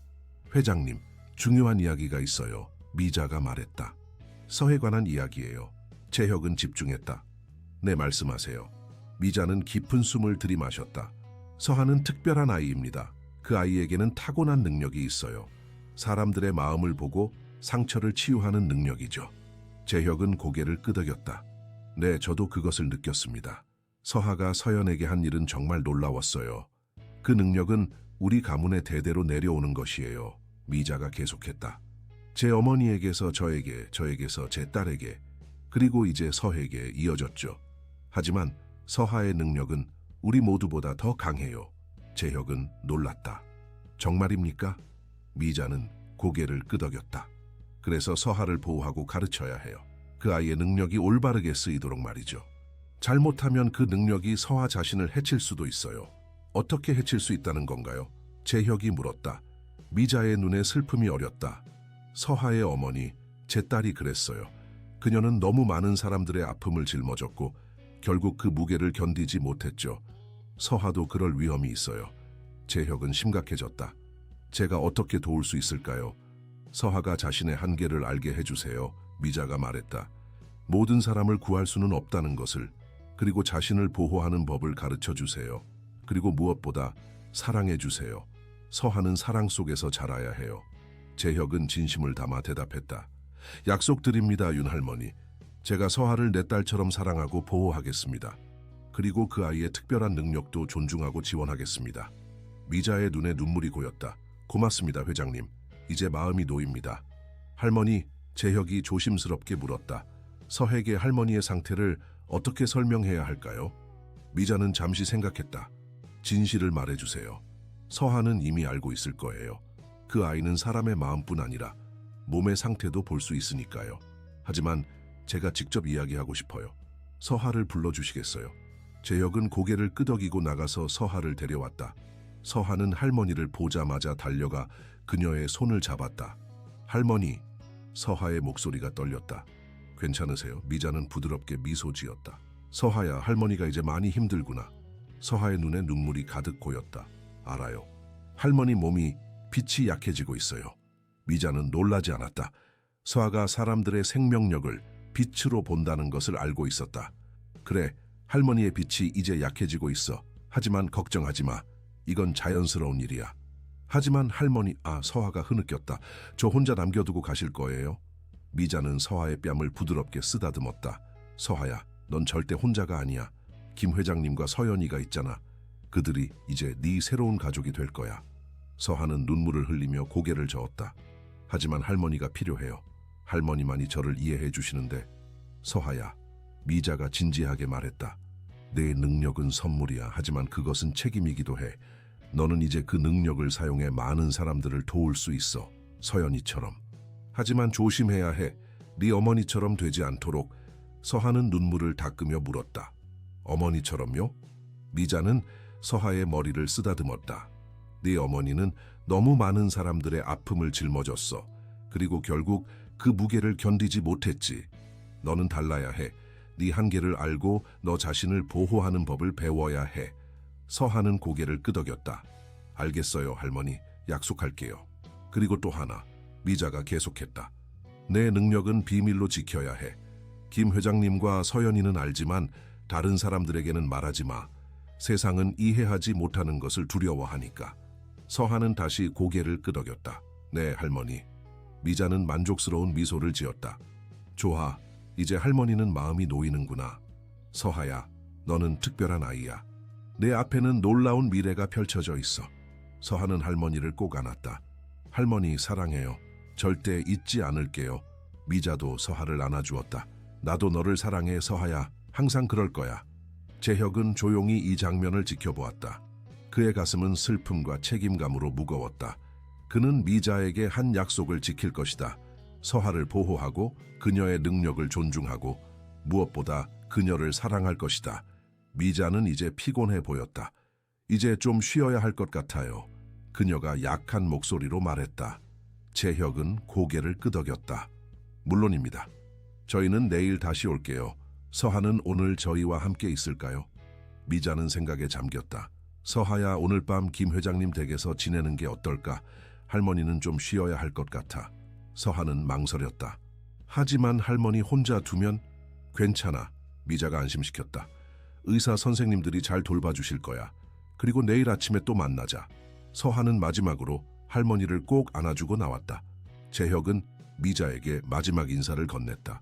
회장님, 중요한 이야기가 있어요. 미자가 말했다. 서에 관한 이야기예요. 재혁은 집중했다. 네, 말씀하세요. 미자는 깊은 숨을 들이마셨다. 서하는 특별한 아이입니다. 그 아이에게는 타고난 능력이 있어요. 사람들의 마음을 보고 상처를 치유하는 능력이죠. 재혁은 고개를 끄덕였다. 네, 저도 그것을 느꼈습니다. 서하가 서연에게 한 일은 정말 놀라웠어요. 그 능력은 우리 가문의 대대로 내려오는 것이에요. 미자가 계속했다. 제 어머니에게서 저에게서 제 딸에게, 그리고 이제 서에게 이어졌죠. 하지만 서하의 능력은 우리 모두보다 더 강해요. 재혁은 놀랐다. 정말입니까? 미자는 고개를 끄덕였다. 그래서 서하를 보호하고 가르쳐야 해요. 그 아이의 능력이 올바르게 쓰이도록 말이죠. 잘못하면 그 능력이 서하 자신을 해칠 수도 있어요. 어떻게 해칠 수 있다는 건가요? 재혁이 물었다. 미자의 눈에 슬픔이 어렸다. 서하의 어머니, 제 딸이 그랬어요. 그녀는 너무 많은 사람들의 아픔을 짊어졌고 결국 그 무게를 견디지 못했죠. 서하도 그럴 위험이 있어요. 재혁은 심각해졌다. 제가 어떻게 도울 수 있을까요? 서하가 자신의 한계를 알게 해주세요. 미자가 말했다. 모든 사람을 구할 수는 없다는 것을, 그리고 자신을 보호하는 법을 가르쳐 주세요. 그리고 무엇보다 사랑해 주세요. 서하는 사랑 속에서 자라야 해요. 재혁은 진심을 담아 대답했다. 약속드립니다, 윤할머니. 제가 서하를 내 딸처럼 사랑하고 보호하겠습니다. 그리고 그 아이의 특별한 능력도 존중하고 지원하겠습니다. 미자의 눈에 눈물이 고였다. 고맙습니다, 회장님. 이제 마음이 놓입니다. 할머니, 재혁이 조심스럽게 물었다. 서에게 할머니의 상태를 어떻게 설명해야 할까요? 미자는 잠시 생각했다. 진실을 말해주세요. 서하는 이미 알고 있을 거예요. 그 아이는 사람의 마음뿐 아니라 몸의 상태도 볼 수 있으니까요. 하지만 제가 직접 이야기하고 싶어요. 서하를 불러주시겠어요? 재혁은 고개를 끄덕이고 나가서 서하를 데려왔다. 서하는 할머니를 보자마자 달려가 그녀의 손을 잡았다. 할머니, 서하의 목소리가 떨렸다. 괜찮으세요? 미자는 부드럽게 미소 지었다. 서하야, 할머니가 이제 많이 힘들구나. 서하의 눈에 눈물이 가득 고였다. 알아요. 할머니 몸이 빛이 약해지고 있어요. 미자는 놀라지 않았다. 서하가 사람들의 생명력을 빛으로 본다는 것을 알고 있었다. 그래, 할머니의 빛이 이제 약해지고 있어. 하지만 걱정하지 마. 이건 자연스러운 일이야. 하지만 할머니, 서하가 흐느꼈다. 저 혼자 남겨두고 가실 거예요? 미자는 서하의 뺨을 부드럽게 쓰다듬었다. 서하야, 넌 절대 혼자가 아니야. 김 회장님과 서연이가 있잖아. 그들이 이제 네 새로운 가족이 될 거야. 서하는 눈물을 흘리며 고개를 저었다. 하지만 할머니가 필요해요. 할머니만이 저를 이해해 주시는데. 서하야, 미자가 진지하게 말했다. 내 능력은 선물이야. 하지만 그것은 책임이기도 해. 너는 이제 그 능력을 사용해 많은 사람들을 도울 수 있어. 서연이처럼. 하지만 조심해야 해. 네 어머니처럼 되지 않도록. 서하는 눈물을 닦으며 물었다. 어머니처럼요? 미자는 서하의 머리를 쓰다듬었다. 네 어머니는 너무 많은 사람들의 아픔을 짊어졌어. 그리고 결국 그 무게를 견디지 못했지. 너는 달라야 해. 네 한계를 알고 너 자신을 보호하는 법을 배워야 해. 서하는 고개를 끄덕였다. 알겠어요, 할머니. 약속할게요. 그리고 또 하나. 미자가 계속했다. 내 능력은 비밀로 지켜야 해. 김 회장님과 서연이는 알지만 다른 사람들에게는 말하지 마. 세상은 이해하지 못하는 것을 두려워하니까. 서하는 다시 고개를 끄덕였다. 네, 할머니. 미자는 만족스러운 미소를 지었다. 좋아. 이제 할머니는 마음이 놓이는구나. 서하야, 너는 특별한 아이야. 내 앞에는 놀라운 미래가 펼쳐져 있어. 서하는 할머니를 꼭 안았다. 할머니 사랑해요. 절대 잊지 않을게요. 미자도 서하를 안아주었다. 나도 너를 사랑해, 서하야. 항상 그럴 거야. 재혁은 조용히 이 장면을 지켜보았다. 그의 가슴은 슬픔과 책임감으로 무거웠다. 그는 미자에게 한 약속을 지킬 것이다. 서하를 보호하고 그녀의 능력을 존중하고 무엇보다 그녀를 사랑할 것이다. 미자는 이제 피곤해 보였다. 이제 좀 쉬어야 할 것 같아요. 그녀가 약한 목소리로 말했다. 재혁은 고개를 끄덕였다. 물론입니다. 저희는 내일 다시 올게요. 서하는 오늘 저희와 함께 있을까요? 미자는 생각에 잠겼다. 서하야, 오늘 밤 김 회장님 댁에서 지내는 게 어떨까? 할머니는 좀 쉬어야 할 것 같아. 서하는 망설였다. 하지만 할머니 혼자 두면 괜찮아. 미자가 안심시켰다. 의사 선생님들이 잘 돌봐주실 거야. 그리고 내일 아침에 또 만나자. 서하는 마지막으로 할머니를 꼭 안아주고 나왔다. 재혁은 미자에게 마지막 인사를 건넸다.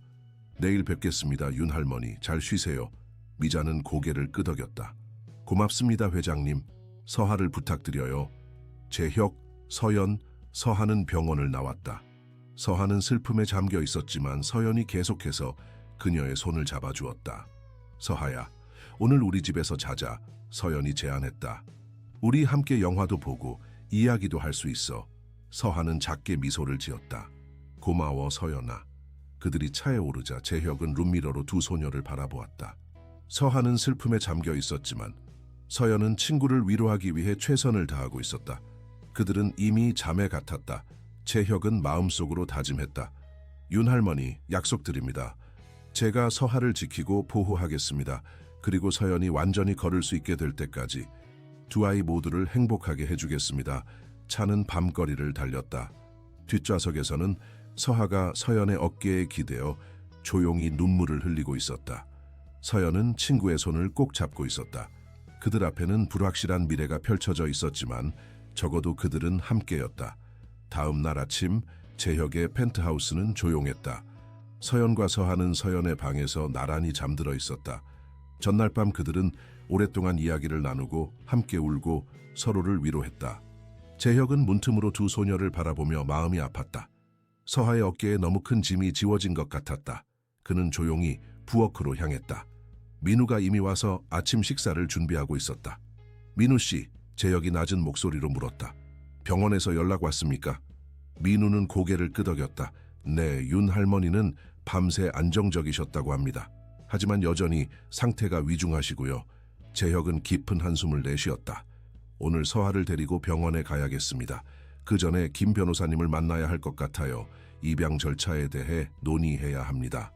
내일 뵙겠습니다, 윤 할머니. 잘 쉬세요. 미자는 고개를 끄덕였다. 고맙습니다, 회장님. 서하를 부탁드려요. 재혁, 서연, 서하는 병원을 나왔다. 서하는 슬픔에 잠겨 있었지만 서연이 계속해서 그녀의 손을 잡아주었다. 서하야, 오늘 우리 집에서 자자. 서연이 제안했다. 우리 함께 영화도 보고 이야기도 할 수 있어. 서하는 작게 미소를 지었다. 고마워, 서연아. 그들이 차에 오르자 재혁은 룸미러로 두 소녀를 바라보았다. 서하는 슬픔에 잠겨 있었지만 서연은 친구를 위로하기 위해 최선을 다하고 있었다. 그들은 이미 자매 같았다. 재혁은 마음속으로 다짐했다. 윤 할머니, 약속드립니다. 제가 서하를 지키고 보호하겠습니다. 그리고 서연이 완전히 걸을 수 있게 될 때까지 두 아이 모두를 행복하게 해주겠습니다. 차는 밤거리를 달렸다. 뒷좌석에서는 서하가 서연의 어깨에 기대어 조용히 눈물을 흘리고 있었다. 서연은 친구의 손을 꼭 잡고 있었다. 그들 앞에는 불확실한 미래가 펼쳐져 있었지만 적어도 그들은 함께였다. 다음 날 아침 재혁의 펜트하우스는 조용했다. 서연과 서하는 서연의 방에서 나란히 잠들어 있었다. 전날 밤 그들은 오랫동안 이야기를 나누고 함께 울고 서로를 위로했다. 재혁은 문틈으로 두 소녀를 바라보며 마음이 아팠다. 서하의 어깨에 너무 큰 짐이 지워진 것 같았다. 그는 조용히 부엌으로 향했다. 민우가 이미 와서 아침 식사를 준비하고 있었다. 민우 씨, 재혁이 낮은 목소리로 물었다. 병원에서 연락 왔습니까? 민우는 고개를 끄덕였다. 네, 윤 할머니는 밤새 안정적이셨다고 합니다. 하지만 여전히 상태가 위중하시고요. 재혁은 깊은 한숨을 내쉬었다. 오늘 서하를 데리고 병원에 가야겠습니다. 그 전에 김 변호사님을 만나야 할 것 같아요. 입양 절차에 대해 논의해야 합니다.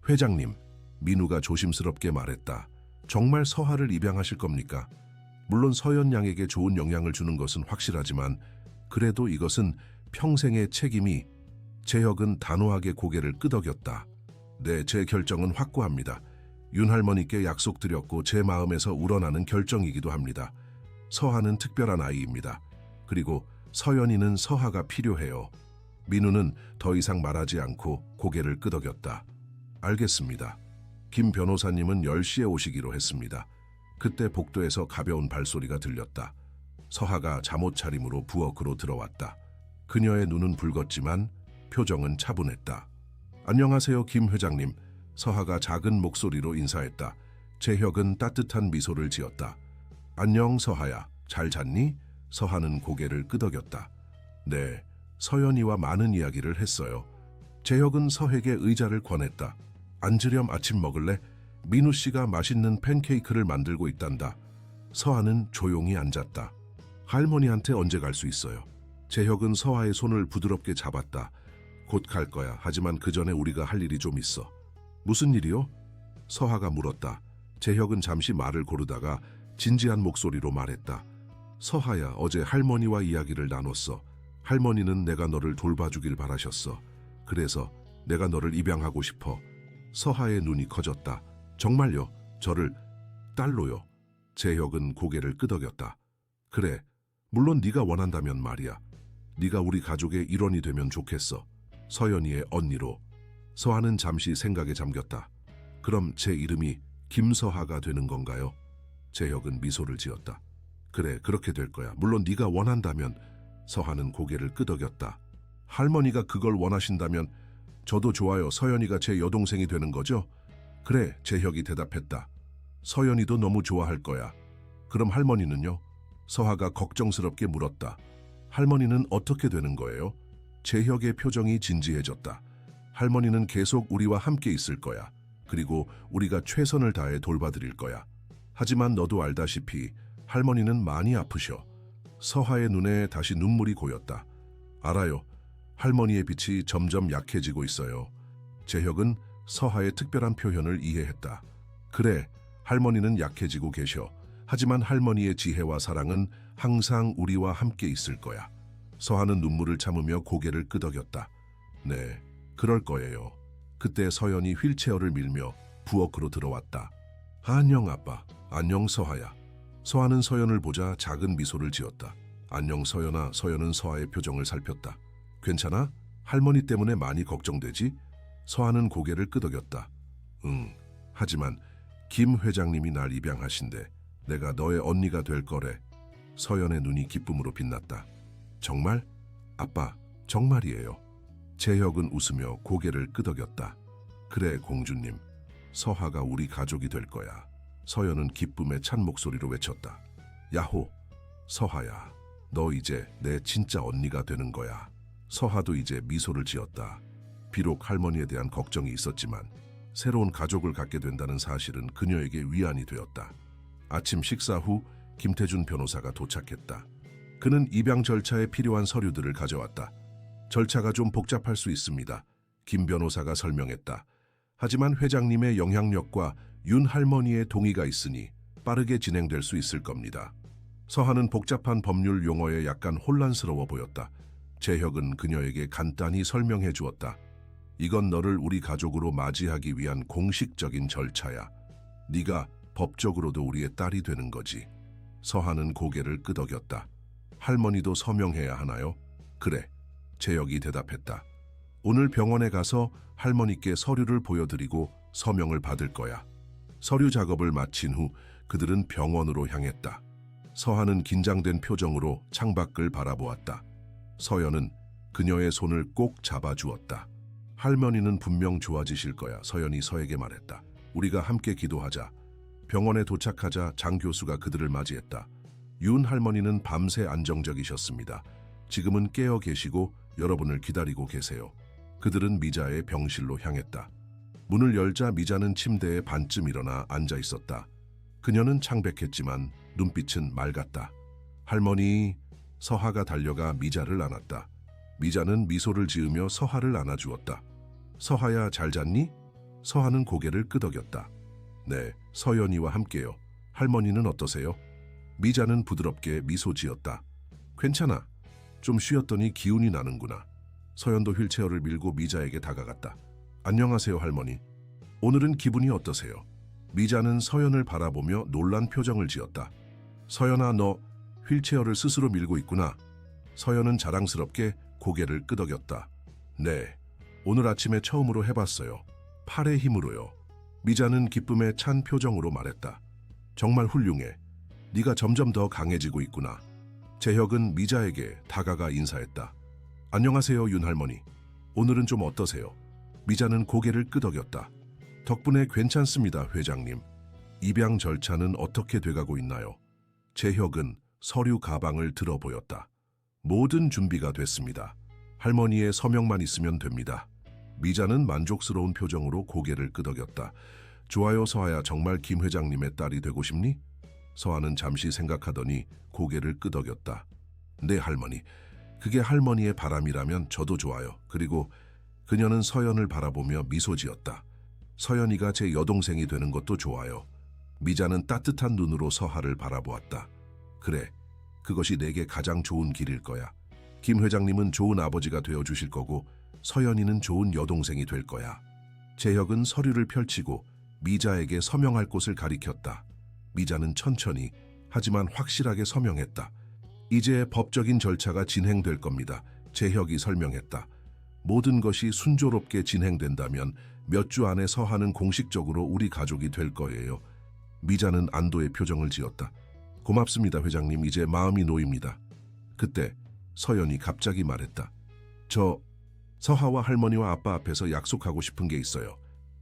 회장님, 민우가 조심스럽게 말했다. 정말 서하를 입양하실 겁니까? 물론 서연 양에게 좋은 영향을 주는 것은 확실하지만 그래도 이것은 평생의 책임이. 재혁은 단호하게 고개를 끄덕였다. 네, 제 결정은 확고합니다. 윤 할머니께 약속드렸고 제 마음에서 우러나는 결정이기도 합니다. 서하는 특별한 아이입니다. 그리고 서연이는 서하가 필요해요. 민우는 더 이상 말하지 않고 고개를 끄덕였다. 알겠습니다. 김 변호사님은 10시에 오시기로 했습니다. 그때 복도에서 가벼운 발소리가 들렸다. 서하가 잠옷 차림으로 부엌으로 들어왔다. 그녀의 눈은 붉었지만 표정은 차분했다. 안녕하세요, 김 회장님. 서하가 작은 목소리로 인사했다. 재혁은 따뜻한 미소를 지었다. 안녕, 서하야. 잘 잤니? 서하는 고개를 끄덕였다. 네, 서연이와 많은 이야기를 했어요. 재혁은 서에게 의자를 권했다. 앉으렴. 아침 먹을래? 민우 씨가 맛있는 팬케이크를 만들고 있단다. 서하는 조용히 앉았다. 할머니한테 언제 갈 수 있어요? 재혁은 서하의 손을 부드럽게 잡았다. 곧 갈 거야. 하지만 그 전에 우리가 할 일이 좀 있어. 무슨 일이요? 서하가 물었다. 재혁은 잠시 말을 고르다가 진지한 목소리로 말했다. 서하야, 어제 할머니와 이야기를 나눴어. 할머니는 내가 너를 돌봐주길 바라셨어. 그래서 내가 너를 입양하고 싶어. 서하의 눈이 커졌다. 정말요? 저를 딸로요? 재혁은 고개를 끄덕였다. 그래, 물론 네가 원한다면 말이야. 네가 우리 가족의 일원이 되면 좋겠어. 서연이의 언니로. 서하는 잠시 생각에 잠겼다. 그럼 제 이름이 김서하가 되는 건가요? 재혁은 미소를 지었다. 그래, 그렇게 될 거야. 물론 네가 원한다면. 서하는 고개를 끄덕였다. 할머니가 그걸 원하신다면 저도 좋아요. 서연이가 제 여동생이 되는 거죠? 그래, 재혁이 대답했다. 서연이도 너무 좋아할 거야. 그럼 할머니는요? 서하가 걱정스럽게 물었다. 할머니는 어떻게 되는 거예요? 재혁의 표정이 진지해졌다. 할머니는 계속 우리와 함께 있을 거야. 그리고 우리가 최선을 다해 돌봐드릴 거야. 하지만 너도 알다시피 할머니는 많이 아프셔. 서하의 눈에 다시 눈물이 고였다. 알아요. 할머니의 빛이 점점 약해지고 있어요. 재혁은 서하의 특별한 표현을 이해했다. 그래, 할머니는 약해지고 계셔. 하지만 할머니의 지혜와 사랑은 항상 우리와 함께 있을 거야. 서하는 눈물을 참으며 고개를 끄덕였다. 네, 그럴 거예요. 그때 서연이 휠체어를 밀며 부엌으로 들어왔다. 안녕 아빠. 안녕 서하야. 서하는 서연을 보자 작은 미소를 지었다. 안녕 서연아. 서연은 서하의 표정을 살폈다. 괜찮아? 할머니 때문에 많이 걱정되지? 서하는 고개를 끄덕였다. 응. 하지만 김 회장님이 날 입양하신대. 내가 너의 언니가 될 거래. 서연의 눈이 기쁨으로 빛났다. 정말? 아빠, 정말이에요. 재혁은 웃으며 고개를 끄덕였다. 그래, 공주님. 서하가 우리 가족이 될 거야. 서연은 기쁨에 찬 목소리로 외쳤다. 야호! 서하야, 너 이제 내 진짜 언니가 되는 거야. 서하도 이제 미소를 지었다. 비록 할머니에 대한 걱정이 있었지만 새로운 가족을 갖게 된다는 사실은 그녀에게 위안이 되었다. 아침 식사 후 김태준 변호사가 도착했다. 그는 입양 절차에 필요한 서류들을 가져왔다. 절차가 좀 복잡할 수 있습니다. 김 변호사가 설명했다. 하지만 회장님의 영향력과 윤 할머니의 동의가 있으니 빠르게 진행될 수 있을 겁니다. 서하는 복잡한 법률 용어에 약간 혼란스러워 보였다. 재혁은 그녀에게 간단히 설명해 주었다. 이건 너를 우리 가족으로 맞이하기 위한 공식적인 절차야. 네가 법적으로도 우리의 딸이 되는 거지. 서한은 고개를 끄덕였다. 할머니도 서명해야 하나요? 그래, 재혁이 대답했다. 오늘 병원에 가서 할머니께 서류를 보여드리고 서명을 받을 거야. 서류 작업을 마친 후 그들은 병원으로 향했다. 서한은 긴장된 표정으로 창밖을 바라보았다. 서연은 그녀의 손을 꼭 잡아주었다. 할머니는 분명 좋아지실 거야. 서연이 서에게 말했다. 우리가 함께 기도하자. 병원에 도착하자 장 교수가 그들을 맞이했다. 윤 할머니는 밤새 안정적이셨습니다. 지금은 깨어 계시고 여러분을 기다리고 계세요. 그들은 미자의 병실로 향했다. 문을 열자 미자는 침대에 반쯤 일어나 앉아 있었다. 그녀는 창백했지만 눈빛은 맑았다. 할머니, 서하가 달려가 미자를 안았다. 미자는 미소를 지으며 서하를 안아주었다. 서하야, 잘 잤니? 서하는 고개를 끄덕였다. 네, 서연이와 함께요. 할머니는 어떠세요? 미자는 부드럽게 미소 지었다. 괜찮아. 좀 쉬었더니 기운이 나는구나. 서연도 휠체어를 밀고 미자에게 다가갔다. 안녕하세요, 할머니. 오늘은 기분이 어떠세요? 미자는 서연을 바라보며 놀란 표정을 지었다. 서연아, 너 휠체어를 스스로 밀고 있구나. 서연은 자랑스럽게 고개를 끄덕였다. 네, 오늘 아침에 처음으로 해봤어요. 팔의 힘으로요. 미자는 기쁨에 찬 표정으로 말했다. 정말 훌륭해. 네가 점점 더 강해지고 있구나. 재혁은 미자에게 다가가 인사했다. 안녕하세요, 윤 할머니. 오늘은 좀 어떠세요? 미자는 고개를 끄덕였다. 덕분에 괜찮습니다, 회장님. 입양 절차는 어떻게 돼가고 있나요? 재혁은 서류 가방을 들어 보였다. 모든 준비가 됐습니다. 할머니의 서명만 있으면 됩니다. 미자는 만족스러운 표정으로 고개를 끄덕였다. 좋아요, 서하야. 정말 김 회장님의 딸이 되고 싶니? 서하는 잠시 생각하더니 고개를 끄덕였다. 네, 할머니. 그게 할머니의 바람이라면 저도 좋아요. 그리고 그녀는 서연을 바라보며 미소 지었다. 서연이가 제 여동생이 되는 것도 좋아요. 미자는 따뜻한 눈으로 서하를 바라보았다. 그래, 그것이 내게 가장 좋은 길일 거야. 김 회장님은 좋은 아버지가 되어주실 거고 서연이는 좋은 여동생이 될 거야. 재혁은 서류를 펼치고 미자에게 서명할 곳을 가리켰다. 미자는 천천히 하지만 확실하게 서명했다. 이제 법적인 절차가 진행될 겁니다. 재혁이 설명했다. 모든 것이 순조롭게 진행된다면 몇 주 안에 서하는 공식적으로 우리 가족이 될 거예요. 미자는 안도의 표정을 지었다. 고맙습니다, 회장님. 이제 마음이 놓입니다. 그때 서연이 갑자기 말했다. 저 서하와 할머니와 아빠 앞에서 약속하고 싶은 게 있어요.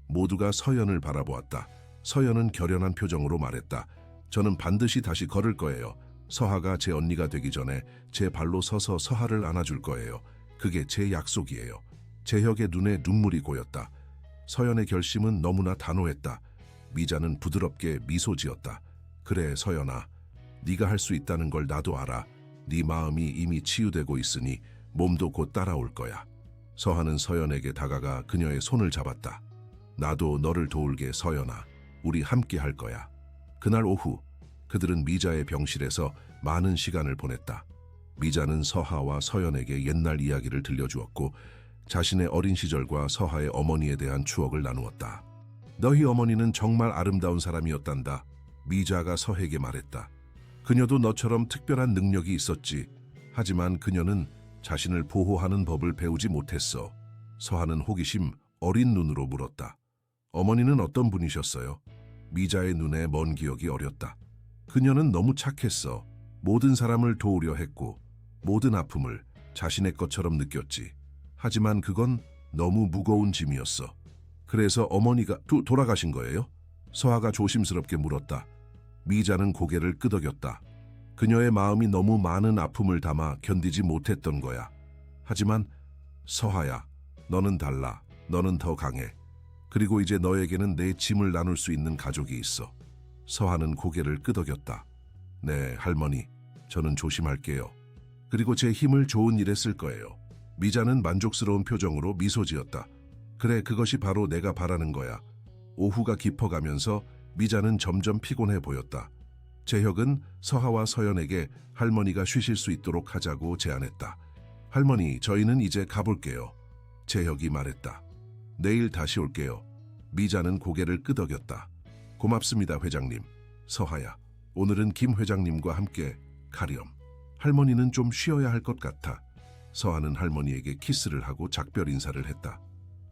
모두가 서연을 바라보았다. 서연은 결연한 표정으로 말했다. 저는 반드시 다시 걸을 거예요. 서하가 제 언니가 되기 전에 제 발로 서서 서하를 안아줄 거예요. 그게 제 약속이에요. 재혁의 눈에 눈물이 고였다. 서연의 결심은 너무나 단호했다. 미자는 부드럽게 미소 지었다. 그래, 서연아. 네가 할 수 있다는 걸 나도 알아. 네 마음이 이미 치유되고 있으니 몸도 곧 따라올 거야. 서하는 서연에게 다가가 그녀의 손을 잡았다. 나도 너를 도울게, 서연아. 우리 함께 할 거야. 그날 오후 그들은 미자의 병실에서 많은 시간을 보냈다. 미자는 서하와 서연에게 옛날 이야기를 들려주었고 자신의 어린 시절과 서하의 어머니에 대한 추억을 나누었다. 너희 어머니는 정말 아름다운 사람이었단다. 미자가 서에게 말했다. 그녀도 너처럼 특별한 능력이 있었지. 하지만 그녀는 자신을 보호하는 법을 배우지 못했어. 서하는 호기심 어린 눈으로 물었다. 어머니는 어떤 분이셨어요? 미자의 눈에 먼 기억이 어렸다. 그녀는 너무 착했어. 모든 사람을 도우려 했고 모든 아픔을 자신의 것처럼 느꼈지. 하지만 그건 너무 무거운 짐이었어. 그래서 어머니가 돌아가신 거예요? 서하가 조심스럽게 물었다. 미자는 고개를 끄덕였다. 그녀의 마음이 너무 많은 아픔을 담아 견디지 못했던 거야. 하지만 서하야, 너는 달라. 너는 더 강해. 그리고 이제 너에게는 내 짐을 나눌 수 있는 가족이 있어. 서하는 고개를 끄덕였다. 네, 할머니. 저는 조심할게요. 그리고 제 힘을 좋은 일에 쓸 거예요. 미자는 만족스러운 표정으로 미소 지었다. 그래, 그것이 바로 내가 바라는 거야. 오후가 깊어가면서 미자는 점점 피곤해 보였다. 재혁은 서하와 서연에게 할머니가 쉬실 수 있도록 하자고 제안했다. 할머니, 저희는 이제 가볼게요. 재혁이 말했다. 내일 다시 올게요. 미자는 고개를 끄덕였다. 고맙습니다, 회장님. 서하야, 오늘은 김 회장님과 함께 가렴. 할머니는 좀 쉬어야 할 것 같아. 서하는 할머니에게 키스를 하고 작별 인사를 했다.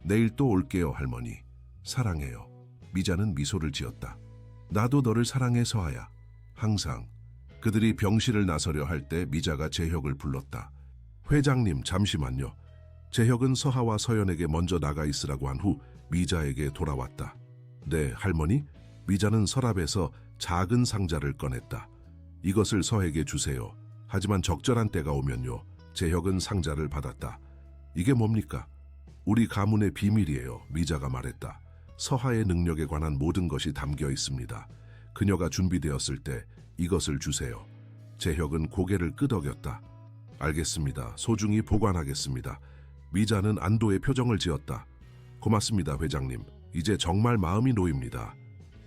내일 또 올게요, 할머니. 사랑해요. 미자는 미소를 지었다. 나도 너를 사랑해, 서하야. 항상. 그들이 병실을 나서려 할 때 미자가 재혁을 불렀다. 회장님, 잠시만요. 재혁은 서하와 서연에게 먼저 나가 있으라고 한 후 미자에게 돌아왔다. 네, 할머니? 미자는 서랍에서 작은 상자를 꺼냈다. 이것을 서에게 주세요. 하지만 적절한 때가 오면요. 재혁은 상자를 받았다. 이게 뭡니까? 우리 가문의 비밀이에요. 미자가 말했다. 서하의 능력에 관한 모든 것이 담겨 있습니다. 그녀가 준비되었을 때 이것을 주세요. 재혁은 고개를 끄덕였다. 알겠습니다. 소중히 보관하겠습니다. 미자는 안도의 표정을 지었다. 고맙습니다, 회장님. 이제 정말 마음이 놓입니다.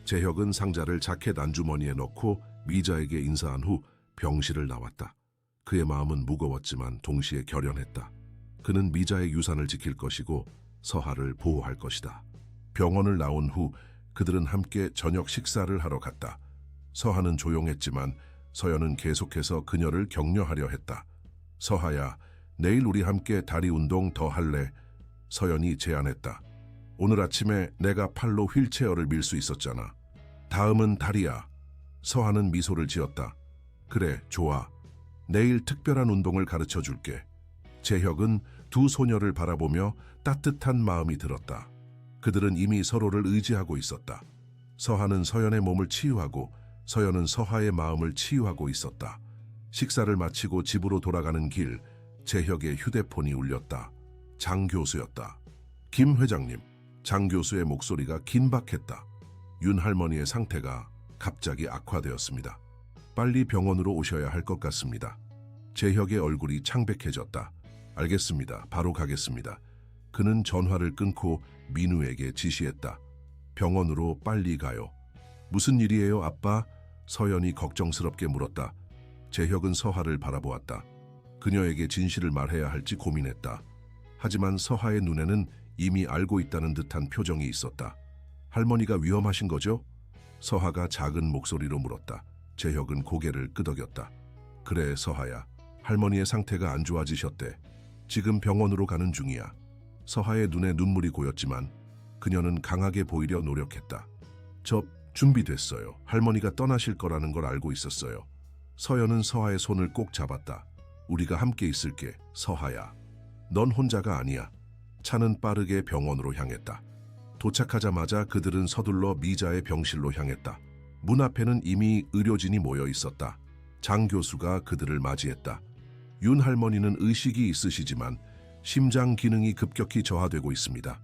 재혁은 상자를 자켓 안주머니에 넣고 미자에게 인사한 후 병실을 나왔다. 그의 마음은 무거웠지만 동시에 결연했다. 그는 미자의 유산을 지킬 것이고 서하를 보호할 것이다. 병원을 나온 후 그들은 함께 저녁 식사를 하러 갔다. 서하는 조용했지만 서연은 계속해서 그녀를 격려하려 했다. 서하야, 내일 우리 함께 다리 운동 더 할래? 서연이 제안했다. 오늘 아침에 내가 팔로 휠체어를 밀 수 있었잖아. 다음은 다리야. 서하는 미소를 지었다. 그래, 좋아. 내일 특별한 운동을 가르쳐 줄게. 재혁은 두 소녀를 바라보며 따뜻한 마음이 들었다. 그들은 이미 서로를 의지하고 있었다. 서하는 서연의 몸을 치유하고 서연은 서하의 마음을 치유하고 있었다. 식사를 마치고 집으로 돌아가는 길, 재혁의 휴대폰이 울렸다. 장 교수였다. 김 회장님, 장 교수의 목소리가 긴박했다. 윤 할머니의 상태가 갑자기 악화되었습니다. 빨리 병원으로 오셔야 할 것 같습니다. 재혁의 얼굴이 창백해졌다. 알겠습니다. 바로 가겠습니다. 그는 전화를 끊고 민우에게 지시했다. 병원으로 빨리 가요. 무슨 일이에요, 아빠? 서연이 걱정스럽게 물었다. 재혁은 서하를 바라보았다. 그녀에게 진실을 말해야 할지 고민했다. 하지만 서하의 눈에는 이미 알고 있다는 듯한 표정이 있었다. 할머니가 위험하신 거죠? 서하가 작은 목소리로 물었다. 재혁은 고개를 끄덕였다. 그래, 서하야. 할머니의 상태가 안 좋아지셨대. 지금 병원으로 가는 중이야. 서하의 눈에 눈물이 고였지만 그녀는 강하게 보이려 노력했다. 저 준비됐어요. 할머니가 떠나실 거라는 걸 알고 있었어요. 서연은 서하의 손을 꼭 잡았다. 우리가 함께 있을게, 서하야. 넌 혼자가 아니야. 차는 빠르게 병원으로 향했다. 도착하자마자 그들은 서둘러 미자의 병실로 향했다. 문 앞에는 이미 의료진이 모여 있었다. 장 교수가 그들을 맞이했다. 윤 할머니는 의식이 있으시지만 심장 기능이 급격히 저하되고 있습니다.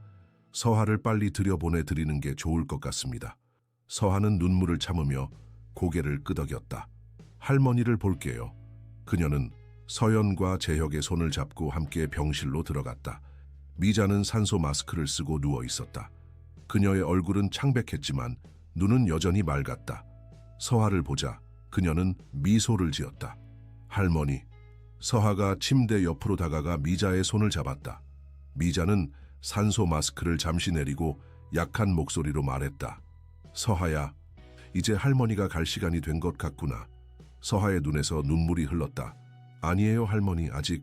서하를 빨리 들여보내드리는 게 좋을 것 같습니다. 서하는 눈물을 참으며 고개를 끄덕였다. 할머니를 볼게요. 그녀는 서연과 재혁의 손을 잡고 함께 병실로 들어갔다. 미자는 산소 마스크를 쓰고 누워 있었다. 그녀의 얼굴은 창백했지만 눈은 여전히 맑았다. 서하를 보자 그녀는 미소를 지었다. 할머니. 서하가 침대 옆으로 다가가 미자의 손을 잡았다. 미자는 산소 마스크를 잠시 내리고 약한 목소리로 말했다. 서하야, 이제 할머니가 갈 시간이 된 것 같구나. 서하의 눈에서 눈물이 흘렀다. 아니에요, 할머니, 아직.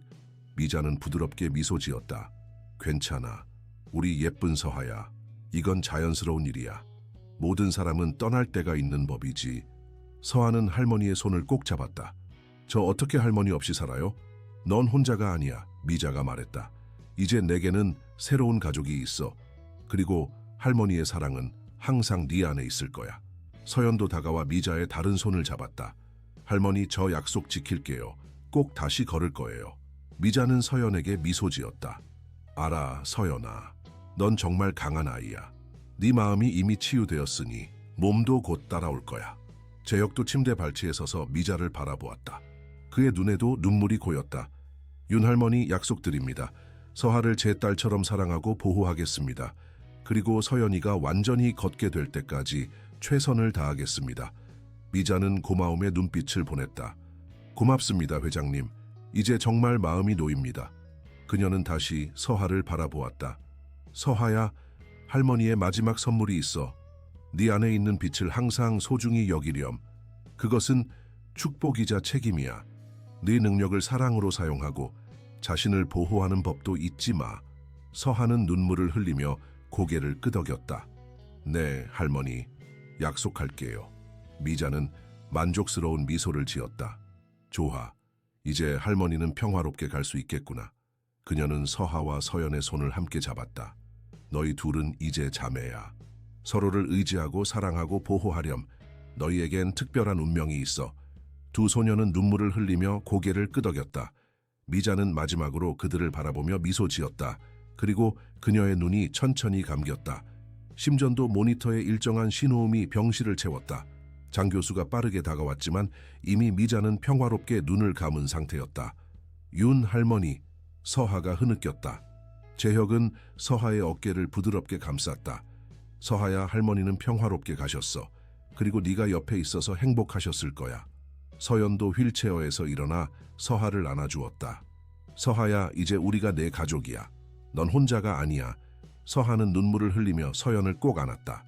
미자는 부드럽게 미소 지었다. 괜찮아. 우리 예쁜 서하야. 이건 자연스러운 일이야. 모든 사람은 떠날 때가 있는 법이지. 서하는 할머니의 손을 꼭 잡았다. 저 어떻게 할머니 없이 살아요? 넌 혼자가 아니야, 미자가 말했다. 이제 내게는 새로운 가족이 있어. 그리고 할머니의 사랑은 항상 네 안에 있을 거야. 서연도 다가와 미자의 다른 손을 잡았다. 할머니, 저 약속 지킬게요. 꼭 다시 걸을 거예요. 미자는 서연에게 미소 지었다. 알아, 서연아. 넌 정말 강한 아이야. 네 마음이 이미 치유되었으니 몸도 곧 따라올 거야. 재혁도 침대 발치에 서서 미자를 바라보았다. 그의 눈에도 눈물이 고였다. 윤 할머니, 약속드립니다. 서하를 제 딸처럼 사랑하고 보호하겠습니다. 그리고 서연이가 완전히 걷게 될 때까지 최선을 다하겠습니다. 미자는 고마움의 눈빛을 보냈다. 고맙습니다, 회장님. 이제 정말 마음이 놓입니다. 그녀는 다시 서하를 바라보았다. 서하야, 할머니의 마지막 선물이 있어. 네 안에 있는 빛을 항상 소중히 여기렴. 그것은 축복이자 책임이야. 네 능력을 사랑으로 사용하고 자신을 보호하는 법도 잊지 마. 서하는 눈물을 흘리며 고개를 끄덕였다. 네, 할머니. 약속할게요. 미자는 만족스러운 미소를 지었다. 좋아. 이제 할머니는 평화롭게 갈 수 있겠구나. 그녀는 서하와 서연의 손을 함께 잡았다. 너희 둘은 이제 자매야. 서로를 의지하고 사랑하고 보호하렴. 너희에겐 특별한 운명이 있어. 두 소녀는 눈물을 흘리며 고개를 끄덕였다. 미자는 마지막으로 그들을 바라보며 미소 지었다. 그리고 그녀의 눈이 천천히 감겼다. 심전도 모니터의 일정한 신호음이 병실을 채웠다. 장 교수가 빠르게 다가왔지만 이미 미자는 평화롭게 눈을 감은 상태였다. 윤 할머니, 서하가 흐느꼈다. 재혁은 서하의 어깨를 부드럽게 감쌌다. 서하야, 할머니는 평화롭게 가셨어. 그리고 네가 옆에 있어서 행복하셨을 거야. 서연도 휠체어에서 일어나 서하를 안아주었다. 서하야, 이제 우리가 내 가족이야. 넌 혼자가 아니야. 서하는 눈물을 흘리며 서연을 꼭 안았다.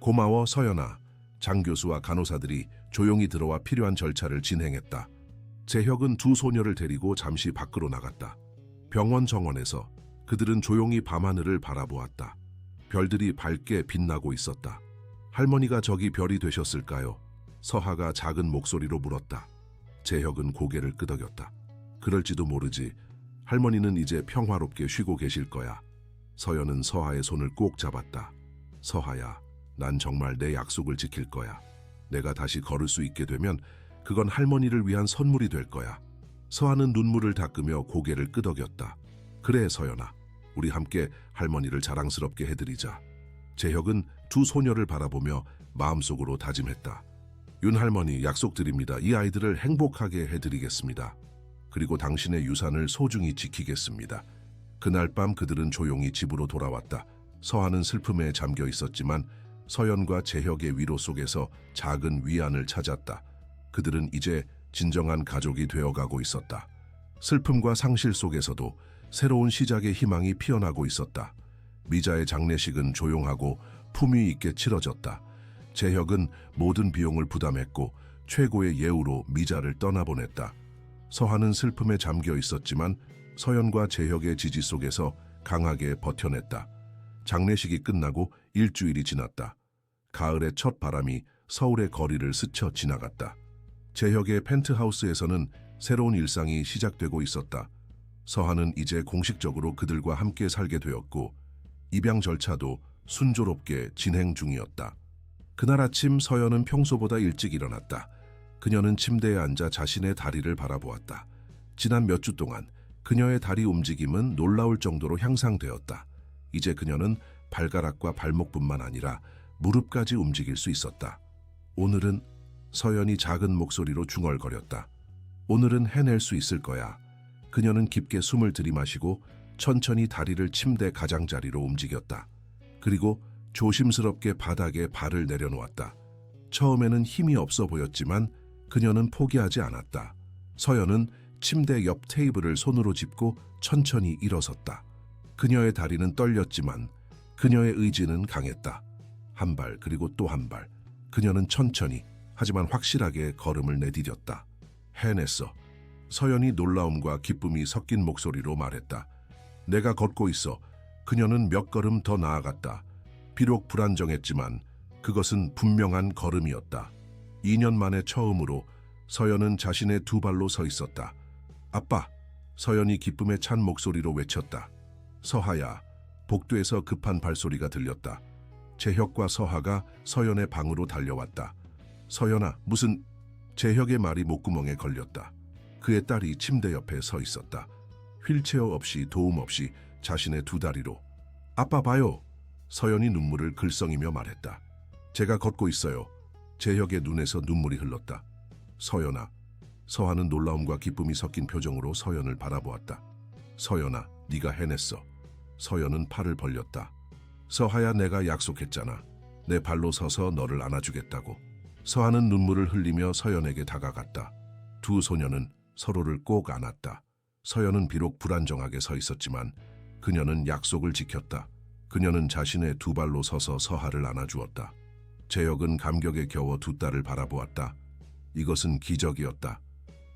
고마워, 서연아. 장 교수와 간호사들이 조용히 들어와 필요한 절차를 진행했다. 재혁은 두 소녀를 데리고 잠시 밖으로 나갔다. 병원 정원에서 그들은 조용히 밤하늘을 바라보았다. 별들이 밝게 빛나고 있었다. 할머니가 저기 별이 되셨을까요? 서하가 작은 목소리로 물었다. 재혁은 고개를 끄덕였다. 그럴지도 모르지. 할머니는 이제 평화롭게 쉬고 계실 거야. 서연은 서하의 손을 꼭 잡았다. 서하야, 난 정말 내 약속을 지킬 거야. 내가 다시 걸을 수 있게 되면 그건 할머니를 위한 선물이 될 거야. 서하는 눈물을 닦으며 고개를 끄덕였다. 그래, 서연아. 우리 함께 할머니를 자랑스럽게 해드리자. 재혁은 두 소녀를 바라보며 마음속으로 다짐했다. 윤 할머니, 약속드립니다. 이 아이들을 행복하게 해드리겠습니다. 그리고 당신의 유산을 소중히 지키겠습니다. 그날 밤 그들은 조용히 집으로 돌아왔다. 서하는 슬픔에 잠겨 있었지만 서연과 재혁의 위로 속에서 작은 위안을 찾았다. 그들은 이제 진정한 가족이 되어가고 있었다. 슬픔과 상실 속에서도 새로운 시작의 희망이 피어나고 있었다. 미자의 장례식은 조용하고 품위 있게 치러졌다. 재혁은 모든 비용을 부담했고 최고의 예우로 미자를 떠나보냈다. 서하는 슬픔에 잠겨 있었지만 서연과 재혁의 지지 속에서 강하게 버텨냈다. 장례식이 끝나고 일주일이 지났다. 가을의 첫 바람이 서울의 거리를 스쳐 지나갔다. 재혁의 펜트하우스에서는 새로운 일상이 시작되고 있었다. 서하는 이제 공식적으로 그들과 함께 살게 되었고 입양 절차도 순조롭게 진행 중이었다. 그날 아침 서연은 평소보다 일찍 일어났다. 그녀는 침대에 앉아 자신의 다리를 바라보았다. 지난 몇 주 동안 그녀의 다리 움직임은 놀라울 정도로 향상되었다. 이제 그녀는 발가락과 발목뿐만 아니라 무릎까지 움직일 수 있었다. 오늘은 서연이 작은 목소리로 중얼거렸다. 오늘은 해낼 수 있을 거야. 그녀는 깊게 숨을 들이마시고 천천히 다리를 침대 가장자리로 움직였다. 그리고 조심스럽게 바닥에 발을 내려놓았다. 처음에는 힘이 없어 보였지만 그녀는 포기하지 않았다. 서연은 침대 옆 테이블을 손으로 짚고 천천히 일어섰다. 그녀의 다리는 떨렸지만 그녀의 의지는 강했다. 한 발 그리고 또 한 발. 그녀는 천천히 하지만 확실하게 걸음을 내디뎠다. 해냈어. 서연이 놀라움과 기쁨이 섞인 목소리로 말했다. 내가 걷고 있어. 그녀는 몇 걸음 더 나아갔다. 비록 불안정했지만 그것은 분명한 걸음이었다. 2년 만에 처음으로 서연은 자신의 두 발로 서 있었다. 아빠! 서연이 기쁨에 찬 목소리로 외쳤다. 서하야! 복도에서 급한 발소리가 들렸다. 재혁과 서하가 서연의 방으로 달려왔다. 서연아, 무슨... 재혁의 말이 목구멍에 걸렸다. 그의 딸이 침대 옆에 서 있었다. 휠체어 없이 도움 없이 자신의 두 다리로. 아빠 봐요. 서연이 눈물을 글썽이며 말했다. 제가 걷고 있어요. 재혁의 눈에서 눈물이 흘렀다. 서연아. 서하는 놀라움과 기쁨이 섞인 표정으로 서연을 바라보았다. 서연아, 네가 해냈어. 서연은 팔을 벌렸다. 서하야, 내가 약속했잖아. 내 발로 서서 너를 안아주겠다고. 서하는 눈물을 흘리며 서연에게 다가갔다. 두 소녀는 서로를 꼭 안았다. 서연은 비록 불안정하게 서 있었지만 그녀는 약속을 지켰다. 그녀는 자신의 두 발로 서서 서하를 안아주었다. 재혁은 감격에 겨워 두 딸을 바라보았다. 이것은 기적이었다.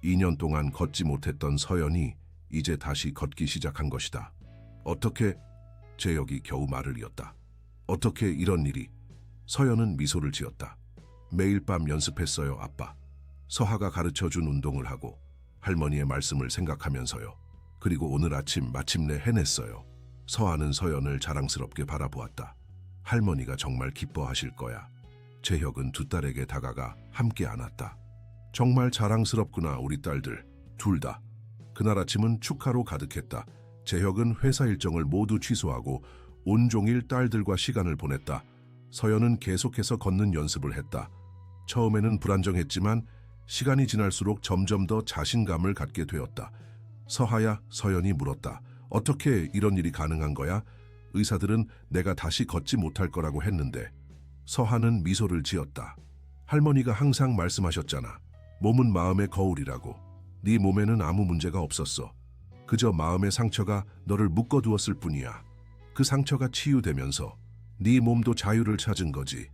2년 동안 걷지 못했던 서연이 이제 다시 걷기 시작한 것이다. 어떻게? 재혁이 겨우 말을 이었다. 어떻게 이런 일이? 서연은 미소를 지었다. 매일 밤 연습했어요, 아빠. 서하가 가르쳐준 운동을 하고 할머니의 말씀을 생각하면서요. 그리고 오늘 아침 마침내 해냈어요. 서하는 서연을 자랑스럽게 바라보았다. 할머니가 정말 기뻐하실 거야. 재혁은 두 딸에게 다가가 함께 안았다. 정말 자랑스럽구나, 우리 딸들. 둘 다. 그날 아침은 축하로 가득했다. 재혁은 회사 일정을 모두 취소하고 온종일 딸들과 시간을 보냈다. 서연은 계속해서 걷는 연습을 했다. 처음에는 불안정했지만 시간이 지날수록 점점 더 자신감을 갖게 되었다. 서하야, 서연이 물었다. 어떻게 이런 일이 가능한 거야? 의사들은 내가 다시 걷지 못할 거라고 했는데. 서하는 미소를 지었다. 할머니가 항상 말씀하셨잖아. 몸은 마음의 거울이라고. 네 몸에는 아무 문제가 없었어. 그저 마음의 상처가 너를 묶어두었을 뿐이야. 그 상처가 치유되면서 네 몸도 자유를 찾은 거지.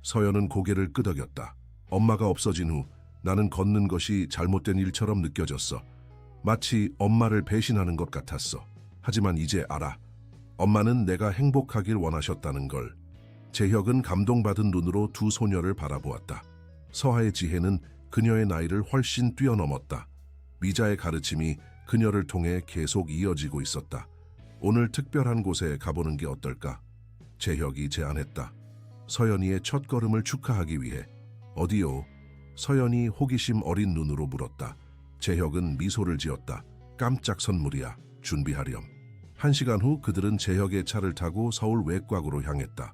서연은 고개를 끄덕였다. 엄마가 없어진 후 나는 걷는 것이 잘못된 일처럼 느껴졌어. 마치 엄마를 배신하는 것 같았어. 하지만 이제 알아. 엄마는 내가 행복하길 원하셨다는 걸. 재혁은 감동받은 눈으로 두 소녀를 바라보았다. 서하의 지혜는 그녀의 나이를 훨씬 뛰어넘었다. 미자의 가르침이 그녀를 통해 계속 이어지고 있었다. 오늘 특별한 곳에 가보는 게 어떨까? 재혁이 제안했다. 서연이의 첫 걸음을 축하하기 위해. 어디요? 서연이 호기심 어린 눈으로 물었다. 재혁은 미소를 지었다. 깜짝 선물이야. 준비하렴. 1시간 후 그들은 재혁의 차를 타고 서울 외곽으로 향했다.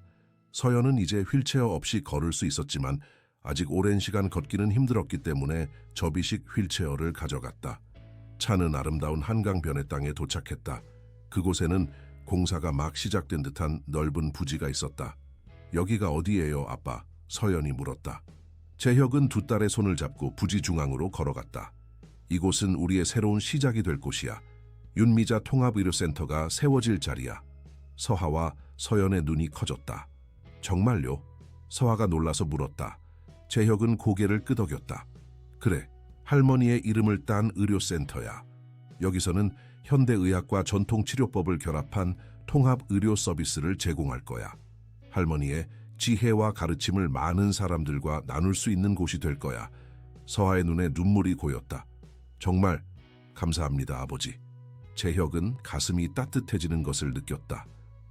서연은 이제 휠체어 없이 걸을 수 있었지만 아직 오랜 시간 걷기는 힘들었기 때문에 접이식 휠체어를 가져갔다. 차는 아름다운 한강변의 땅에 도착했다. 그곳에는 공사가 막 시작된 듯한 넓은 부지가 있었다. 여기가 어디예요, 아빠? 서연이 물었다. 재혁은 두 딸의 손을 잡고 부지 중앙으로 걸어갔다. 이곳은 우리의 새로운 시작이 될 곳이야. 윤미자 통합의료센터가 세워질 자리야. 서하와 서연의 눈이 커졌다. 정말요? 서하가 놀라서 물었다. 재혁은 고개를 끄덕였다. 그래, 할머니의 이름을 딴 의료센터야. 여기서는 현대의학과 전통치료법을 결합한 통합의료 서비스를 제공할 거야. 할머니의 지혜와 가르침을 많은 사람들과 나눌 수 있는 곳이 될 거야. 서하의 눈에 눈물이 고였다. 정말 감사합니다, 아버지. 재혁은 가슴이 따뜻해지는 것을 느꼈다.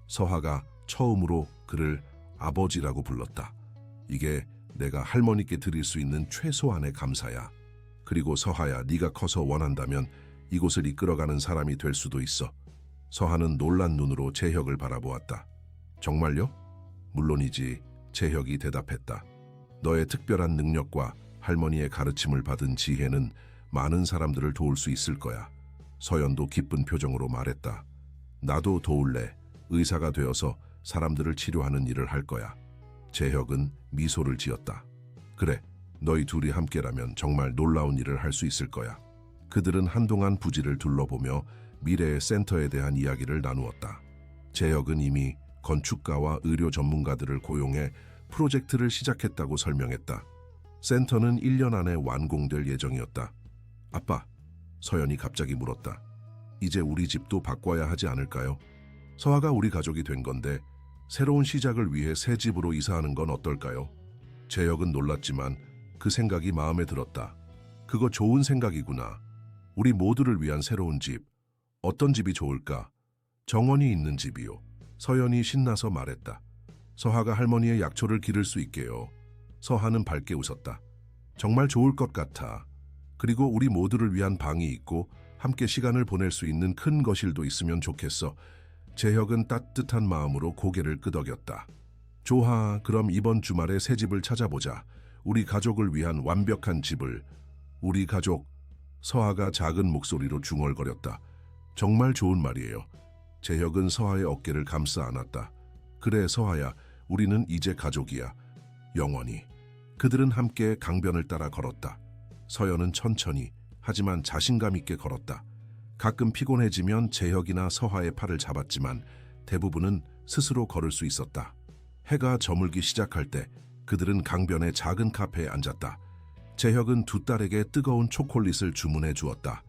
서하가 처음으로 그를 아버지라고 불렀다. 이게 내가 할머니께 드릴 수 있는 최소한의 감사야. 그리고 서하야, 네가 커서 원한다면 이곳을 이끌어가는 사람이 될 수도 있어. 서하는 놀란 눈으로 재혁을 바라보았다. 정말요? 물론이지, 재혁이 대답했다. 너의 특별한 능력과 할머니의 가르침을 받은 지혜는 많은 사람들을 도울 수 있을 거야. 서연도 기쁜 표정으로 말했다. 나도 도울래. 의사가 되어서 사람들을 치료하는 일을 할 거야. 재혁은 미소를 지었다. 그래, 너희 둘이 함께라면 정말 놀라운 일을 할 수 있을 거야. 그들은 한동안 부지를 둘러보며 미래의 센터에 대한 이야기를 나누었다. 재혁은 이미 건축가와 의료 전문가들을 고용해 프로젝트를 시작했다고 설명했다. 센터는 1년 안에 완공될 예정이었다. 아빠, 서연이 갑자기 물었다. 이제 우리 집도 바꿔야 하지 않을까요? 서하가 우리 가족이 된 건데 새로운 시작을 위해 새 집으로 이사하는 건 어떨까요? 재혁은 놀랐지만 그 생각이 마음에 들었다. 그거 좋은 생각이구나. 우리 모두를 위한 새로운 집. 어떤 집이 좋을까? 정원이 있는 집이요. 서연이 신나서 말했다. 서하가 할머니의 약초를 기를 수 있게요. 서하는 밝게 웃었다. 정말 좋을 것 같아. 그리고 우리 모두를 위한 방이 있고 함께 시간을 보낼 수 있는 큰 거실도 있으면 좋겠어. 재혁은 따뜻한 마음으로 고개를 끄덕였다. 좋아, 그럼 이번 주말에 새 집을 찾아보자. 우리 가족을 위한 완벽한 집을. 우리 가족. 서하가 작은 목소리로 중얼거렸다. 정말 좋은 말이에요. 재혁은 서하의 어깨를 감싸 안았다. 그래, 서하야, 우리는 이제 가족이야. 영원히. 그들은 함께 강변을 따라 걸었다. 서연은 천천히 하지만 자신감 있게 걸었다. 가끔 피곤해지면 재혁이나 서하의 팔을 잡았지만 대부분은 스스로 걸을 수 있었다. 해가 저물기 시작할 때 그들은 강변의 작은 카페에 앉았다. 재혁은 두 딸에게 뜨거운 초콜릿을 주문해 주었다.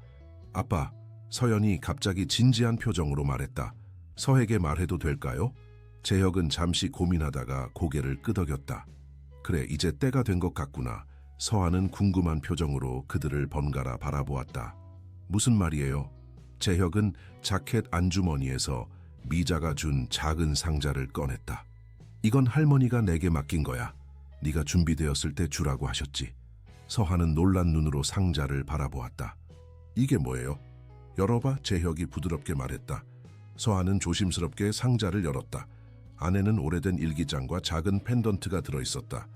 아빠, 서연이 갑자기 진지한 표정으로 말했다. 서에게 말해도 될까요? 재혁은 잠시 고민하다가 고개를 끄덕였다. 그래, 이제 때가 된 것 같구나. 서하는 궁금한 표정으로 그들을 번갈아 바라보았다. 무슨 말이에요? 재혁은 자켓 안주머니에서 미자가 준 작은 상자를 꺼냈다. 이건 할머니가 내게 맡긴 거야. 네가 준비되었을 때 주라고 하셨지. 서하는 놀란 눈으로 상자를 바라보았다. 이게 뭐예요? 열어봐, 재혁이 부드럽게 말했다. 서하는 조심스럽게 상자를 열었다. 안에는 오래된 일기장과 작은 펜던트가 들어있었다.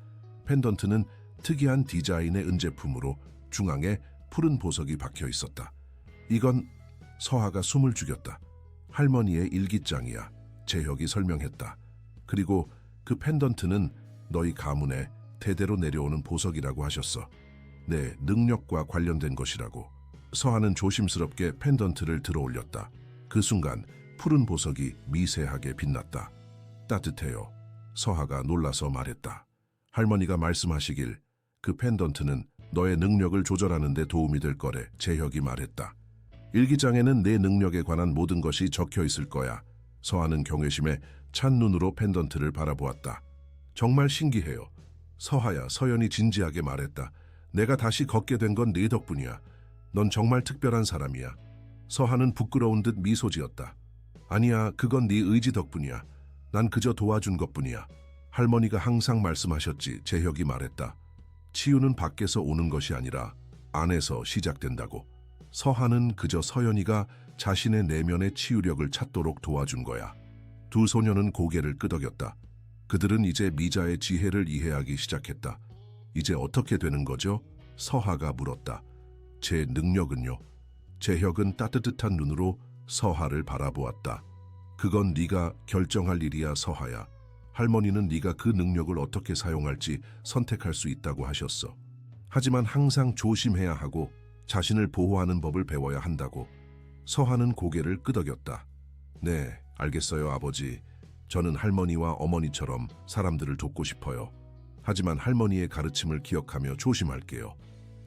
펜던트는 특이한 디자인의 은제품으로 중앙에 푸른 보석이 박혀 있었다. 이건 서하가 숨을 죽였다. 할머니의 일기장이야. 재혁이 설명했다. 그리고 그 펜던트는 너희 가문에 대대로 내려오는 보석이라고 하셨어. 내 능력과 관련된 것이라고. 서하는 조심스럽게 펜던트를 들어 올렸다. 그 순간 푸른 보석이 미세하게 빛났다. 따뜻해요. 서하가 놀라서 말했다. 할머니가 말씀하시길 그 펜던트는 너의 능력을 조절하는 데 도움이 될 거래. 재혁이 말했다. 일기장에는 내 능력에 관한 모든 것이 적혀 있을 거야. 서하는 경외심에 찬 눈으로 펜던트를 바라보았다. 정말 신기해요. 서하야, 서연이 진지하게 말했다. 내가 다시 걷게 된 건 네 덕분이야. 넌 정말 특별한 사람이야. 서하는 부끄러운 듯 미소 지었다. 아니야, 그건 네 의지 덕분이야. 난 그저 도와준 것뿐이야. 할머니가 항상 말씀하셨지. 재혁이 말했다. 치유는 밖에서 오는 것이 아니라 안에서 시작된다고. 서하는 그저 서연이가 자신의 내면의 치유력을 찾도록 도와준 거야. 두 소녀는 고개를 끄덕였다. 그들은 이제 미자의 지혜를 이해하기 시작했다. 이제 어떻게 되는 거죠? 서하가 물었다. 제 능력은요? 재혁은 따뜻한 눈으로 서하를 바라보았다. 그건 네가 결정할 일이야, 서하야. 할머니는 네가 그 능력을 어떻게 사용할지 선택할 수 있다고 하셨어. 하지만 항상 조심해야 하고 자신을 보호하는 법을 배워야 한다고. 서하는 고개를 끄덕였다. 네, 알겠어요, 아버지. 저는 할머니와 어머니처럼 사람들을 돕고 싶어요. 하지만 할머니의 가르침을 기억하며 조심할게요.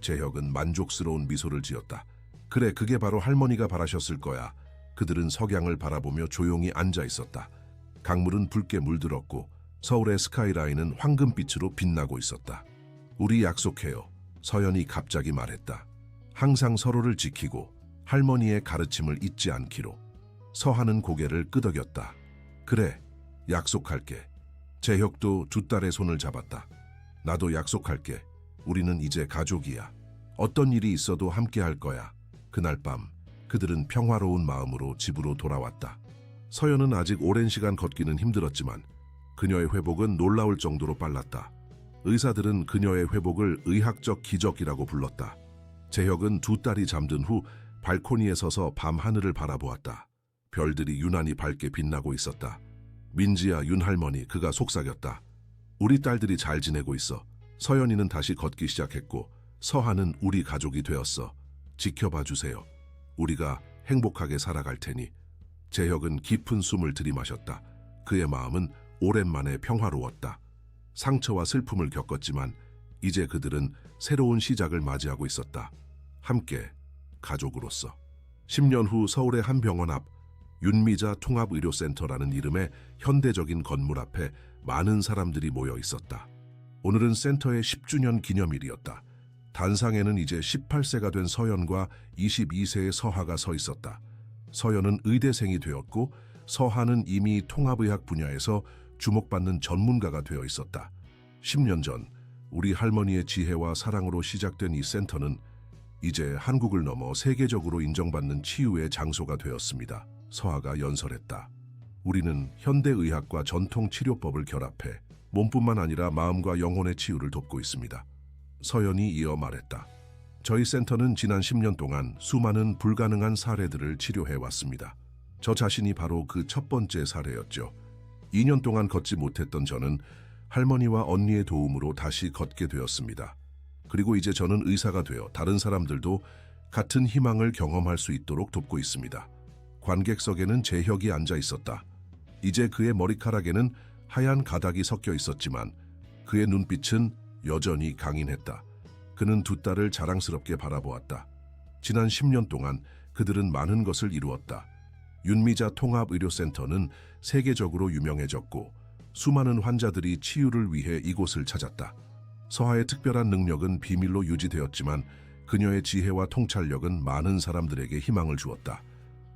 재혁은 만족스러운 미소를 지었다. 그래, 그게 바로 할머니가 바라셨을 거야. 그들은 석양을 바라보며 조용히 앉아 있었다. 강물은 붉게 물들었고 서울의 스카이라인은 황금빛으로 빛나고 있었다. 우리 약속해요. 서연이 갑자기 말했다. 항상 서로를 지키고 할머니의 가르침을 잊지 않기로. 서하는 고개를 끄덕였다. 그래, 약속할게. 재혁도 두 딸의 손을 잡았다. 나도 약속할게. 우리는 이제 가족이야. 어떤 일이 있어도 함께 할 거야. 그날 밤 그들은 평화로운 마음으로 집으로 돌아왔다. 서연은 아직 오랜 시간 걷기는 힘들었지만 그녀의 회복은 놀라울 정도로 빨랐다. 의사들은 그녀의 회복을 의학적 기적이라고 불렀다. 재혁은 두 딸이 잠든 후 발코니에 서서 밤 하늘을 바라보았다. 별들이 유난히 밝게 빛나고 있었다. 민지야, 윤할머니, 그가 속삭였다. 우리 딸들이 잘 지내고 있어. 서연이는 다시 걷기 시작했고 서하는 우리 가족이 되었어. 지켜봐 주세요. 우리가 행복하게 살아갈 테니. 재혁은 깊은 숨을 들이마셨다. 그의 마음은 오랜만에 평화로웠다. 상처와 슬픔을 겪었지만 이제 그들은 새로운 시작을 맞이하고 있었다. 함께, 가족으로서. 10년 후 서울의 한 병원 앞 윤미자 통합의료센터라는 이름의 현대적인 건물 앞에 많은 사람들이 모여 있었다. 오늘은 센터의 10주년 기념일이었다. 단상에는 이제 18세가 된 서연과 22세의 서하가 서 있었다. 서연은 의대생이 되었고 서하는 이미 통합의학 분야에서 주목받는 전문가가 되어 있었다. 10년 전 우리 할머니의 지혜와 사랑으로 시작된 이 센터는 이제 한국을 넘어 세계적으로 인정받는 치유의 장소가 되었습니다. 서하가 연설했다. 우리는 현대의학과 전통치료법을 결합해 몸뿐만 아니라 마음과 영혼의 치유를 돕고 있습니다. 서연이 이어 말했다. 저희 센터는 지난 10년 동안 수많은 불가능한 사례들을 치료해왔습니다. 저 자신이 바로 그 첫 번째 사례였죠. 2년 동안 걷지 못했던 저는 할머니와 언니의 도움으로 다시 걷게 되었습니다. 그리고 이제 저는 의사가 되어 다른 사람들도 같은 희망을 경험할 수 있도록 돕고 있습니다. 관객석에는 재혁이 앉아 있었다. 이제 그의 머리카락에는 하얀 가닥이 섞여 있었지만 그의 눈빛은 여전히 강인했다. 그는 두 딸을 자랑스럽게 바라보았다. 지난 10년 동안 그들은 많은 것을 이루었다. 윤미자 통합의료센터는 세계적으로 유명해졌고 수많은 환자들이 치유를 위해 이곳을 찾았다. 서하의 특별한 능력은 비밀로 유지되었지만 그녀의 지혜와 통찰력은 많은 사람들에게 희망을 주었다.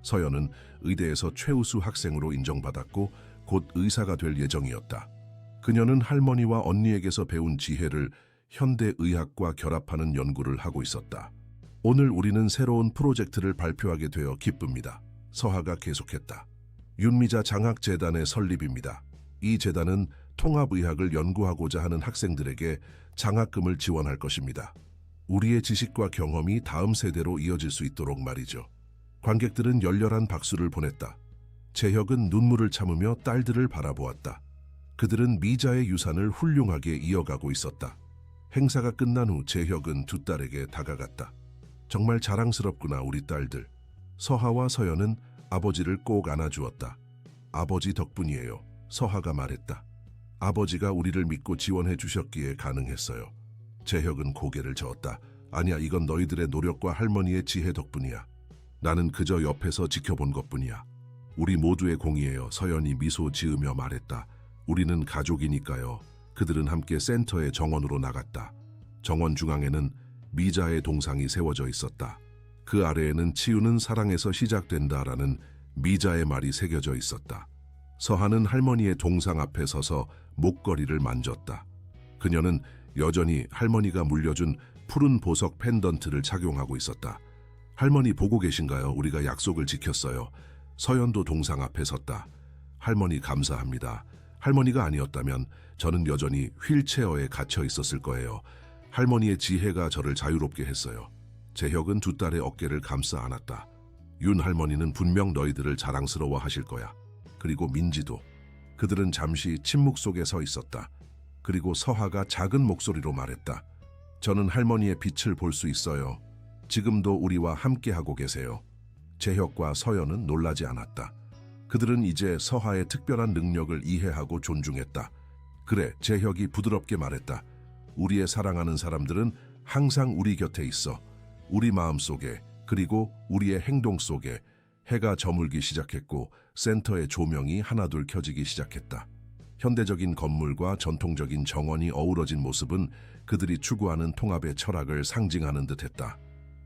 서연은 의대에서 최우수 학생으로 인정받았고 곧 의사가 될 예정이었다. 그녀는 할머니와 언니에게서 배운 지혜를 현대 의학과 결합하는 연구를 하고 있었다. 오늘 우리는 새로운 프로젝트를 발표하게 되어 기쁩니다. 서하가 계속했다. 윤미자 장학재단의 설립입니다. 이 재단은 통합의학을 연구하고자 하는 학생들에게 장학금을 지원할 것입니다. 우리의 지식과 경험이 다음 세대로 이어질 수 있도록 말이죠. 관객들은 열렬한 박수를 보냈다. 재혁은 눈물을 참으며 딸들을 바라보았다. 그들은 미자의 유산을 훌륭하게 이어가고 있었다. 행사가 끝난 후 재혁은 두 딸에게 다가갔다. 정말 자랑스럽구나 우리 딸들. 서하와 서연은 아버지를 꼭 안아주었다. 아버지 덕분이에요. 서하가 말했다. 아버지가 우리를 믿고 지원해 주셨기에 가능했어요. 재혁은 고개를 저었다. 아니야, 이건 너희들의 노력과 할머니의 지혜 덕분이야. 나는 그저 옆에서 지켜본 것뿐이야. 우리 모두의 공이에요. 서연이 미소 지으며 말했다. 우리는 가족이니까요. 그들은 함께 센터의 정원으로 나갔다. 정원 중앙에는 미자의 동상이 세워져 있었다. 그 아래에는 치유는 사랑에서 시작된다라는 미자의 말이 새겨져 있었다. 서하는 할머니의 동상 앞에 서서 목걸이를 만졌다. 그녀는 여전히 할머니가 물려준 푸른 보석 펜던트를 착용하고 있었다. 할머니 보고 계신가요? 우리가 약속을 지켰어요. 서연도 동상 앞에 섰다. 할머니 감사합니다. 할머니가 아니었다면 저는 여전히 휠체어에 갇혀 있었을 거예요. 할머니의 지혜가 저를 자유롭게 했어요. 재혁은 두 딸의 어깨를 감싸 안았다. 윤 할머니는 분명 너희들을 자랑스러워 하실 거야. 그리고 민지도. 그들은 잠시 침묵 속에 서 있었다. 그리고 서하가 작은 목소리로 말했다. 저는 할머니의 빛을 볼 수 있어요. 지금도 우리와 함께하고 계세요. 재혁과 서연은 놀라지 않았다. 그들은 이제 서하의 특별한 능력을 이해하고 존중했다. 그래, 재혁이 부드럽게 말했다. 우리의 사랑하는 사람들은 항상 우리 곁에 있어. 우리 마음 속에, 그리고 우리의 행동 속에. 해가 저물기 시작했고 센터의 조명이 하나둘 켜지기 시작했다. 현대적인 건물과 전통적인 정원이 어우러진 모습은 그들이 추구하는 통합의 철학을 상징하는 듯했다.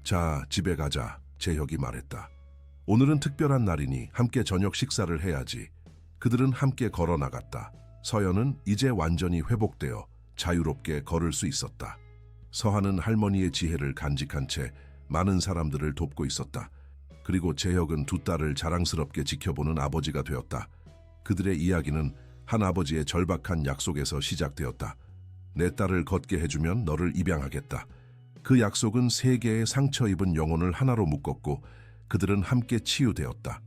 자, 집에 가자, 재혁이 말했다. 오늘은 특별한 날이니 함께 저녁 식사를 해야지. 그들은 함께 걸어 나갔다. 서연은 이제 완전히 회복되어 자유롭게 걸을 수 있었다. 서하는 할머니의 지혜를 간직한 채 많은 사람들을 돕고 있었다. 그리고 재혁은 두 딸을 자랑스럽게 지켜보는 아버지가 되었다. 그들의 이야기는 한 아버지의 절박한 약속에서 시작되었다. 내 딸을 걷게 해주면 너를 입양하겠다. 그 약속은 세 개의 상처 입은 영혼을 하나로 묶었고 그들은 함께 치유되었다.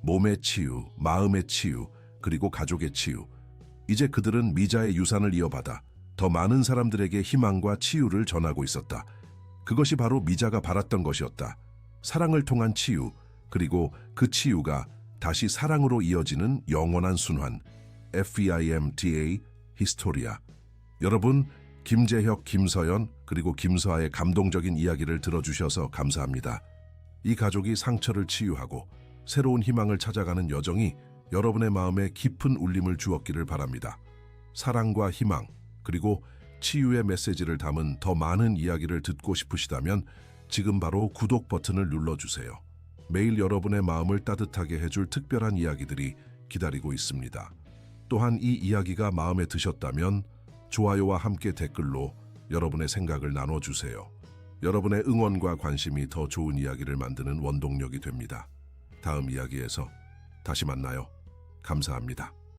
몸의 치유, 마음의 치유, 그리고 가족의 치유. 이제 그들은 미자의 유산을 이어받아 더 많은 사람들에게 희망과 치유를 전하고 있었다. 그것이 바로 미자가 바랐던 것이었다. 사랑을 통한 치유, 그리고 그 치유가 다시 사랑으로 이어지는 영원한 순환. FEIMTA, 히스토리아. 여러분, 김재혁, 김서연, 그리고 김서아의 감동적인 이야기를 들어주셔서 감사합니다. 이 가족이 상처를 치유하고 새로운 희망을 찾아가는 여정이 여러분의 마음에 깊은 울림을 주었기를 바랍니다. 사랑과 희망, 그리고 치유의 메시지를 담은 더 많은 이야기를 듣고 싶으시다면 지금 바로 구독 버튼을 눌러주세요. 매일 여러분의 마음을 따뜻하게 해줄 특별한 이야기들이 기다리고 있습니다. 또한 이 이야기가 마음에 드셨다면 좋아요와 함께 댓글로 여러분의 생각을 나눠주세요. 여러분의 응원과 관심이 더 좋은 이야기를 만드는 원동력이 됩니다. 다음 이야기에서 다시 만나요. 감사합니다.